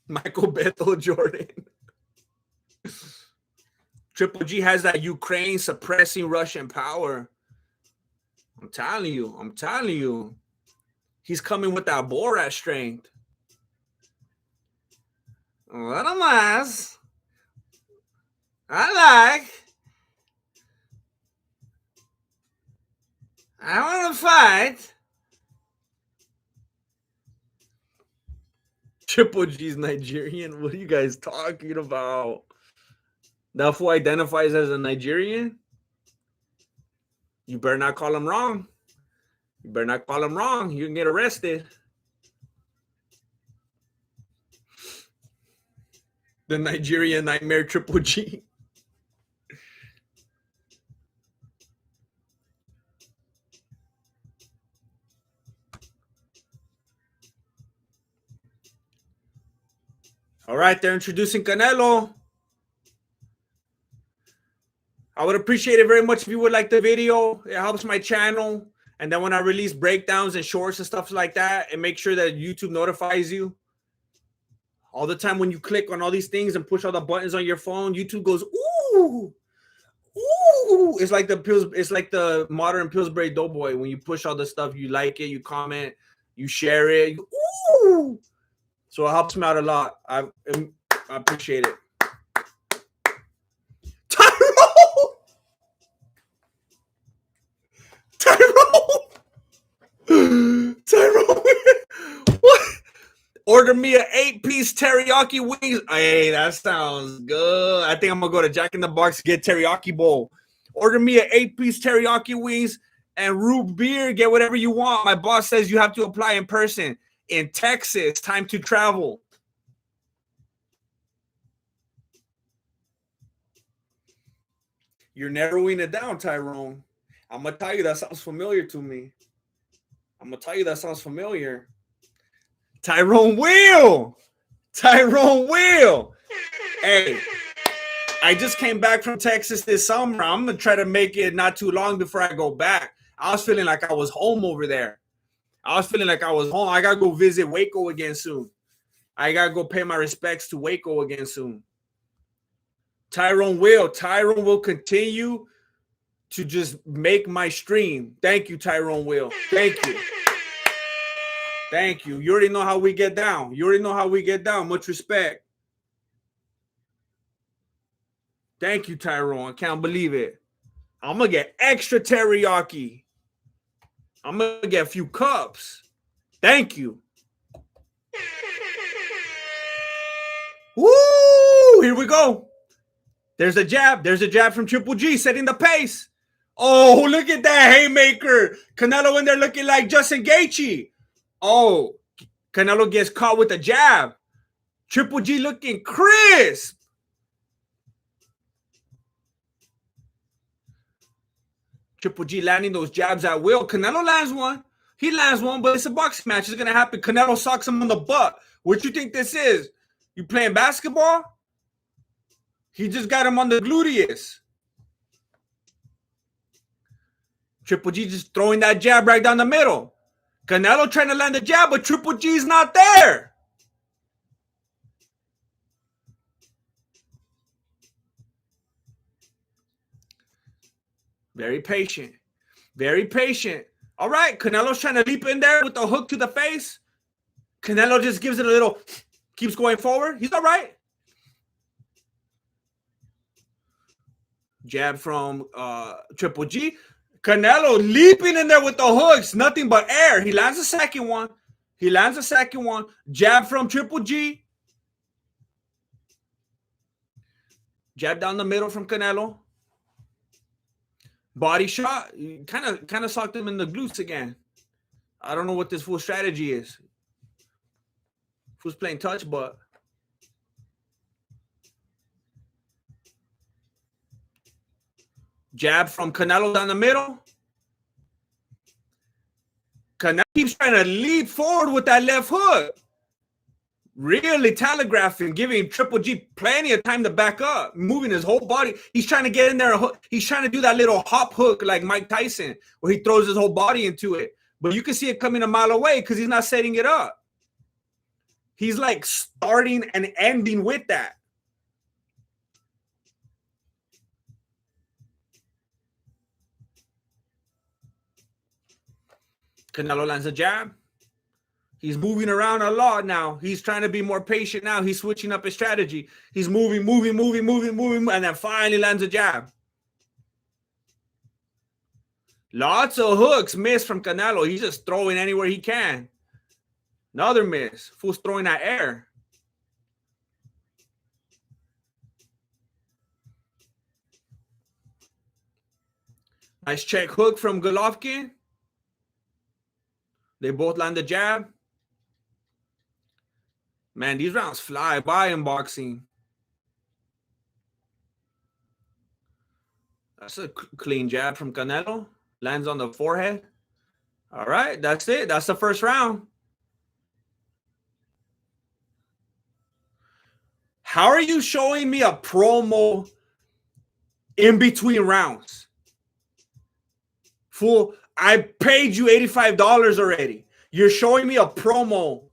Michael Beto Jordan. Triple G has that Ukraine suppressing Russian power. I'm telling you. He's coming with that Borat strength. What a mess. I want to fight. Triple G's Nigerian. What are you guys talking about? That fool identifies as a Nigerian? You better not call him wrong. You better not call him wrong. You can get arrested. The Nigerian Nightmare Triple G. All right, they're introducing Canelo. I would appreciate it very much if you would like the video. It helps my channel. And then when I release breakdowns and shorts and stuff like that, and make sure that YouTube notifies you. All the time when you click on all these things and push all the buttons on your phone, YouTube goes, ooh, ooh. It's like the modern Pillsbury Doughboy. When you push all the stuff, you like it, you comment, you share it. Ooh. So it helps me out a lot. I appreciate it. Tyrone. What? Order me an 8-piece teriyaki wings. Hey, that sounds good. I think I'm gonna go to Jack in the Box to get teriyaki bowl. Order me an 8-piece teriyaki wings and root beer. Get whatever you want. My boss says you have to apply in person in Texas. Time to travel. You're narrowing it down, Tyrone. I'm gonna tell you that sounds familiar to me. Tyrone Will. Hey, I just came back from Texas this summer. I'm going to try to make it not too long before I go back. I was feeling like I was home over there. I got to go visit Waco again soon. I got to go pay my respects to Waco again soon. Tyrone will continue to just make my stream. Thank you, Tyrone Will. Thank you. You already know how we get down. Much respect. Thank you, Tyrone. I can't believe it. I'm going to get extra teriyaki. I'm going to get a few cups. Thank you. Woo! Ooh, here we go. There's a jab. There's a jab from Triple G, setting the pace. Oh, look at that haymaker. Canelo in there looking like Justin Gaethje. Oh, Canelo gets caught with a jab. Triple G looking crisp. Triple G landing those jabs at will. Canelo lands one. He lands one, but it's a boxing match. It's going to happen. Canelo socks him on the butt. What you think this is? You playing basketball? He just got him on the gluteus. Triple G just throwing that jab right down the middle. Canelo trying to land the jab, but Triple G's not there. Very patient. Very patient. All right, Canelo's trying to leap in there with the hook to the face. Canelo just gives it a little, keeps going forward. He's all right. Jab from Triple G. Canelo leaping in there with the hooks. Nothing but air. He lands the second one. He lands the second one. Jab from Triple G. Jab down the middle from Canelo. Body shot. Kind of socked him in the glutes again. I don't know what this full strategy is. Who's playing touch, but jab from Canelo down the middle. Canelo keeps trying to leap forward with that left hook. Really telegraphing, giving Triple G plenty of time to back up, moving his whole body. He's trying to get in there. He's trying to do that little hop hook like Mike Tyson, where he throws his whole body into it. But you can see it coming a mile away because he's not setting it up. He's like starting and ending with that. Canelo lands a jab. He's moving around a lot now. He's trying to be more patient now. He's switching up his strategy. He's moving, and then finally lands a jab. Lots of hooks missed from Canelo. He's just throwing anywhere he can. Another miss. Fool's throwing that air. Nice check hook from Golovkin. They both land the jab. Man, these rounds fly by in boxing. That's a clean jab from Canelo. Lands on the forehead. All right, that's it. That's the first round. How are you showing me a promo in between rounds? Fool, I paid you $85 already. You're showing me a promo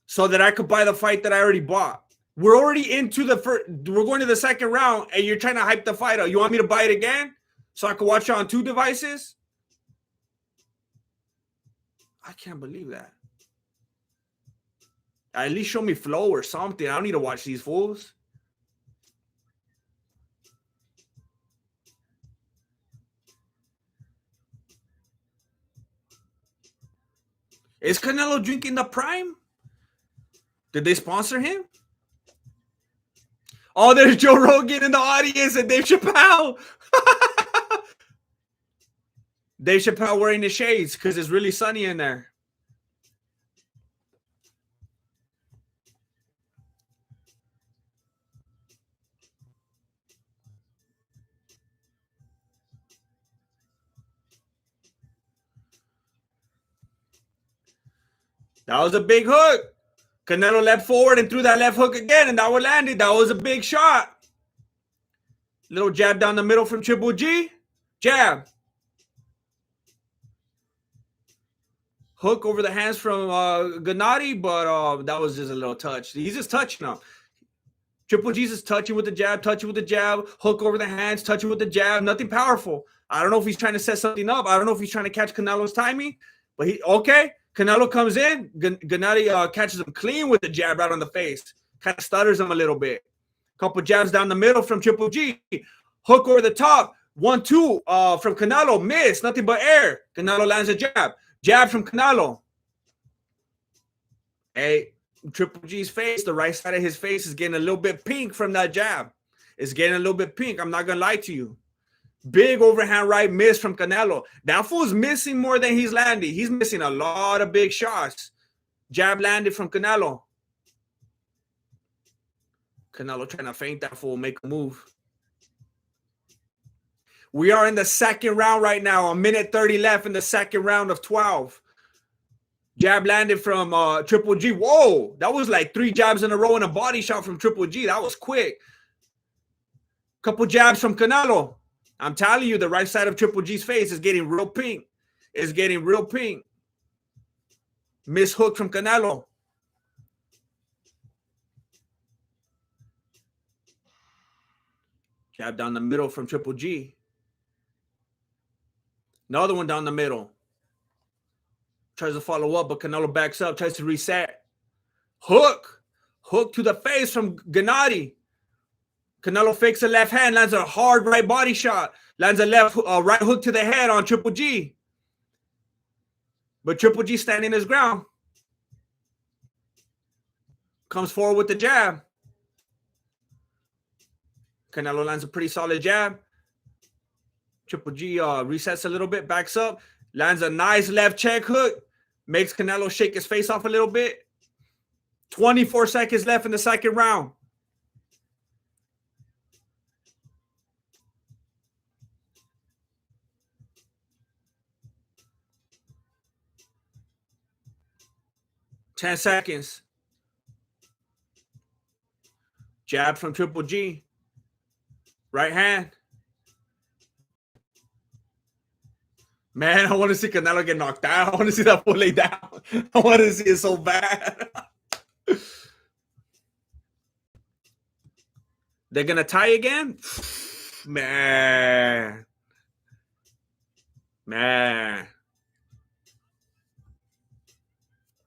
so that I could buy the fight that I already bought. We're already into the first. We're going to the second round, and you're trying to hype the fight up. You want me to buy it again so I can watch it on 2 devices? I can't believe that. At least show me flow or something. I don't need to watch these fools. Is Canelo drinking the Prime? Did they sponsor him? Oh, there's Joe Rogan in the audience and Dave Chappelle. Dave Chappelle wearing the shades because it's really sunny in there. That was a big hook. Canelo leapt forward and threw that left hook again, and that one landed. That was a big shot. Little jab down the middle from Triple G. Jab. Hook over the hands from Gennady, but that was just a little touch. He's just touching him. Triple G's just touching with the jab, hook over the hands, touching with the jab. Nothing powerful. I don't know if he's trying to set something up. I don't know if he's trying to catch Canelo's timing, but okay. Canelo comes in. Gennady catches him clean with the jab right on the face. Kind of stutters him a little bit. Couple jabs down the middle from Triple G. Hook over the top. 1-2 from Canelo. Miss. Nothing but air. Canelo lands a jab. Jab from Canelo. Hey, Triple G's face, the right side of his face is getting a little bit pink from that jab. It's getting a little bit pink. I'm not going to lie to you. Big overhand right miss from Canelo. That fool's missing more than he's landing. He's missing a lot of big shots. Jab landed from Canelo. Canelo trying to feint that fool, make a move. We are in the second round right now. A minute 30 left in the second round of 12. Jab landed from Triple G. Whoa, that was like 3 jabs in a row and a body shot from Triple G. That was quick. Couple jabs from Canelo. I'm telling you, the right side of Triple G's face is getting real pink. It's getting real pink. Miss hook from Canelo. Jab down the middle from Triple G. Another one down the middle. Tries to follow up, but Canelo backs up, tries to reset. Hook. Hook to the face from Gennady. Canelo fakes a left hand, lands a hard right body shot. Lands a right hook to the head on Triple G. But Triple G standing his ground. Comes forward with the jab. Canelo lands a pretty solid jab. Triple G resets a little bit, backs up, lands a nice left check hook, makes Canelo shake his face off a little bit. 24 seconds left in the second round. Ten seconds. Jab from Triple G. Right hand. Man, I want to see Canelo get knocked out. I want to see that fool lay down. I want to see it so bad. They're going to tie again? Man.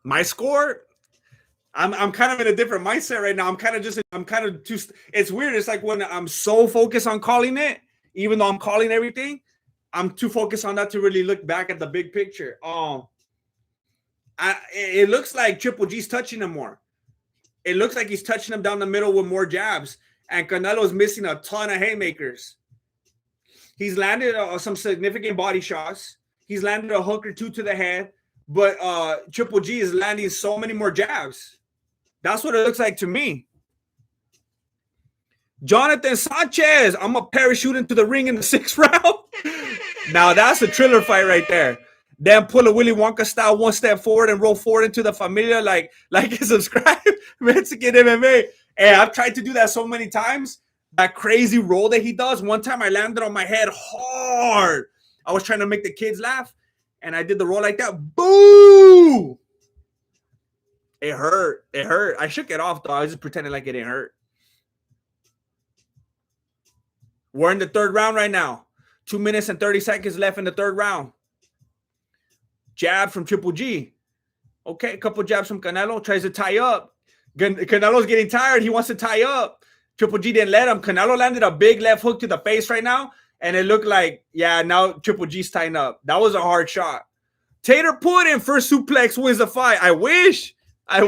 My score, I'm kind of in a different mindset right now. It's weird. It's like when I'm so focused on calling it, even though I'm calling everything, I'm too focused on that to really look back at the big picture. It looks like Triple G's touching him more. It looks like he's touching him down the middle with more jabs. And Canelo's missing a ton of haymakers. He's landed some significant body shots. He's landed a hook or two to the head. But Triple G is landing so many more jabs. That's what it looks like to me. Jonathan Sanchez, I'm going to parachute into the ring in the 6th round. Now, that's a thriller fight right there. Then pull a Willy Wonka style 1 step forward and roll forward into the Familia like and subscribe. Mexican MMA. Hey, I've tried to do that so many times. That crazy roll that he does. One time I landed on my head hard. I was trying to make the kids laugh. And I did the roll like that. Boo! It hurt. It hurt. I shook it off, though. I was just pretending like it didn't hurt. We're in the 3rd round right now. 2 minutes and 30 seconds left in the 3rd round. Jab from Triple G. Okay, a couple jabs from Canelo. Tries to tie up. Canelo's getting tired. He wants to tie up. Triple G didn't let him. Canelo landed a big left hook to the face right now. And it looked like, yeah, now Triple G's tying up. That was a hard shot. Tater Pudding, first suplex wins the fight. I wish. I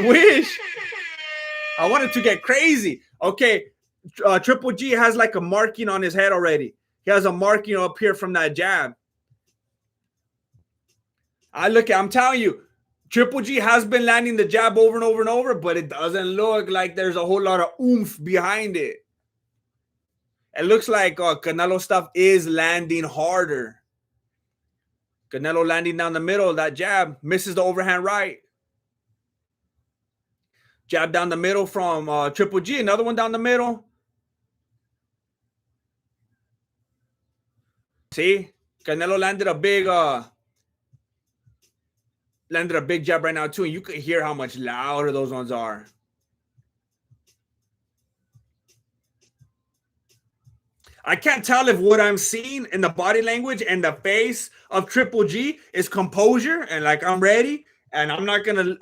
wanted to get crazy. Okay, Triple G has like a marking on his head already. He has a marking up here from that jab. I'm telling you, Triple G has been landing the jab over and over and over, but it doesn't look like there's a whole lot of oomph behind it. It looks like Canelo stuff is landing harder. Canelo landing down the middle. That jab misses the overhand right. Jab down the middle from Triple G. Another one down the middle. See? Canelo landed a big jab right now too. And you can hear how much louder those ones are. I can't tell if what I'm seeing in the body language and the face of Triple G is composure and like I'm ready and I'm not gonna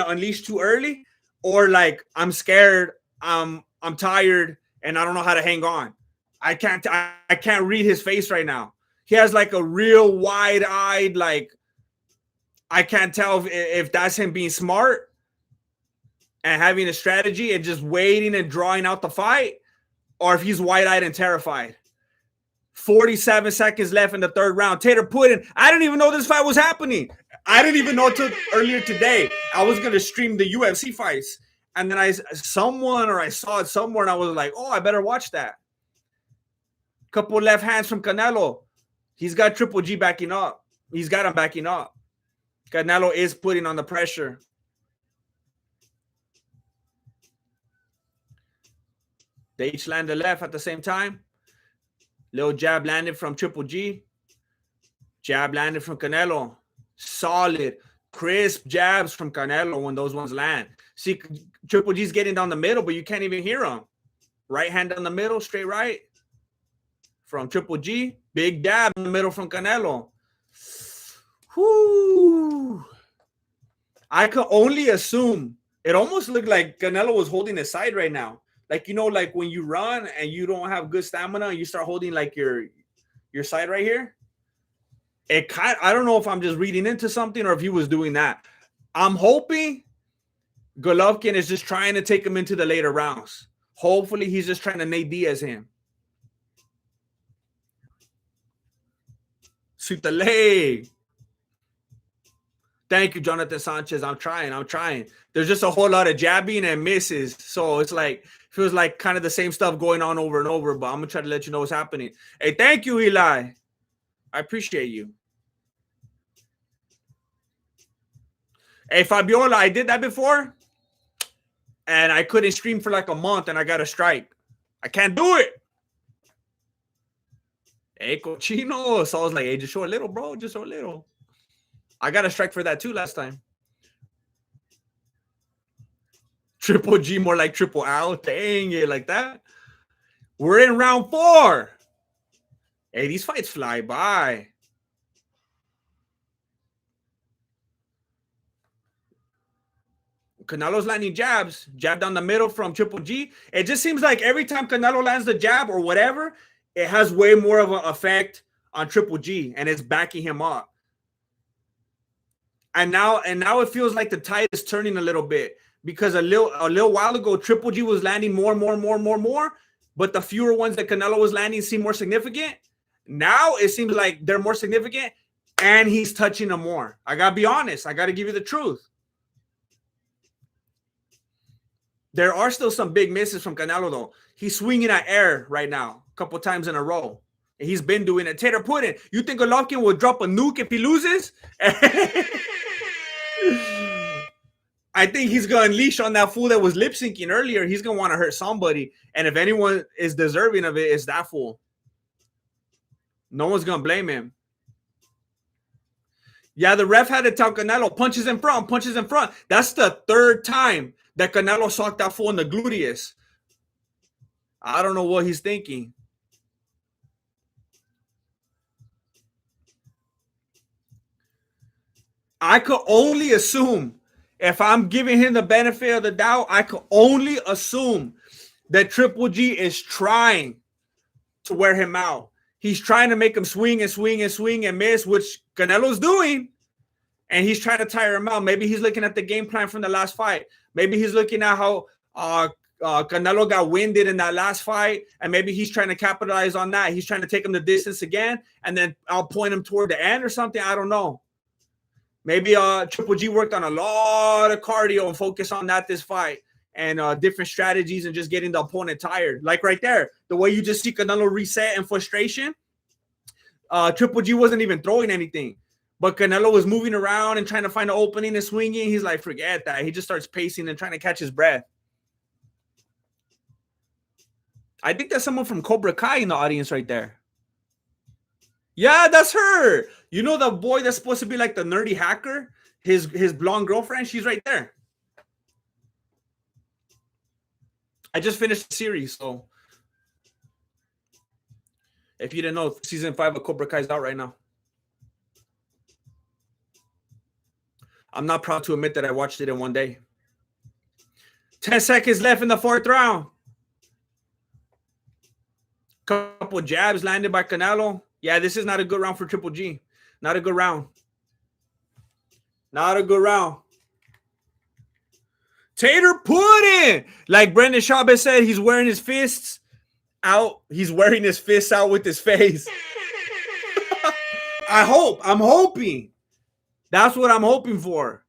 unleash too early, or like I'm scared, I'm tired, and I don't know how to hang on. I can't read his face right now. He has like a real wide-eyed, like I can't tell if that's him being smart and having a strategy and just waiting and drawing out the fight, or if he's wide-eyed and terrified. 47 seconds left in the third round. Tater Pudding. I didn't even know this fight was happening. I didn't even know until earlier today. I was going to stream the UFC fights. And then I saw it somewhere, and I was like, oh, I better watch that. Couple left hands from Canelo. He's got Triple G backing up. He's got him backing up. Canelo is putting on the pressure. They each landed left at the same time. Little jab landed from Triple G. Jab landed from Canelo. Solid, crisp jabs from Canelo when those ones land. See, Triple G's getting down the middle, but you can't even hear him. Right hand down the middle, straight right from Triple G. Big jab in the middle from Canelo. Whoo! I could only assume. It almost looked like Canelo was holding his side right now. Like, you know, like when you run and you don't have good stamina, and you start holding like your side right here. I don't know if I'm just reading into something or if he was doing that. I'm hoping Golovkin is just trying to take him into the later rounds. Hopefully he's just trying to Nate Diaz him. Shoot the leg. Thank you, Jonathan Sanchez. I'm trying. There's just a whole lot of jabbing and misses. So it's like, feels like kind of the same stuff going on over and over, but I'm going to try to let you know what's happening. Hey, thank you, Eli. I appreciate you. Hey, Fabiola, I did that before, and I couldn't stream for like a month, and I got a strike. I can't do it. Hey, Cochino. So I was like, hey, just show a little, bro. Just show a little. I got a strike for that too last time. Triple G, more like triple L. Dang it, like that. We're in round 4. Hey, these fights fly by. Canelo's landing jabs. Jab down the middle from Triple G. It just seems like every time Canelo lands the jab or whatever, it has way more of an effect on Triple G, and it's backing him up. And now it feels like the tide is turning a little bit, because a little while ago, Triple G was landing more, but the fewer ones that Canelo was landing seem more significant. Now it seems like they're more significant, and he's touching them more. I got to be honest. I got to give you the truth. There are still some big misses from Canelo, though. He's swinging at air right now a couple times in a row. And he's been doing it. Tater Pudding, you think Golovkin will drop a nuke if he loses? I think he's going to unleash on that fool that was lip syncing earlier. He's going to want to hurt somebody. And if anyone is deserving of it, it's that fool. No one's going to blame him. Yeah, the ref had to tell Canelo, punches in front. That's the third time that Canelo socked that fool in the gluteus. I don't know what he's thinking. I could only assume, if I'm giving him the benefit of the doubt, I could only assume that Triple G is trying to wear him out. He's trying to make him swing and miss, which Canelo's doing. And he's trying to tire him out. Maybe he's looking at the game plan from the last fight. Maybe he's looking at how Canelo got winded in that last fight. And maybe he's trying to capitalize on that. He's trying to take him the distance again. And then I'll point him toward the end or something. I don't know. Maybe Triple G worked on a lot of cardio and focus on that this fight, and different strategies and just getting the opponent tired. Like right there, the way you just see Canelo reset in frustration. Triple G wasn't even throwing anything, but Canelo was moving around and trying to find an opening and swinging. He's like, forget that. He just starts pacing and trying to catch his breath. I think there's someone from Cobra Kai in the audience right there. Yeah, that's her. You know the boy that's supposed to be like the nerdy hacker? His blonde girlfriend? She's right there. I just finished the series, so if you didn't know, season 5 of Cobra Kai is out right now. I'm not proud to admit that I watched it in one day. 10 seconds left in the 4th round. Couple jabs landed by Canelo. Yeah, this is not a good round for Triple G. Not a good round. Not a good round. Tater pudding. Like Brendan Schaub said, he's wearing his fists out. He's wearing his fists out with his face. I'm hoping. That's what I'm hoping for.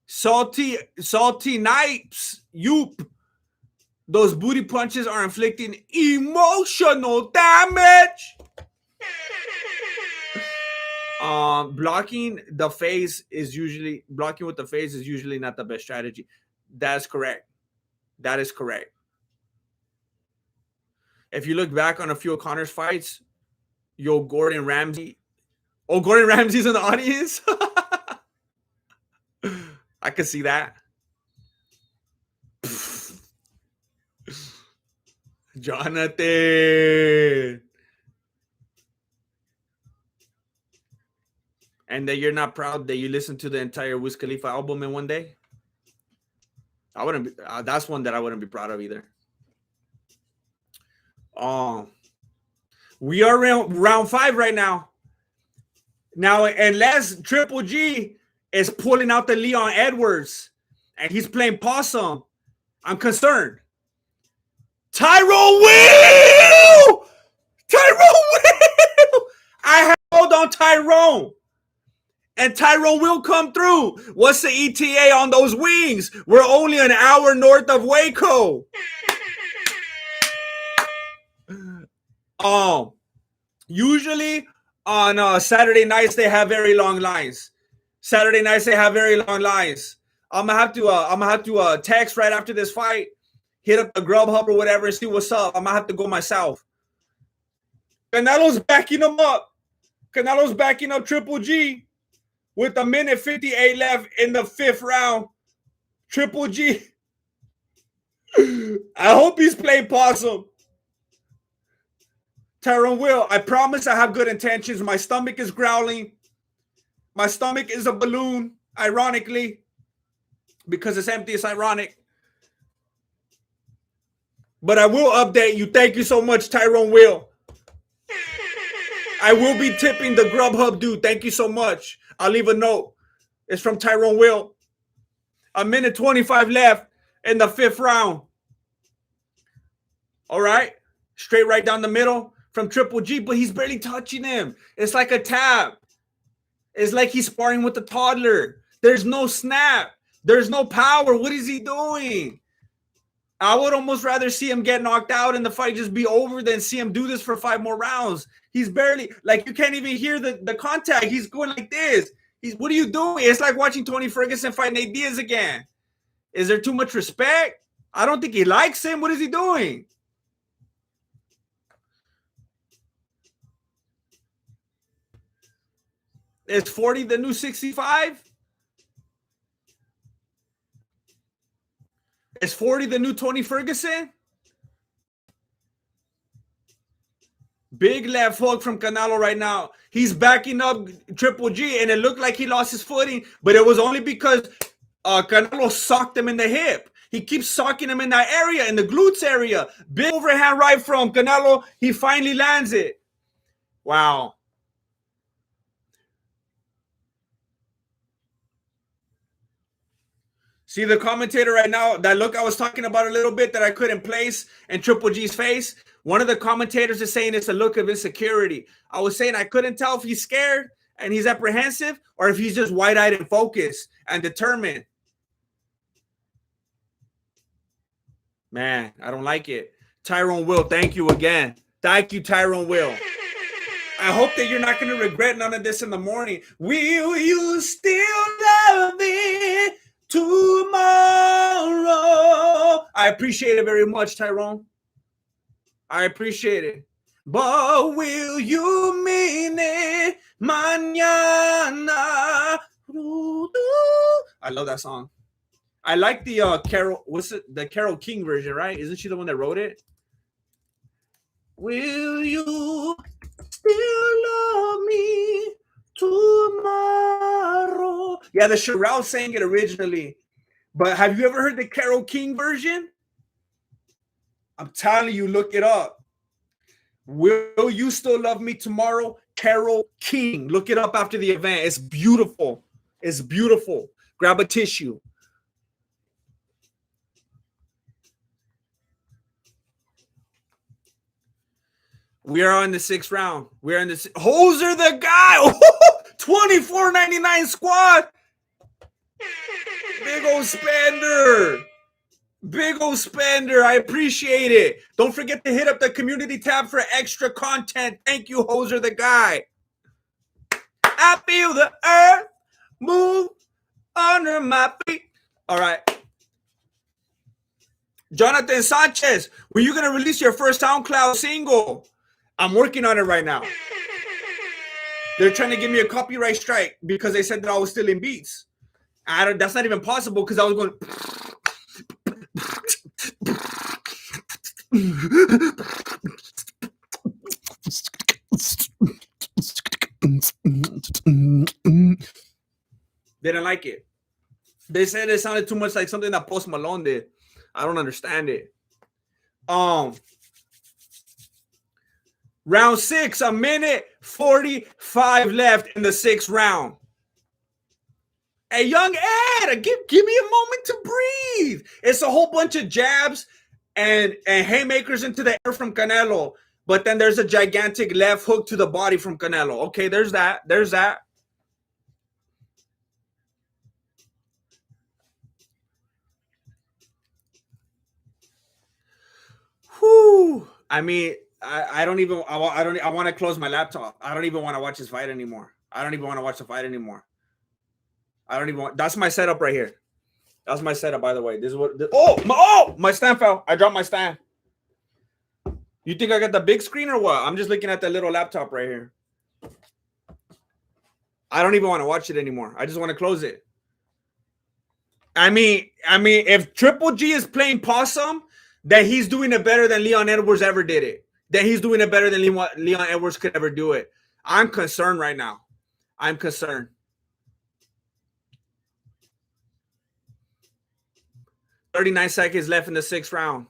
Salty Nipes. Yoop. Those booty punches are inflicting emotional damage. Blocking with the face is usually not the best strategy. That's correct. That is correct. If you look back on a few of Connor's fights, Gordon Ramsay. Oh, Gordon Ramsay's in the audience. I can see that. Jonathan. And that you're not proud that you listened to the entire Wiz Khalifa album in one day? I wouldn't be. That's one that I wouldn't be proud of either. We are round 5 right now. Now, unless Triple G is pulling out the Leon Edwards and he's playing possum, I'm concerned. Tyrone Will! I have hold on Tyrone. And Tyrone will come through. What's the ETA on those wings? We're only an hour north of Waco. Usually on Saturday nights they have very long lines. I'm gonna have to text right after this fight, hit up the Grubhub or whatever and see what's up. I'm gonna have to go myself. Canelo's backing him up. Canelo's backing up Triple G. With a minute 58 left in the 5th round, Triple G. I hope he's playing possum. Tyrone Will, I promise I have good intentions. My stomach is growling. My stomach is a balloon, ironically. Because it's empty, it's ironic. But I will update you. Thank you so much, Tyrone Will. I will be tipping the Grubhub dude. Thank you so much. I'll leave a note. It's from Tyrone Will. A minute 25 left in the 5th round. All right. Straight right down the middle from Triple G, but he's barely touching him. It's like a tap. It's like he's sparring with a toddler. There's no snap. There's no power. What is he doing? I would almost rather see him get knocked out and the fight just be over than see him do this for 5 more rounds. He's barely, like, you can't even hear the contact. He's going like this. What are you doing? It's like watching Tony Ferguson fight Nate Diaz again. Is there too much respect? I don't think he likes him. What is he doing? Is 40 the new 65? Is 40 the new Tony Ferguson? Big left hook from Canelo right now. He's backing up Triple G, and it looked like he lost his footing, but it was only because Canelo socked him in the hip. He keeps socking him in that area, in the glutes area. Big overhand right from Canelo. He finally lands it. Wow. See the commentator right now, that look I was talking about a little bit that I couldn't place in Triple G's face. One of the commentators is saying it's a look of insecurity. I was saying I couldn't tell if he's scared and he's apprehensive or if he's just wide-eyed and focused and determined. Man, I don't like it. Tyrone Will, thank you again. Thank you, Tyrone Will. I hope that you're not going to regret none of this in the morning. Will you still love me tomorrow? I appreciate it very much, Tyrone. I appreciate it. But will you mean it mañana? I love that song. I like the Carol. What's it? The Carol King version, right? Isn't she the one that wrote it? Will you still love me tomorrow? Yeah, the Sherelle sang it originally. But have you ever heard the Carol King version? I'm telling you, look it up. Will you still love me tomorrow? Carol King. Look it up after the event. It's beautiful. It's beautiful. Grab a tissue. We are on the 6th round. We're in the Hoser the guy. $24.99 squad. Big old spender. Big old spender. I appreciate it. Don't forget to hit up the community tab for extra content. Thank you, Hoser the guy. I feel the earth move under my feet. All right. Jonathan Sanchez, when you going to release your first SoundCloud single? I'm working on it right now. They're trying to give me a copyright strike because they said that I was stealing beats. That's not even possible because I was going. They didn't like it. They said it sounded too much like something that Post Malone did. I don't understand it. Round 6, a minute 45 left in the 6th round. Hey, young Ed, give me a moment to breathe. It's a whole bunch of jabs and haymakers into the air from Canelo. But then there's a gigantic left hook to the body from Canelo. Okay, there's that. There's that. Whew. I mean, I want to close my laptop. I don't even want to watch this fight anymore. I don't even want to watch the fight anymore. That's my setup right here. That's my setup, by the way. This is what my stand fell. I dropped my stand. You think I got the big screen or what? I'm just looking at the little laptop right here. I don't even want to watch it anymore. I just want to close it. I mean, if Triple G is playing possum, then he's doing it better than Leon Edwards ever did it. Then he's doing it better than Leon Edwards could ever do it. I'm concerned right now. I'm concerned. 39 seconds left in the 6th round.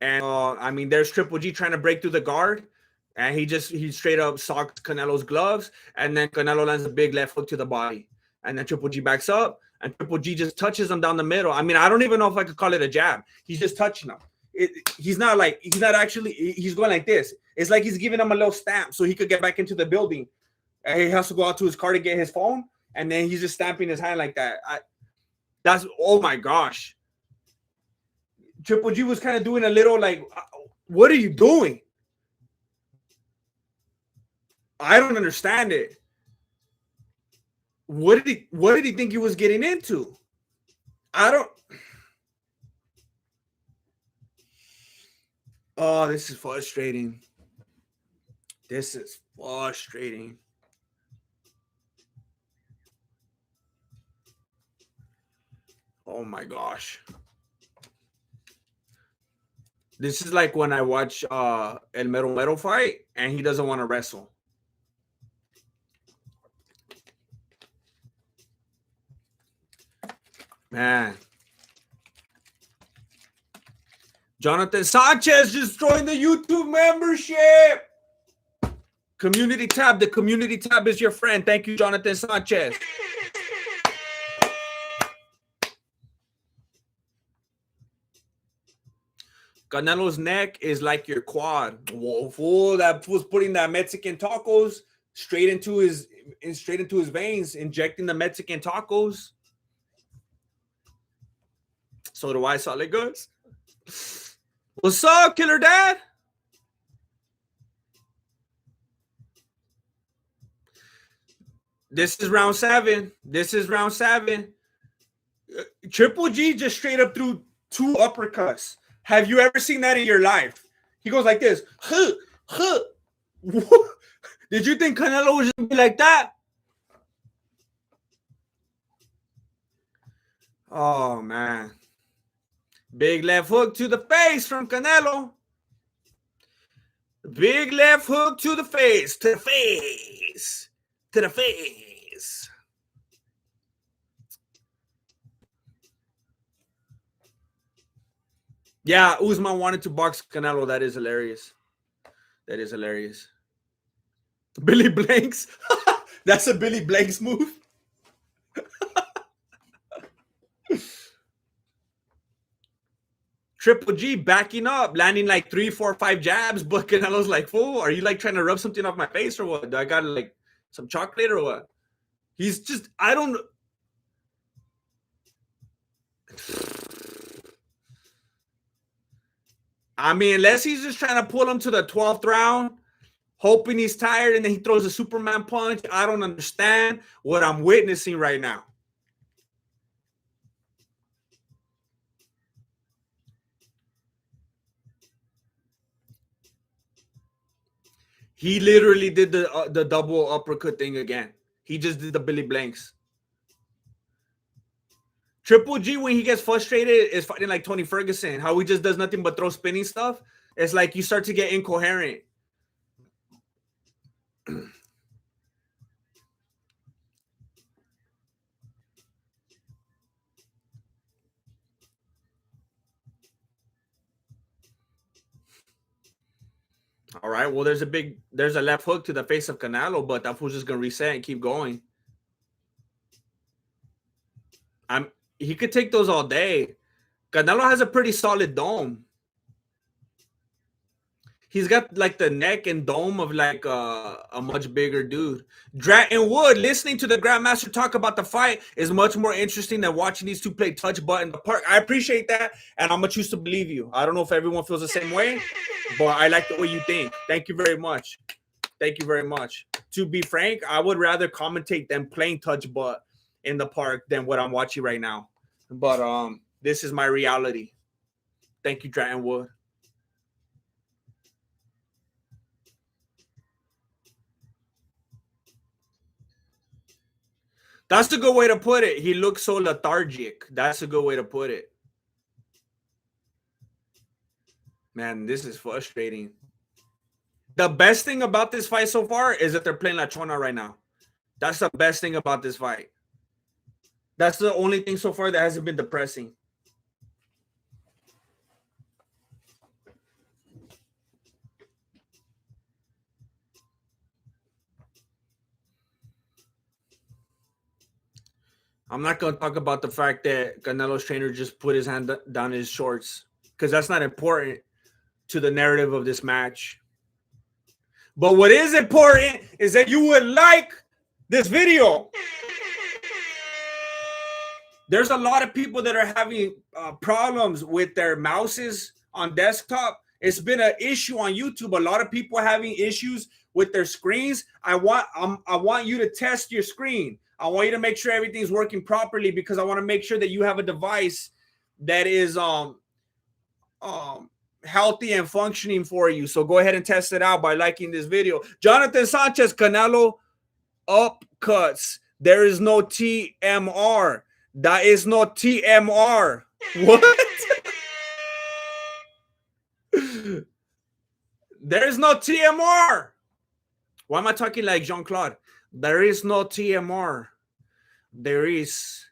And I mean, there's Triple G trying to break through the guard. And he straight up socks Canelo's gloves. And then Canelo lands a big left hook to the body. And then Triple G backs up. And Triple G just touches him down the middle. I mean, I don't even know if I could call it a jab. He's just touching him. He's not actually, he's going like this. It's like he's giving him a little stamp so he could get back into the building. And he has to go out to his car to get his phone. And then he's just stamping his hand like that. Oh my gosh. Triple G was kind of doing a little like, what are you doing? I don't understand it. What did he think he was getting into? Oh, this is frustrating. This is frustrating. Oh my gosh. This is like when I watch El Mero Mero fight and he doesn't want to wrestle. Man. Jonathan Sanchez just joined the YouTube membership. Community tab. The community tab is your friend. Thank you, Jonathan Sanchez. Canelo's neck is like your quad. Whoa, fool! That fool's putting that Mexican tacos straight into his veins, injecting the Mexican tacos. So do I, Solid Goods. What's up, Killer Dad? This is round 7. Triple G just straight up threw 2 uppercuts. Have you ever seen that in your life? He goes like this. Did you think Canelo was going to be like that? Oh, man. Big left hook to the face from Canelo. Big left hook to the face. To the face. To the face. Yeah, Usman wanted to box Canelo. That is hilarious. That is hilarious. Billy Blanks. That's a Billy Blanks move. Triple G backing up, landing like 3, 4, 5 jabs, but Canelo's like, fool, are you like trying to rub something off my face or what? Do I got like some chocolate or what? He's just, I don't. I mean, unless he's just trying to pull him to the 12th round, hoping he's tired, and then he throws a Superman punch. I don't understand what I'm witnessing right now. He literally did the double uppercut thing again. He just did the Billy Blanks. Triple G, when he gets frustrated, is fighting like Tony Ferguson. How he just does nothing but throw spinning stuff. It's like you start to get incoherent. All right, well, there's a left hook to the face of Canelo, but that fool's just gonna reset and keep going. He could take those all day. Canelo has a pretty solid dome. He's got like the neck and dome of like a much bigger dude. Drayton Wood, listening to the Grandmaster talk about the fight is much more interesting than watching these two play touch butt in the park. I appreciate that, and I'm gonna choose to believe you. I don't know if everyone feels the same way, but I like the way you think. Thank you very much. Thank you very much. To be frank, I would rather commentate them playing touch butt in the park than what I'm watching right now. But this is my reality. Thank you, Drayton Wood. That's a good way to put it. He looks so lethargic. That's a good way to put it. Man, this is frustrating. The best thing about this fight so far is that they're playing La Chona right now. That's the best thing about this fight. That's the only thing so far that hasn't been depressing. I'm not going to talk about the fact that Canelo's trainer just put his hand down his shorts, because that's not important to the narrative of this match. But what is important is that you would like this video. There's a lot of people that are having problems with their mouses on desktop. It's been an issue on YouTube. A lot of people are having issues with their screens. I want you to test your screen. I want you to make sure everything's working properly, because I want to make sure that you have a device that is healthy and functioning for you. So go ahead and test it out by liking this video. Jonathan Sanchez, Canelo upcuts. There is no TMR. That is no TMR. What? There is no TMR. Why am I talking like Jean-Claude? There is no TMR. There is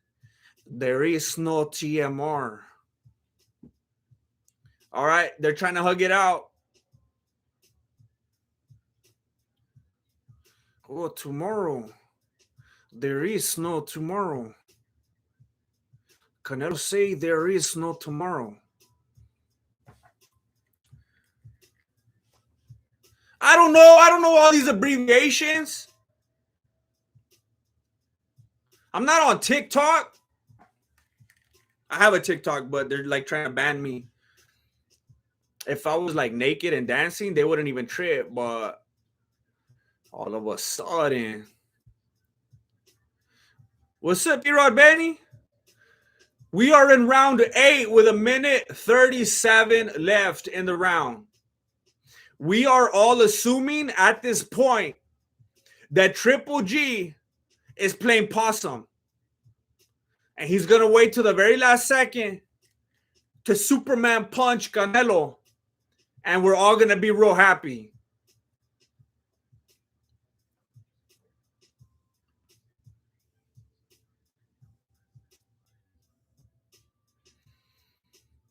no TMR. All right, they're trying to hug it out. Oh, tomorrow. There is no tomorrow. Canelo say there is no tomorrow. I don't know. I don't know all these abbreviations. I'm not on TikTok. I have a TikTok, but they're like trying to ban me. If I was like naked and dancing, they wouldn't even trip. But all of a sudden, what's up, E-Rod Benny? We are in round 8 with 1:37 left in the round. We are all assuming at this point that Triple G is playing possum. And he's going to wait till the very last second to Superman punch Canelo. And we're all going to be real happy.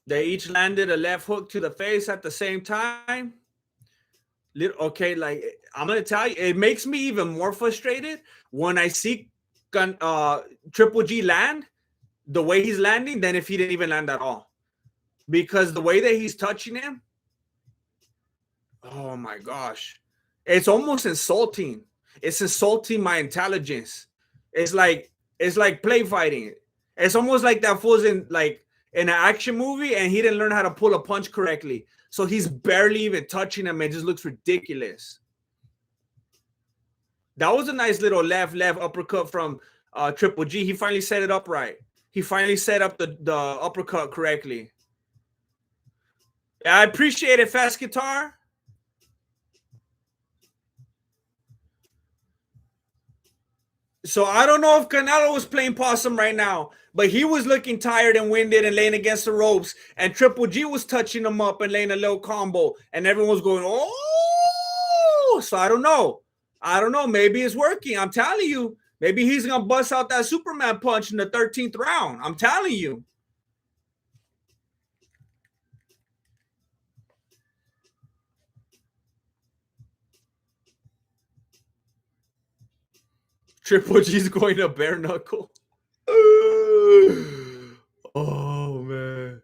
They each landed a left hook to the face at the same time. Okay, like I'm going to tell you, it makes me even more frustrated when I see Triple G land the way he's landing than if he didn't even land at all. because the way that he's touching him, oh my gosh, it's almost insulting. It's insulting my intelligence. It's like play fighting. It's almost like that fool's in an action movie and he didn't learn how to pull a punch correctly. So he's barely even touching him. It just looks ridiculous. That was a nice little left uppercut from Triple G. He finally set it up right. He finally set up the uppercut correctly. I appreciate it, Fast Guitar. So I don't know if Canelo was playing possum right now, but he was looking tired and winded and laying against the ropes, and Triple G was touching him up and laying a little combo, and everyone was going, oh! So I don't know. Maybe it's working. I'm telling you. Maybe he's going to bust out that Superman punch in the 13th round. I'm telling you. Triple G's going to bare knuckle. Oh, man.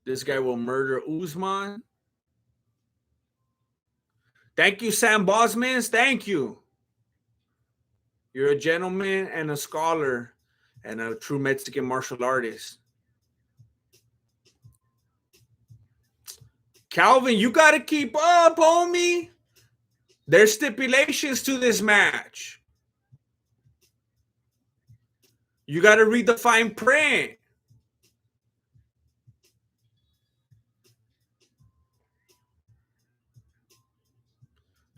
This guy will murder Usman. Thank you, Sam Bosmans. Thank you. You're a gentleman and a scholar and a true Mexican martial artist. Calvin, you got to keep up, homie. There's stipulations to this match. You got to read the fine print.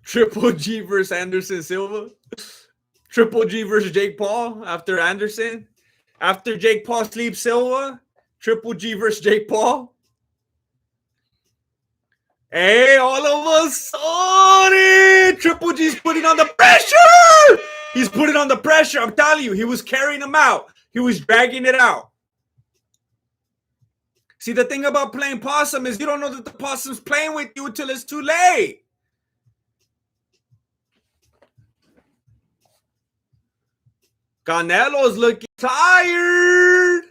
Triple G versus Anderson Silva. Triple G versus Jake Paul after Anderson. After Jake Paul sleeps Silva. Triple G versus Jake Paul. Hey, all of a sudden, Triple G's putting on the pressure. He's putting on the pressure. I'm telling you, he was carrying him out. He was dragging it out. See, the thing about playing possum is you don't know that the possum's playing with you until it's too late. Canelo's looking tired.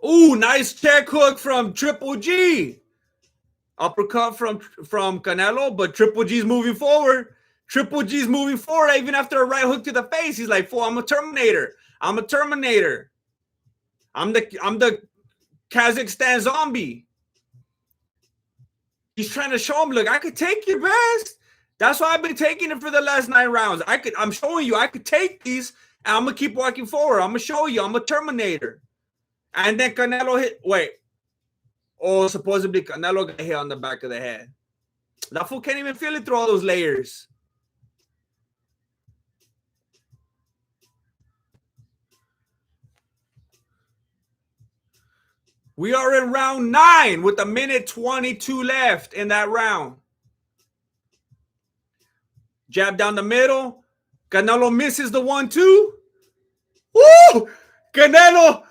Ooh, nice check hook from Triple G. Uppercut from Canelo, but Triple G's moving forward. Triple G's moving forward even after a right hook to the face. He's like, "Fool, I'm a Terminator. I'm a Terminator. I'm the Kazakhstan zombie." He's trying to show him, look, I could take your best. That's why I've been taking it for the last 9 rounds. I'm showing you I could take these, and I'm gonna keep walking forward. I'm gonna show you I'm a Terminator. And then Canelo hit. Wait. Oh, supposedly Canelo got hit on the back of the head. That fool can't even feel it through all those layers. We are in round 9 with 1:22 left in that round. Jab down the middle. Canelo misses the 1-2. Woo! Canelo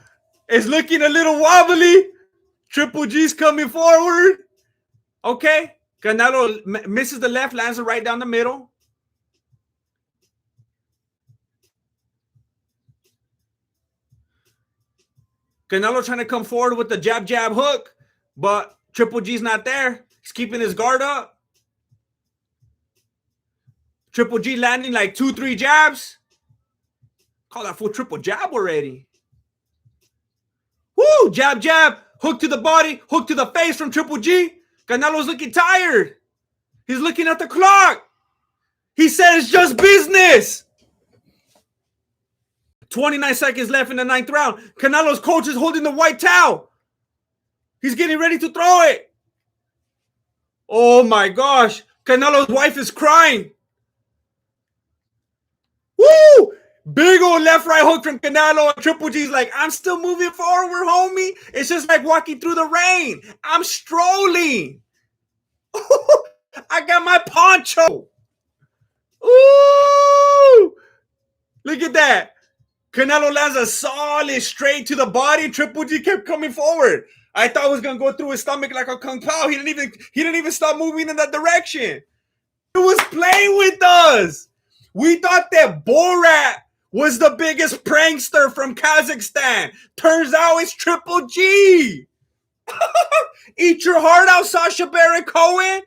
is looking a little wobbly. Triple G's coming forward. Okay. Canelo misses the left, lands it right down the middle. Canelo trying to come forward with the jab hook, but Triple G's not there. He's keeping his guard up. Triple G landing like 2-3 jabs. Call that full triple jab already. Woo! Jab, hook to the body, hook to the face from Triple G. Canelo's looking tired. He's looking at the clock. He said it's just business. 29 seconds left in the 9th round. Canelo's coach is holding the white towel. He's getting ready to throw it. Oh my gosh. Canelo's wife is crying. Woo! Big old left right hook from Canelo. And Triple G's like, I'm still moving forward, homie. It's just like walking through the rain. I'm strolling. I got my poncho. Ooh! Look at that. Canelo lands a solid straight to the body. Triple G kept coming forward. I thought it was gonna go through his stomach like a kung pao. He didn't even stop moving in that direction. He was playing with us. We thought that Borat was the biggest prankster from Kazakhstan. Turns out it's Triple G. Eat your heart out, Sacha Baron Cohen.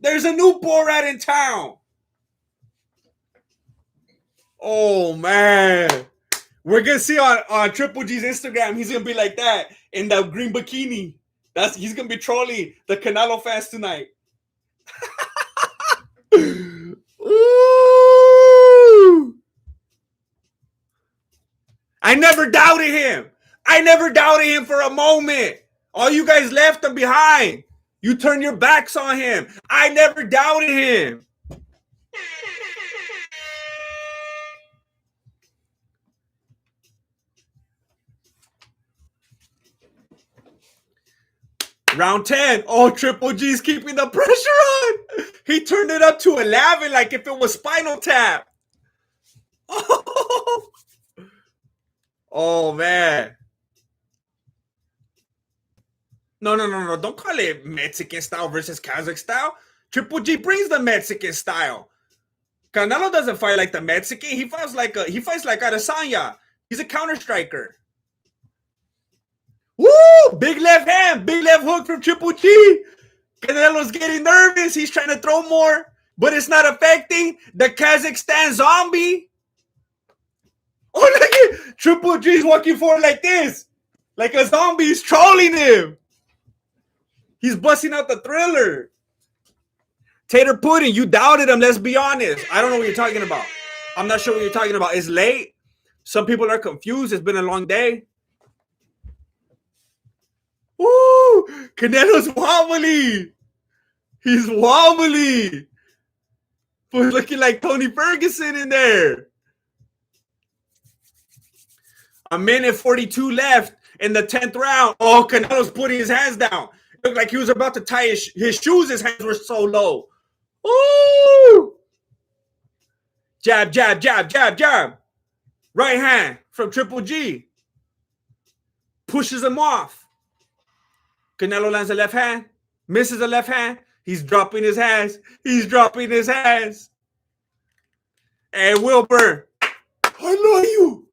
There's a new Borat in town. Oh, man. We're going to see on Triple G's Instagram, he's going to be like that in that green bikini. He's going to be trolling the Canelo fans tonight. Ooh. I never doubted him. I never doubted him for a moment. All you guys left him behind. You turned your backs on him. I never doubted him. Round 10. Oh, Triple G's keeping the pressure on. He turned it up to 11 like if it was Spinal Tap. Oh, man. No. Don't call it Mexican style versus Kazakh style. Triple G brings the Mexican style. Canelo doesn't fight like the Mexican. He fights like Adesanya. He's a counter striker. Woo! Big left hand, big left hook from Triple G. Canelo's getting nervous. He's trying to throw more, but it's not affecting the Kazakhstan zombie. Oh, look at Triple G's walking forward like this, like a zombie. He's trolling him. He's busting out the Thriller. Tater Pudding, you doubted him. Let's be honest. I don't know what you're talking about. I'm not sure what you're talking about. It's late. Some people are confused. It's been a long day. Woo! Canelo's wobbly. He's wobbly. But looking like Tony Ferguson in there. A minute 42 left in the 10th round. Oh, Canelo's putting his hands down. It looked like he was about to tie his shoes. His hands were so low. Ooh! Jab, jab, jab, jab, jab. Right hand from Triple G. Pushes him off. Canelo lands a left hand. Misses a left hand. He's dropping his hands. He's dropping his hands. Hey, Wilbur. I love you.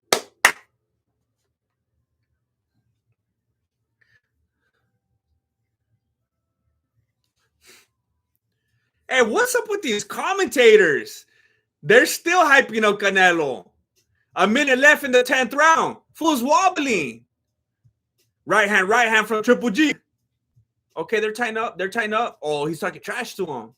Hey, what's up with these commentators? They're still hyping up Canelo. A minute left in the 10th round. Fool's wobbling. Right hand from Triple G. Okay, they're tying up. They're tying up. Oh, he's talking trash to him.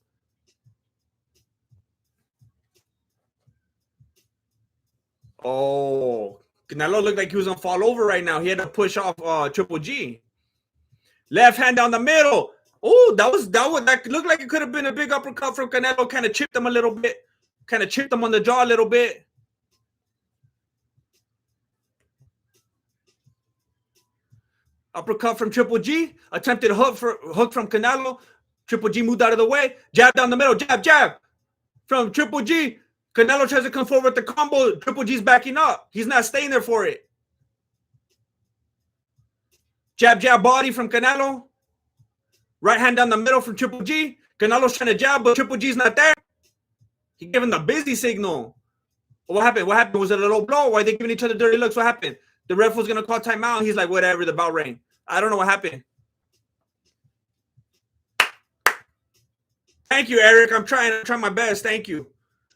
Oh, Canelo looked like he was going to fall over right now. He had to push off Triple G. Left hand down the middle. Oh, that looked like it could have been a big uppercut from Canelo. Kind of chipped him a little bit. Kind of chipped him on the jaw a little bit. Uppercut from Triple G. Attempted hook from Canelo. Triple G moved out of the way. Jab down the middle. Jab, jab. From Triple G. Canelo tries to come forward with the combo. Triple G's backing up. He's not staying there for it. Jab, jab, body from Canelo. Right hand down the middle from Triple G. Canelo's trying to jab, but Triple G's not there. He gave him the busy signal. What happened? What happened? Was it a low blow? Why are they giving each other dirty looks? What happened? The ref was going to call timeout. He's like, whatever, the bell rang. I don't know what happened. Thank you, Eric. I'm trying my best. Thank you.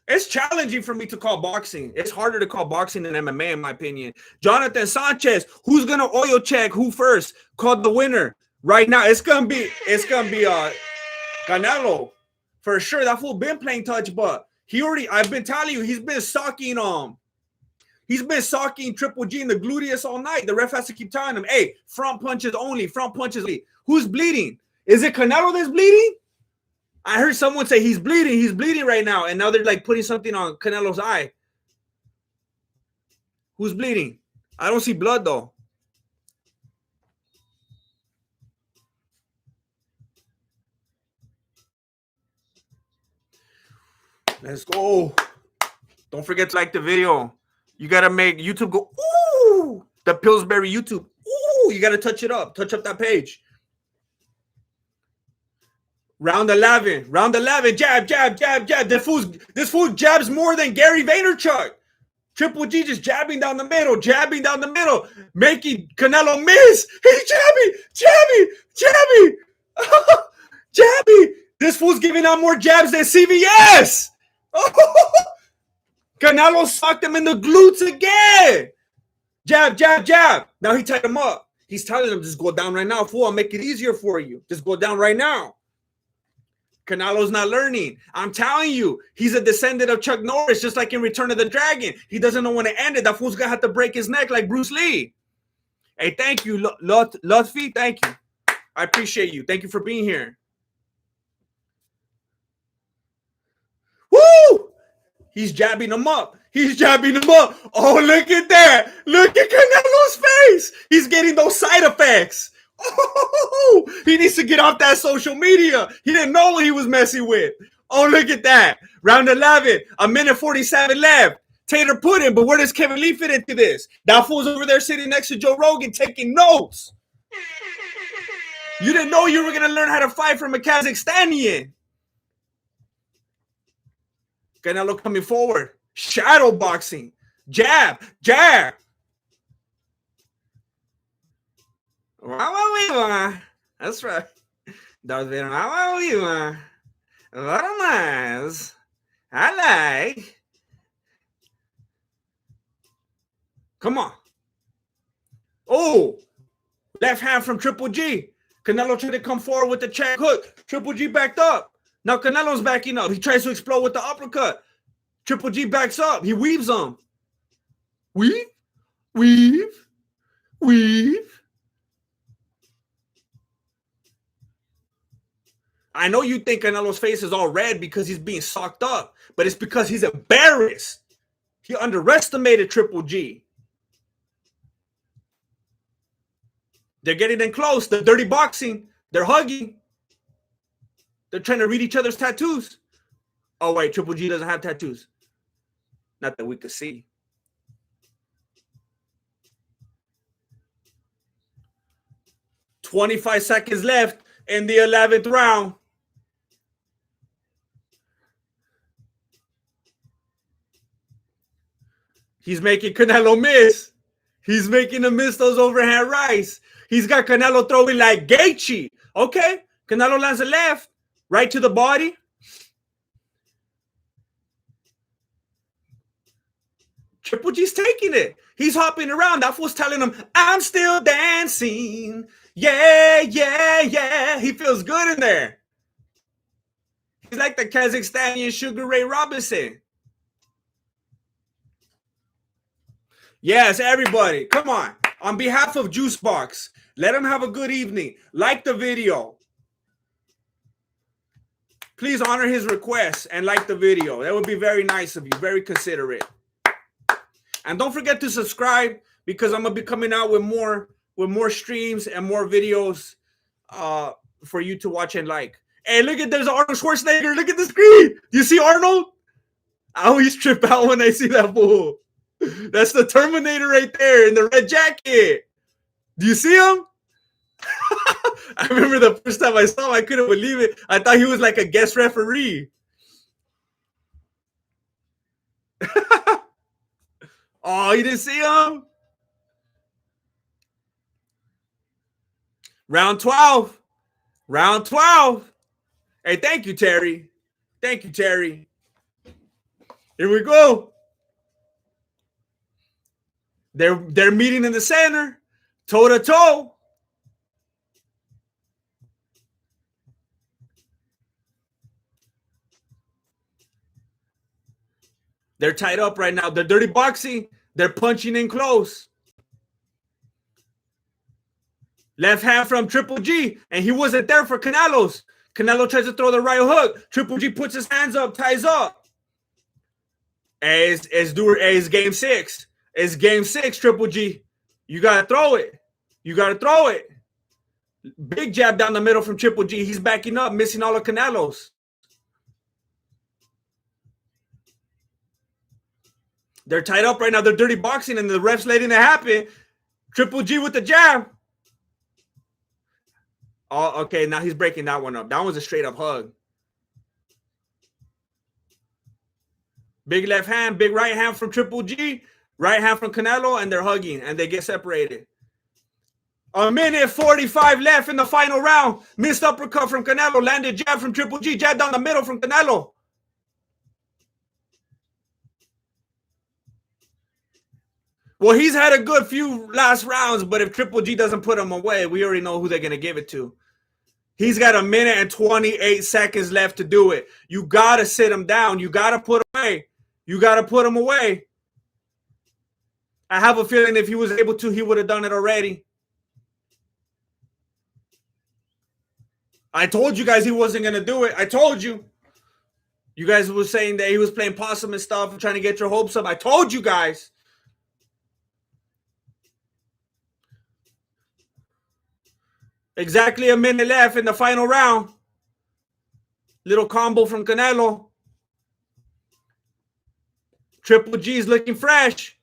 It's challenging for me to call boxing. It's harder to call boxing than MMA, in my opinion. Jonathan Sanchez, who's going to oil check who first? Called the winner. Right now, it's gonna be Canelo for sure. That fool been playing touch, but I've been telling you, he's been sucking Triple G in the gluteus all night. The ref has to keep telling him, hey, front punches only, front punches only. Who's bleeding? Is it Canelo that's bleeding? I heard someone say he's bleeding right now, and now they're like putting something on Canelo's eye. Who's bleeding? I don't see blood though. Let's go. Don't forget to like the video. You got to make YouTube go, ooh, the Pillsbury YouTube. Ooh, you got to touch it up. Touch up that page. Round 11. Round 11. Jab, jab, jab, jab. This fool jabs more than Gary Vaynerchuk. Triple G just jabbing down the middle, making Canelo miss. He's jabbing. Jabby. This fool's giving out more jabs than CVS. Canelo socked him in the glutes again. Jab, jab, jab. Now he tied him up. He's telling him, just go down right now, fool. I'll make it easier for you. Just go down right now. Canelo's not learning. I'm telling you, he's a descendant of Chuck Norris, just like in Return of the Dragon. He doesn't know when to end it. That fool's going to have to break his neck like Bruce Lee. Hey, thank you, Lutfi. Thank you. I appreciate you. Thank you for being here. Woo! He's jabbing him up. Oh, look at that. Look at Canelo's face. He's getting those side effects. Oh, he needs to get off that social media. He didn't know what he was messing with. Oh, look at that. Round 11, a minute 47 left. Tater Pudding, but where does Kevin Lee fit into this? That fool's over there sitting next to Joe Rogan taking notes. You didn't know you were going to learn how to fight from a Kazakhstanian. Canelo coming forward. Shadow boxing. Jab. That's right. I like. Come on. Oh, left hand from Triple G. Canelo tried to come forward with the check hook. Triple G backed up. Now Canelo's backing up. He tries to explode with the uppercut. Triple G backs up. He weaves him. Weave. I know you think Canelo's face is all red because he's being socked up, but it's because he's embarrassed. He underestimated Triple G. They're getting in close. They're dirty boxing. They're hugging. They're trying to read each other's tattoos. Oh, wait, Triple G doesn't have tattoos. Not that we could see. "25 seconds left in the 11th round. He's making Canelo miss. He's making him miss those overhand rights. He's got Canelo throwing like Gaethje. Okay, Canelo lands a left, right to the body. Triple G's taking it. He's hopping around. That fool's telling him, I'm still dancing. Yeah. He feels good in there. He's like the Kazakhstanian Sugar Ray Robinson. Yes, everybody, come on. On behalf of Juicebox, let him have a good evening. Like the video. Please honor his request and like the video. That would be very nice of you, very considerate. And don't forget to subscribe because I'm gonna be coming out with more streams and more videos for you to watch and like. Hey, look at there's Arnold Schwarzenegger. Look at the screen. Do you see Arnold? I always trip out when I see that fool. That's the Terminator right there in the red jacket. Do you see him? I remember the first time I saw him, I couldn't believe it. I thought he was like a guest referee. Oh, you didn't see him? Round 12. Round 12. Hey, thank you, Terry. Thank you, Terry. Here we go. They're meeting in the center, toe to toe. They're tied up right now. They're dirty boxing. They're punching in close. Left hand from Triple G, and he wasn't there for Canelo's. Canelo tries to throw the right hook. Triple G puts his hands up, ties up. It's game 6. It's game 6, Triple G. You got to throw it. You got to throw it. Big jab down the middle from Triple G. He's backing up, missing all of Canelo's. They're tied up right now. They're dirty boxing, and the ref's letting it happen. Triple G with the jab. Oh, okay. Now he's breaking that one up. That was a straight up hug. Big left hand, big right hand from Triple G, right hand from Canelo, and they're hugging, and they get separated. A minute 45 left in the final round. Missed uppercut from Canelo, landed jab from Triple G, jab down the middle from Canelo. Well, he's had a good few last rounds, but if Triple G doesn't put him away, we already know who they're going to give it to. He's got a minute and 28 seconds left to do it. You got to sit him down. You got to put him away. You got to put him away. I have a feeling if he was able to, he would have done it already. I told you guys he wasn't going to do it. I told you. You guys were saying that he was playing possum and stuff and trying to get your hopes up. I told you guys. Exactly a minute left in the final round. Little combo from Canelo. Triple G is looking fresh.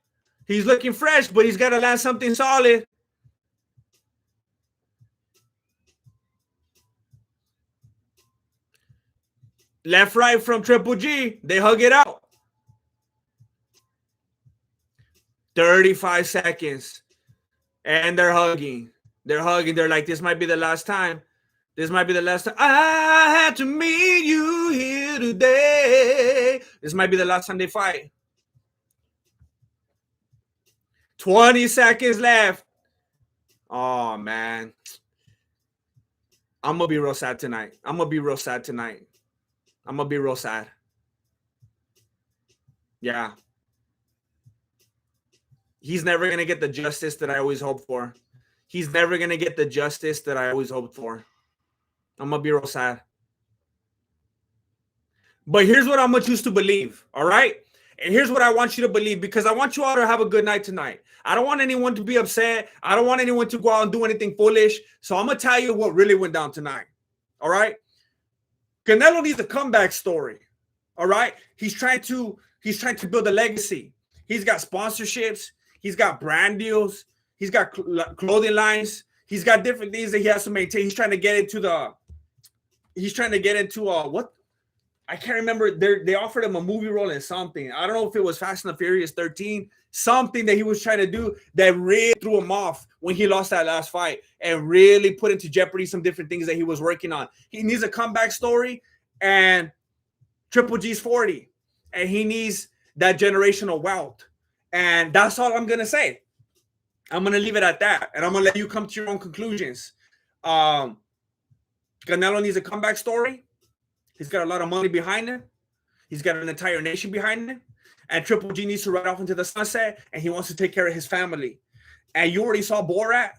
He's looking fresh, but he's got to land something solid. Left, right from Triple G. They hug it out. 35 seconds. And they're hugging. They're hugging. They're like, this might be the last time. This might be the last time. I had to meet you here today. This might be the last time they fight. 20 seconds left. Oh, man. I'm going to be real sad tonight. I'm going to be real sad. Yeah. He's never going to get the justice that I always hope for. I'm going to be real sad. But here's what I'm going to choose to believe, all right? And here's what I want you to believe, because I want you all to have a good night tonight. I don't want anyone to be upset. I don't want anyone to go out and do anything foolish. So I'm going to tell you what really went down tonight, all right? Canelo needs a comeback story, all right? He's trying to build a legacy. He's got sponsorships. He's got brand deals. He's got clothing lines. He's got different things that he has to maintain. He's trying to get into what? I can't remember. They offered him a movie role in something. I don't know if it was Fast and the Furious 13, something that he was trying to do that really threw him off when he lost that last fight and really put into jeopardy some different things that he was working on. He needs a comeback story, and Triple G's 40, and he needs that generational wealth. And that's all I'm going to say. I'm going to leave it at that, and I'm going to let you come to your own conclusions. Canelo needs a comeback story. He's got a lot of money behind him. He's got an entire nation behind him. And Triple G needs to ride off into the sunset, and he wants to take care of his family. And you already saw Borat.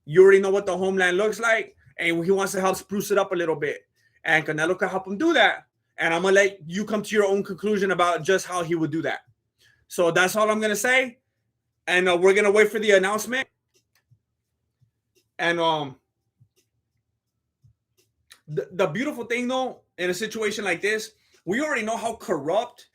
You already know what the homeland looks like, and he wants to help spruce it up a little bit. And Canelo can help him do that. And I'm going to let you come to your own conclusion about just how he would do that. So that's all I'm going to say. And we're going to wait for the announcement. And the beautiful thing, though, in a situation like this, we already know how corrupt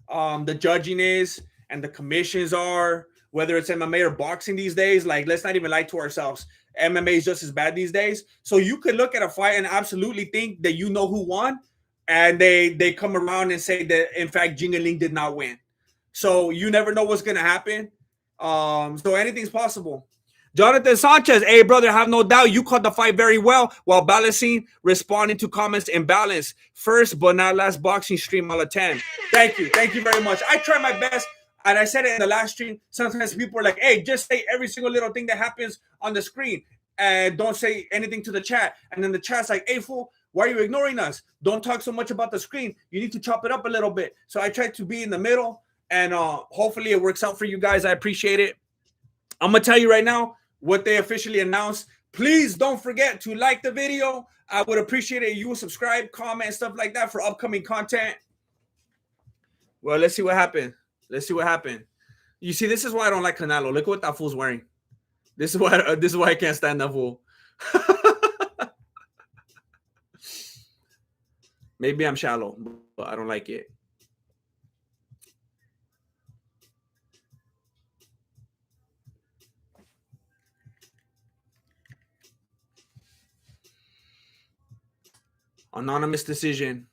the judging is and the commissions are, whether it's MMA or boxing these days. Like, let's not even lie to ourselves. MMA is just as bad these days. So you could look at a fight and absolutely think that you know who won, and they come around and say that, in fact, Jingaling did not win. So you never know what's going to happen. So anything's possible. Jonathan Sanchez, hey, brother, have no doubt you caught the fight very well while balancing, responding to comments in balance. First but not last boxing stream all 10. Thank you. Thank you very much. I try my best, and I said it in the last stream. Sometimes people are like, hey, just say every single little thing that happens on the screen and don't say anything to the chat. And then the chat's like, hey, fool, why are you ignoring us? Don't talk so much about the screen. You need to chop it up a little bit. So I try to be in the middle, and hopefully it works out for you guys. I appreciate it. I'm going to tell you right now what they officially announced. Please don't forget to like the video. I would appreciate it if you would subscribe, comment, stuff like that for upcoming content. Well, let's see what happened. You see, this is why I don't like Canelo. Look what that fool's wearing. This is why I can't stand that fool. Maybe I'm shallow, but I don't like it. Anonymous decision.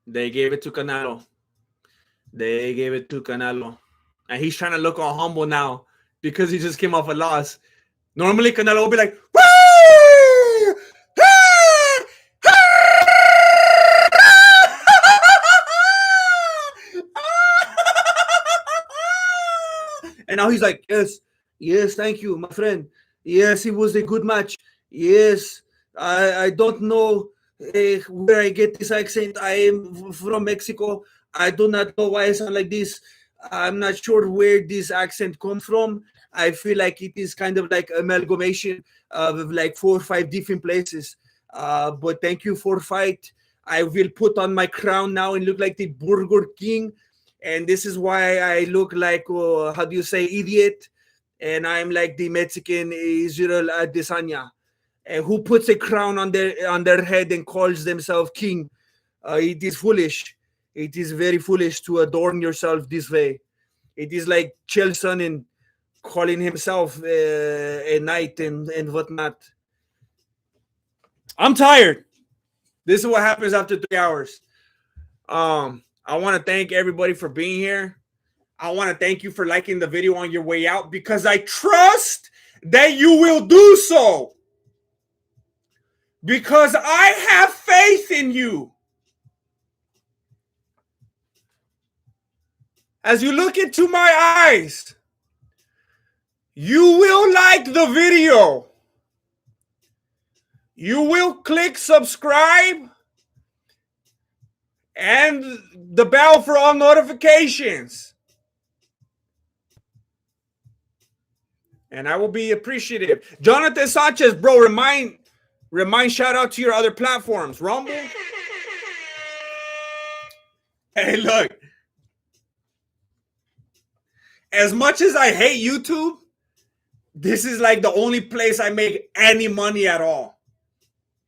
They gave it to Canelo. They gave it to Canelo. And he's trying to look all humble now because he just came off a loss. Normally, Canelo will be like, woo! And now he's like, yes, thank you, my friend. Yes, it was a good match. Yes, I don't know where I get this accent. I am from Mexico. I do not know why I sound like this. I'm not sure where this accent comes from. I feel like it is kind of like amalgamation of like 4 or 5 different places. But thank you for fight. I will put on my crown now and look like the Burger King. And this is why I look like, how do you say, idiot? And I'm like the Mexican Israel Adesanya, who puts a crown on their head and calls themselves king. It is foolish. It is very foolish to adorn yourself this way. It is like Chelson and calling himself a knight and whatnot. I'm tired. This is what happens after 3 hours. I want to thank everybody for being here. I want to thank you for liking the video on your way out because I trust that you will do so. Because I have faith in you. As you look into my eyes, you will like the video. You will click subscribe and the bell for all notifications. And I will be appreciative. Jonathan Sanchez, bro, remind shout out to your other platforms. Rumble. Hey, look. As much as I hate YouTube, this is like the only place I make any money at all.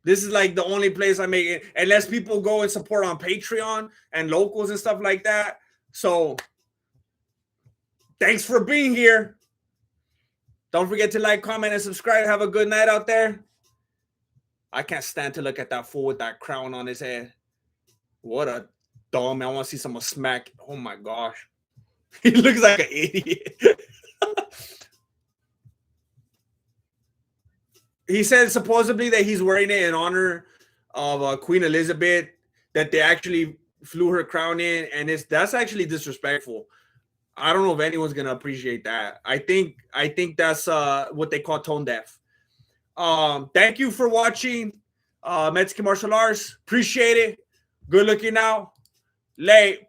This is like the only place I make it, unless people go and support on Patreon and locals and stuff like that. So thanks for being here. Don't forget to like, comment, and subscribe. Have a good night out there. I can't stand to look at that fool with that crown on his head. What a dumb. I want to see someone smack. Oh my gosh. He looks like an idiot. He said supposedly that he's wearing it in honor of Queen Elizabeth, that they actually flew her crown in, and that's actually disrespectful. I don't know if anyone's gonna appreciate that. I think that's what they call tone deaf. Thank you for watching Mexican martial arts. Appreciate it. Good looking out. Late.